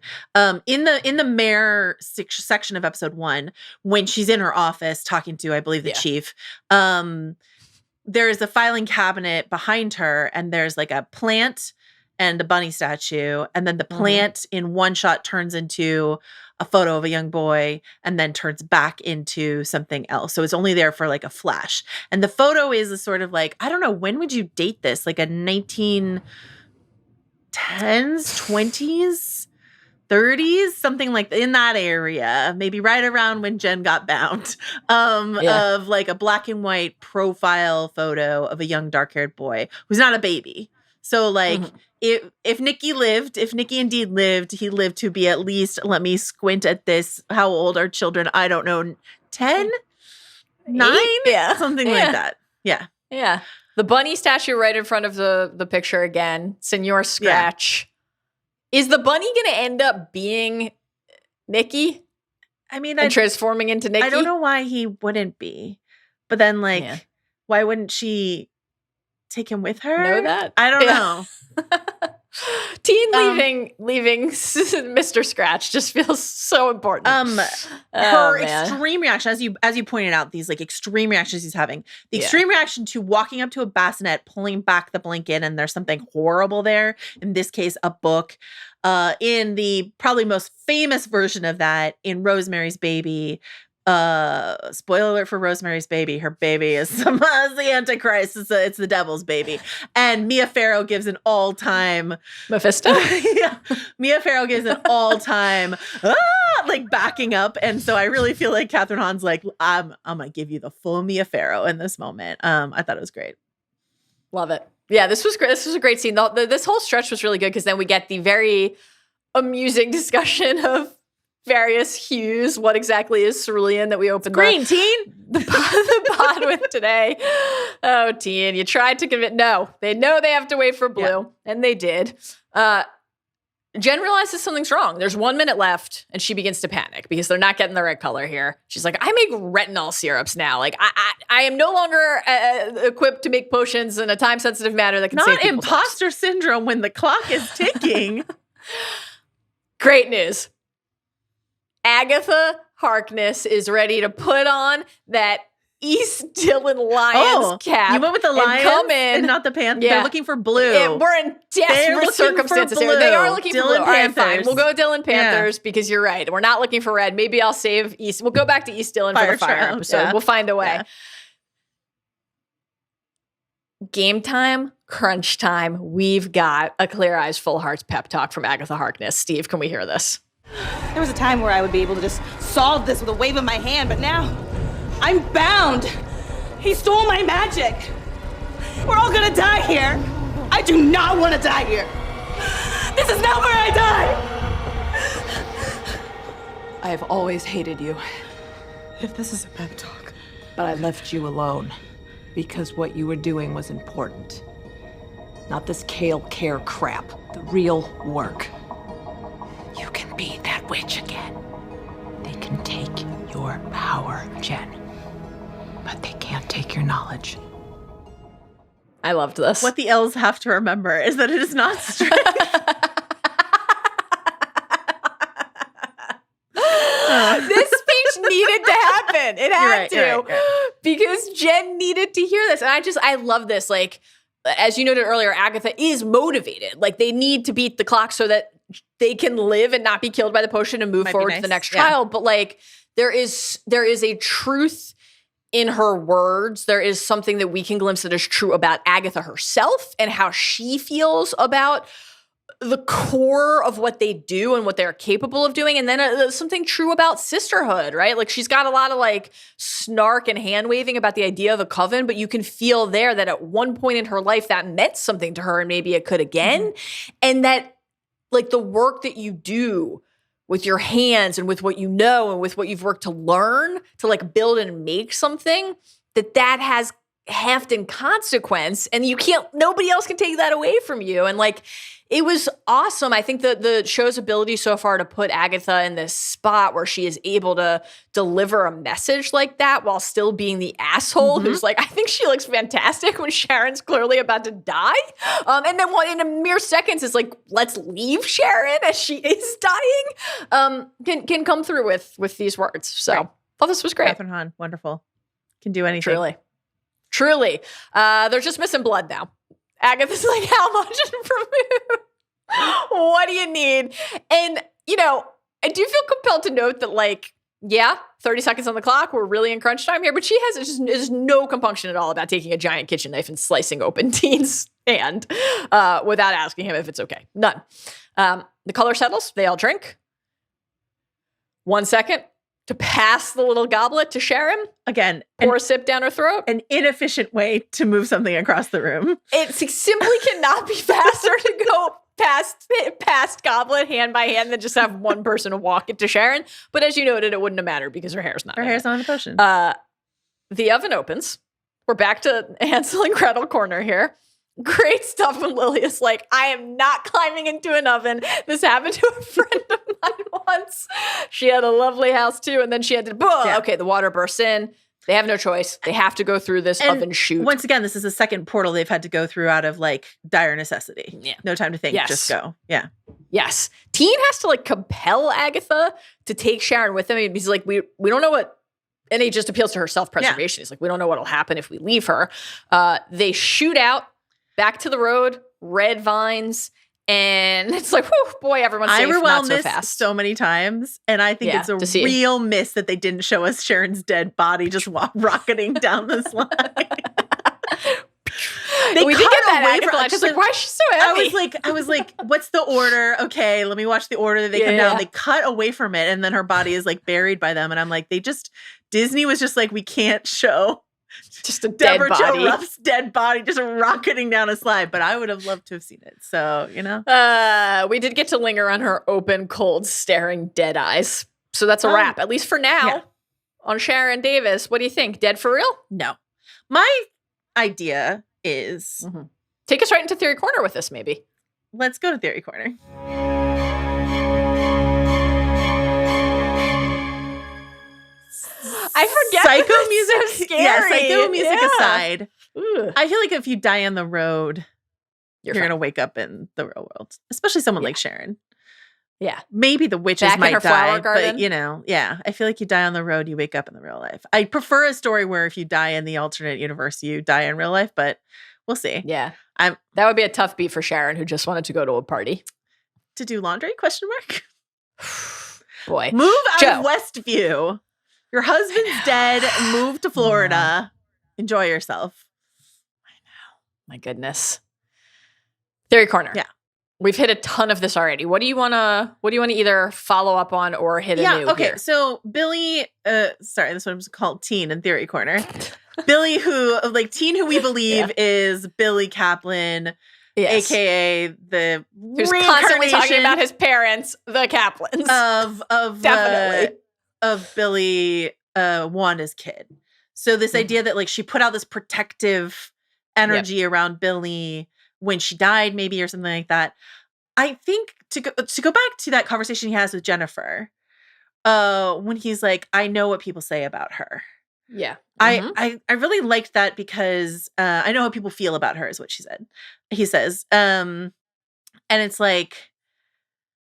In the Mayor section of episode 1, when she's in her office talking to, I believe, the chief, there's a filing cabinet behind her, and there's like a plant and a bunny statue, and then the plant in one shot turns into a photo of a young boy and then turns back into something else. So it's only there for like a flash. And the photo is a sort of like, I don't know, when would you date this? Like a 1910s, 20s, 30s, something like in that area, maybe right around when Jen got bound, of like a black and white profile photo of a young dark-haired boy who's not a baby. So like if Nikki indeed lived, he lived to be at least, let me squint at this, how old are children? I don't know, 10? 9? Yeah. Something like that. Yeah. Yeah. The bunny statue right in front of the picture again, Senor Scratch. Yeah. Is the bunny going to end up being Nikki? I mean, and transforming into Nikki? I don't know why he wouldn't be. But then like, why wouldn't she take him with her? Know that? I don't know. Teen leaving Mr. Scratch just feels so important. Her extreme reaction, as you pointed out, these like extreme reactions he's having. The extreme reaction to walking up to a bassinet, pulling back the blanket, and there's something horrible there. In this case, a book. In the probably most famous version of that, in Rosemary's Baby. Spoiler alert for Rosemary's Baby. Her baby is the Antichrist. It's the devil's baby. And Mia Farrow gives an all-time Mephisto. Mia Farrow gives an all-time like backing up. And so I really feel like Catherine Hahn's like, I'm gonna give you the full Mia Farrow in this moment. I thought it was great. Love it. Yeah, this was great. This was a great scene. This whole stretch was really good because then we get the very amusing discussion of various hues. What exactly is cerulean that we opened green, Teen? The pod with today? Oh, Teen, you tried to convince. No, they know they have to wait for blue, and they did. Jen realizes something's wrong. There's 1 minute left, and she begins to panic because they're not getting the right color here. She's like, I make retinol syrups now. Like, I am no longer equipped to make potions in a time-sensitive manner that can save people's lives. Not imposter syndrome when the clock is ticking. Great news. Agatha Harkness is ready to put on that East Dillon Lions cap. You went with the Lions come in, and not the Panthers. Yeah. They're looking for blue. We're in desperate circumstances here. They are looking Dillon for blue. Panthers. All right, fine. We'll go with Dillon Panthers because you're right. We're not looking for red. Maybe I'll save East. We'll go back to East Dillon for the fire episode. Yeah. We'll find a way. Yeah. Game time, crunch time. We've got a Clear Eyes, Full Hearts pep talk from Agatha Harkness. Steve, can we hear this? There was a time where I would be able to just solve this with a wave of my hand, but now I'm bound. He stole my magic. We're all gonna die here. I do not want to die here. This is not where I die. I have always hated you. If this is a pep talk. But I left you alone because what you were doing was important. Not this kale care crap. The real work. You can be that witch again. They can take your power, Jen. But they can't take your knowledge. I loved this. What the elves have to remember is that it is not strength. This speech needed to happen. It had to. Because Jen needed to hear this. And I love this. Like, as you noted earlier, Agatha is motivated. Like, they need to beat the clock so that they can live and not be killed by the potion and move forward to the next trial. But like, there is a truth in her words. There is something that we can glimpse that is true about Agatha herself and how she feels about the core of what they do and what they're capable of doing. And then something true about sisterhood, right? Like, she's got a lot of like snark and hand waving about the idea of a coven, but you can feel there that at one point in her life that meant something to her and maybe it could again. Mm-hmm. And that like the work that you do with your hands and with what you know and with what you've worked to learn to like build and make something, that has heft and consequence, and nobody else can take that away from you. And like, it was awesome. I think that the show's ability so far to put Agatha in this spot where she is able to deliver a message like that while still being the asshole who's like, I think she looks fantastic when Sharon's clearly about to die. And then in a mere seconds is like, let's leave Sharon as she is dying, can come through with these words. So thought this was great. Catherine Hahn, wonderful. Can do anything. Truly. They're just missing blood now. Agatha's like, how much from you? What do you need? And, you know, I do feel compelled to note that, like, 30 seconds on the clock. We're really in crunch time here. But she has no compunction at all about taking a giant kitchen knife and slicing open Dean's hand without asking him if it's okay. None. The color settles. They all drink. 1 second to pass the little goblet to Sharon. Again, pour a sip down her throat. An inefficient way to move something across the room. It simply cannot be faster to go past goblet hand by hand than just have one person walk it to Sharon. But as you noted, it wouldn't have mattered because her hair's not. Her hair's not in the potion. The oven opens. We're back to Hansel and Gretel corner here. Great stuff when Lily is like, I am not climbing into an oven. This happened to a friend of mine once. She had a lovely house too, and then she had to, okay, the water bursts in. They have no choice. They have to go through this oven chute. Once again, this is the second portal they've had to go through out of like dire necessity. Yeah. No time to think, just go. Yeah. Yes. Teen has to like compel Agatha to take Sharon with him. He's like, we don't know what, and he just appeals to her self-preservation. He's like, we don't know what'll happen if we leave her. They shoot out back to the road, red vines, and it's like, whew, boy, everyone's safe, not so fast. So many times, and I think it's a real miss that they didn't show us Sharon's dead body just rocketing down this line. We did get that away from her. Just like, why is she so heavy? I was like, what's the order? Okay, let me watch the order that they come down. They cut away from it, and then her body is like buried by them, and I'm like, Disney was just like, we can't show just a Deborah Jo Ruff's dead body just rocketing down a slide, but I would have loved to have seen it. So, you know. We did get to linger on her open, cold, staring dead eyes. So that's a wrap, at least for now, on Sharon Davis. What do you think? Dead for real? No. My idea is... Take us right into Theory Corner with us, maybe. Let's go to Theory Corner. I forget. Psycho music, so scary. Psycho music aside, I feel like if you die on the road, you're gonna wake up in the real world, especially someone like Sharon. Yeah, maybe the witches back might die, garden. But you know, I feel like you die on the road, you wake up in the real life. I prefer a story where if you die in the alternate universe, you die in real life, but we'll see. Yeah, that would be a tough beat for Sharon, who just wanted to go to a party to do laundry? ? Boy, move out of Westview. Your husband's dead. Move to Florida. Enjoy yourself. I know. My goodness. Theory Corner. Yeah. We've hit a ton of this already. What do you wanna either follow up on or hit a new? Okay. Here? So Billy, sorry, this one was called Teen in Theory Corner. Billy, Teen who we believe is Billy Kaplan, Yes. aka the Who's constantly talking about his parents, the Kaplans. of Definitely. Of Billy, Wanda's kid. So this idea that like she put out this protective energy around Billy when she died, maybe, or something like that. I think to go back to that conversation he has with Jennifer, when he's like, I know what people say about her. Yeah. I really liked that because I know how people feel about her, is what he says. And it's like,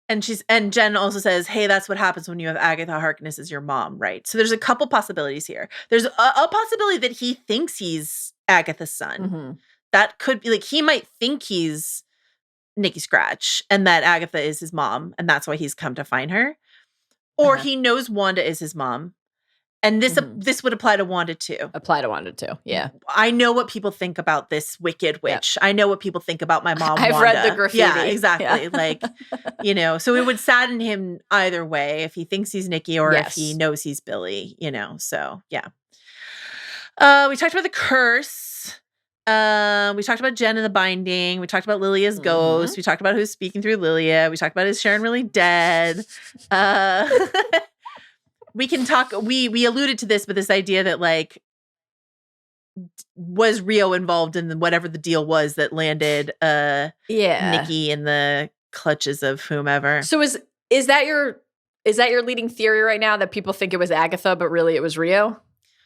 and Jen also says, hey, that's what happens when you have Agatha Harkness as your mom, right? So there's a couple possibilities here. There's a possibility that he thinks he's Agatha's son. That could be like, he might think he's Nikki Scratch and that Agatha is his mom, and that's why he's come to find her. Or he knows Wanda is his mom. And this would apply to Wanda too. Yeah. I know what people think about this wicked witch. I know what people think about my mom, I've Wanda. read the graffiti. Yeah, exactly. Yeah. Like, so it would sadden him either way if he thinks he's Nikki or if he knows he's Billy, so yeah. We talked about the curse. We talked about Jen and the binding. We talked about Lilia's ghost. We talked about who's speaking through Lilia. We talked about is Sharon really dead? We can talk. We alluded to this, but this idea that like, was Rio involved in whatever the deal was that landed Nikki in the clutches of whomever? So is that your leading theory right now, that people think it was Agatha, but really it was Rio?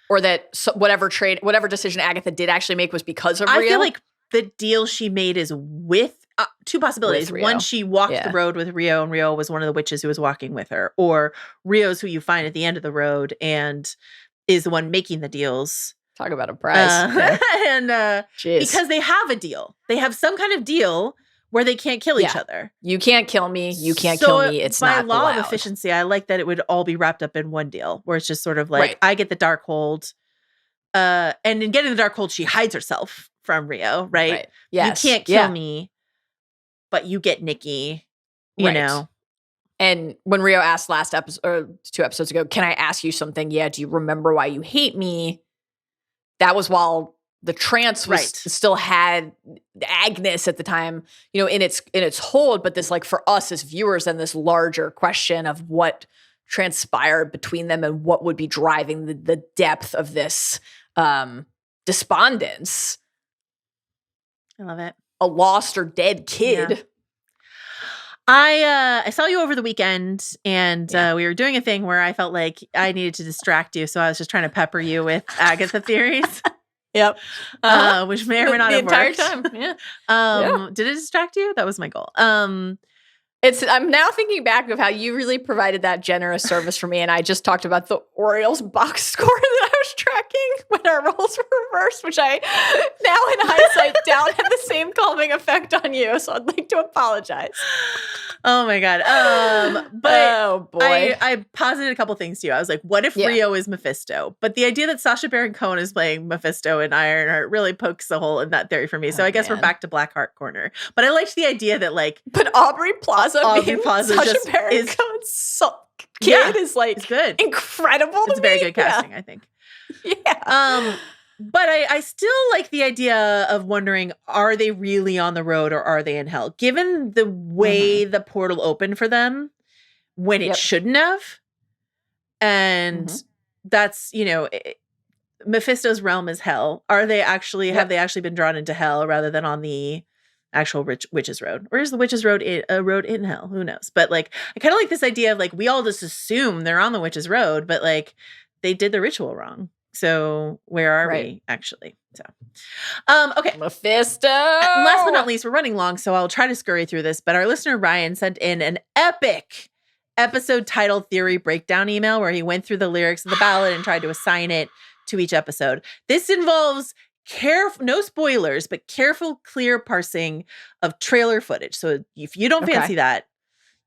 Or that whatever decision Agatha did actually make was because of Rio? I feel like the deal she made is with two possibilities. One, she walked the road with Rio, and Rio was one of the witches who was walking with her. Or Rio's who you find at the end of the road and is the one making the deals. Talk about a prize. And because they have a deal. They have some kind of deal where they can't kill each other. You can't kill me. You can't kill me. It's not by law allowed. of efficiency, I like that it would all be wrapped up in one deal, where it's just sort of like, I get the Darkhold. And in getting the Darkhold, she hides herself from Rio, right? Yes. You can't kill me, but you get Nikki, you know. And when Rio asked last episode or 2 episodes ago, can I ask you something? Yeah. Do you remember why you hate me? That was while the trance was still had Agnes at the time, in its hold. But this, like, for us as viewers, and this larger question of what transpired between them and what would be driving the depth of this despondence. I love it. A lost or dead kid. Yeah. I saw you over the weekend, and we were doing a thing where I felt like I needed to distract you, so I was just trying to pepper you with Agatha theories. Yep. Which may or may not have the entire worked. time. Yeah. Did it distract you? That was my goal. I'm now thinking back of how you really provided that generous service for me, and I just talked about the Orioles box score that I was tracking when our roles were reversed, which I now in hindsight doubt had the same calming effect on you. So I'd like to apologize. Oh my God. But oh boy. I posited a couple things to you. I was like, what if Rio is Mephisto? But the idea that Sacha Baron Cohen is playing Mephisto in Ironheart really pokes a hole in that theory for me. So I guess we're back to Blackheart corner. But I liked the idea that, like, but Aubrey Plaza being Sacha Baron is Cohen's kid is like it's good. Incredible. It's very good casting, I think. Yeah. But I still like the idea of wondering, are they really on the road or are they in hell? Given the way the portal opened for them when it shouldn't have. And that's, Mephisto's realm is hell. Are they actually, have they actually been drawn into hell rather than on the actual witch's road? Or is the witch's road a road in hell? Who knows? But like, I kind of like this idea of like, we all just assume they're on the witch's road, but like they did the ritual wrong. So where are we actually? So, okay. Mephisto. And last but not least, we're running long, so I'll try to scurry through this. But our listener Ryan sent in an epic episode title theory breakdown email where he went through the lyrics of the ballad and tried to assign it to each episode. This involves no spoilers, but careful, clear parsing of trailer footage. So if you don't fancy that,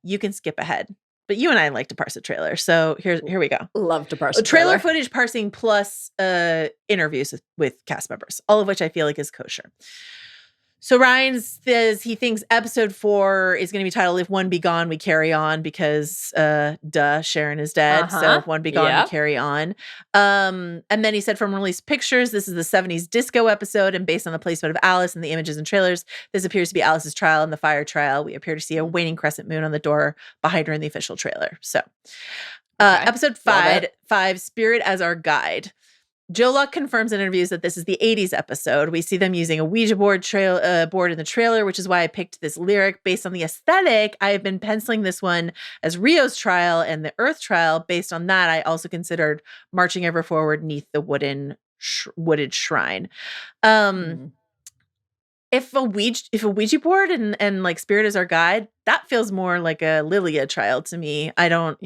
you can skip ahead. But you and I like to parse a trailer. So here we go. Love to parse a trailer footage parsing plus interviews with cast members, all of which I feel like is kosher. So Ryan says he thinks episode 4 is going to be titled "If One Be Gone, We Carry On" because, Sharon is dead. So if one be gone, we carry on. And then he said from released pictures, this is the 70s disco episode, and based on the placement of Alice and the images and trailers, this appears to be Alice's trial and the fire trial. We appear to see a waning crescent moon on the door behind her in the official trailer. So, episode 5, Spirit as Our Guide. Joe Luck confirms in interviews that this is the 80s episode. We see them using a Ouija board in the trailer, which is why I picked this lyric. Based on the aesthetic, I have been penciling this one as Rio's trial and the Earth trial. Based on that, I also considered Marching Ever Forward 'neath the wooded shrine. If a Ouija board and like Spirit as Our Guide, that feels more like a Lilia trial to me. I don't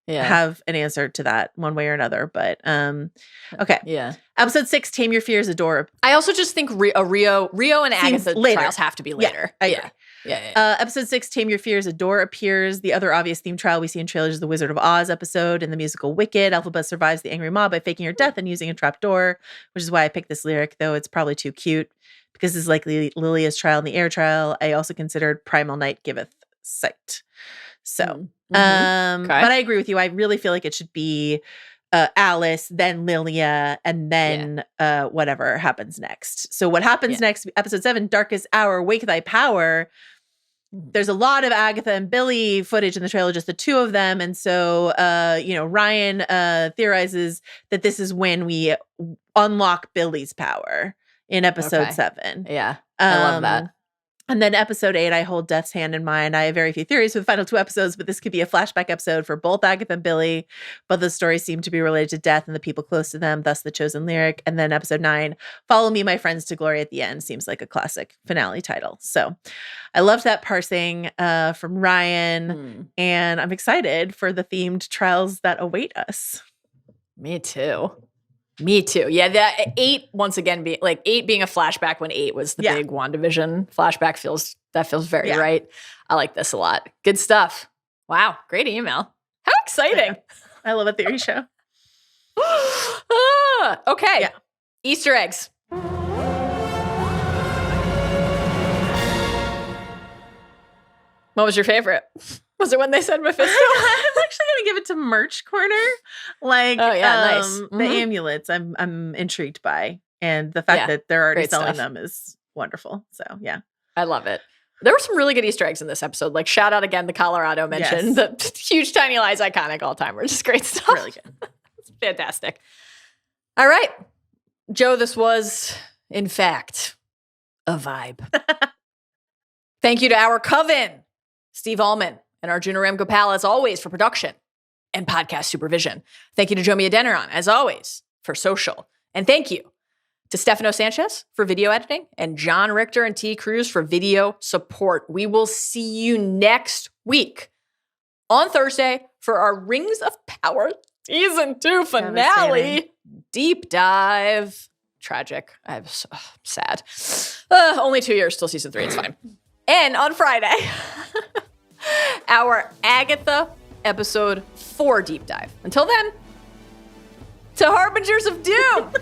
have an answer to that one way or another, but okay. Yeah. Episode 6, Tame Your Fears, Adore. I also just think Rio and Agatha trials have to be later. I agree. Yeah. Episode 6, Tame Your Fears, Adore appears. The other obvious theme trial we see in trailers is the Wizard of Oz episode. In the musical Wicked, Elphaba survives the angry mob by faking her death and using a trapdoor, which is why I picked this lyric, though it's probably too cute. Because this is like Lilia's trial and the air trial. I also considered Primal Night Giveth Sight. So, but I agree with you. I really feel like it should be Alice, then Lilia, and then whatever happens next. So what happens next, episode 7, Darkest Hour, Wake Thy Power. There's a lot of Agatha and Billy footage in the trailer, just the two of them. And so, Ryan theorizes that this is when we unlock Billy's power. In episode 7. Yeah. I love that. And then episode 8, I hold Death's Hand in mind. I have very few theories for the final 2 episodes, but this could be a flashback episode for both Agatha and Billy. But the stories seem to be related to death and the people close to them, thus the chosen lyric. And then episode 9, Follow Me, My Friends, to Glory at the End, seems like a classic finale title. So I loved that parsing from Ryan. And I'm excited for the themed trials that await us. Me too. Yeah, that 8 once again being like 8 being a flashback when 8 was the big WandaVision flashback feels very right. I like this a lot. Good stuff. Wow, great email. How exciting! I love a theory show. Okay, Easter eggs. What was your favorite? Was it when they said Mephisto? I'm actually gonna give it to merch corner. Like, nice. The amulets, I'm intrigued by, and the fact that they're already selling them is wonderful. So I love it. There were some really good Easter eggs in this episode. Like shout out again the Colorado mention, the huge Tiny Lies iconic all timer, just great stuff. Really good. It's fantastic. All right, Joe, this was in fact a vibe. Thank you to our coven, Steve Ahlman and Arjuna Ramgopal, as always, for production and podcast supervision. Thank you to Jomi Adeniran, as always, for social. And thank you to Stefano Sanchez for video editing and John Richter and T. Cruz for video support. We will see you next week on Thursday for our Rings of Power Season 2 finale. Deep dive. Tragic. I'm so sad. Only 2 years till Season 3. It's fine. And on Friday, our Agatha episode 4 deep dive. Until then, to Harbingers of Doom.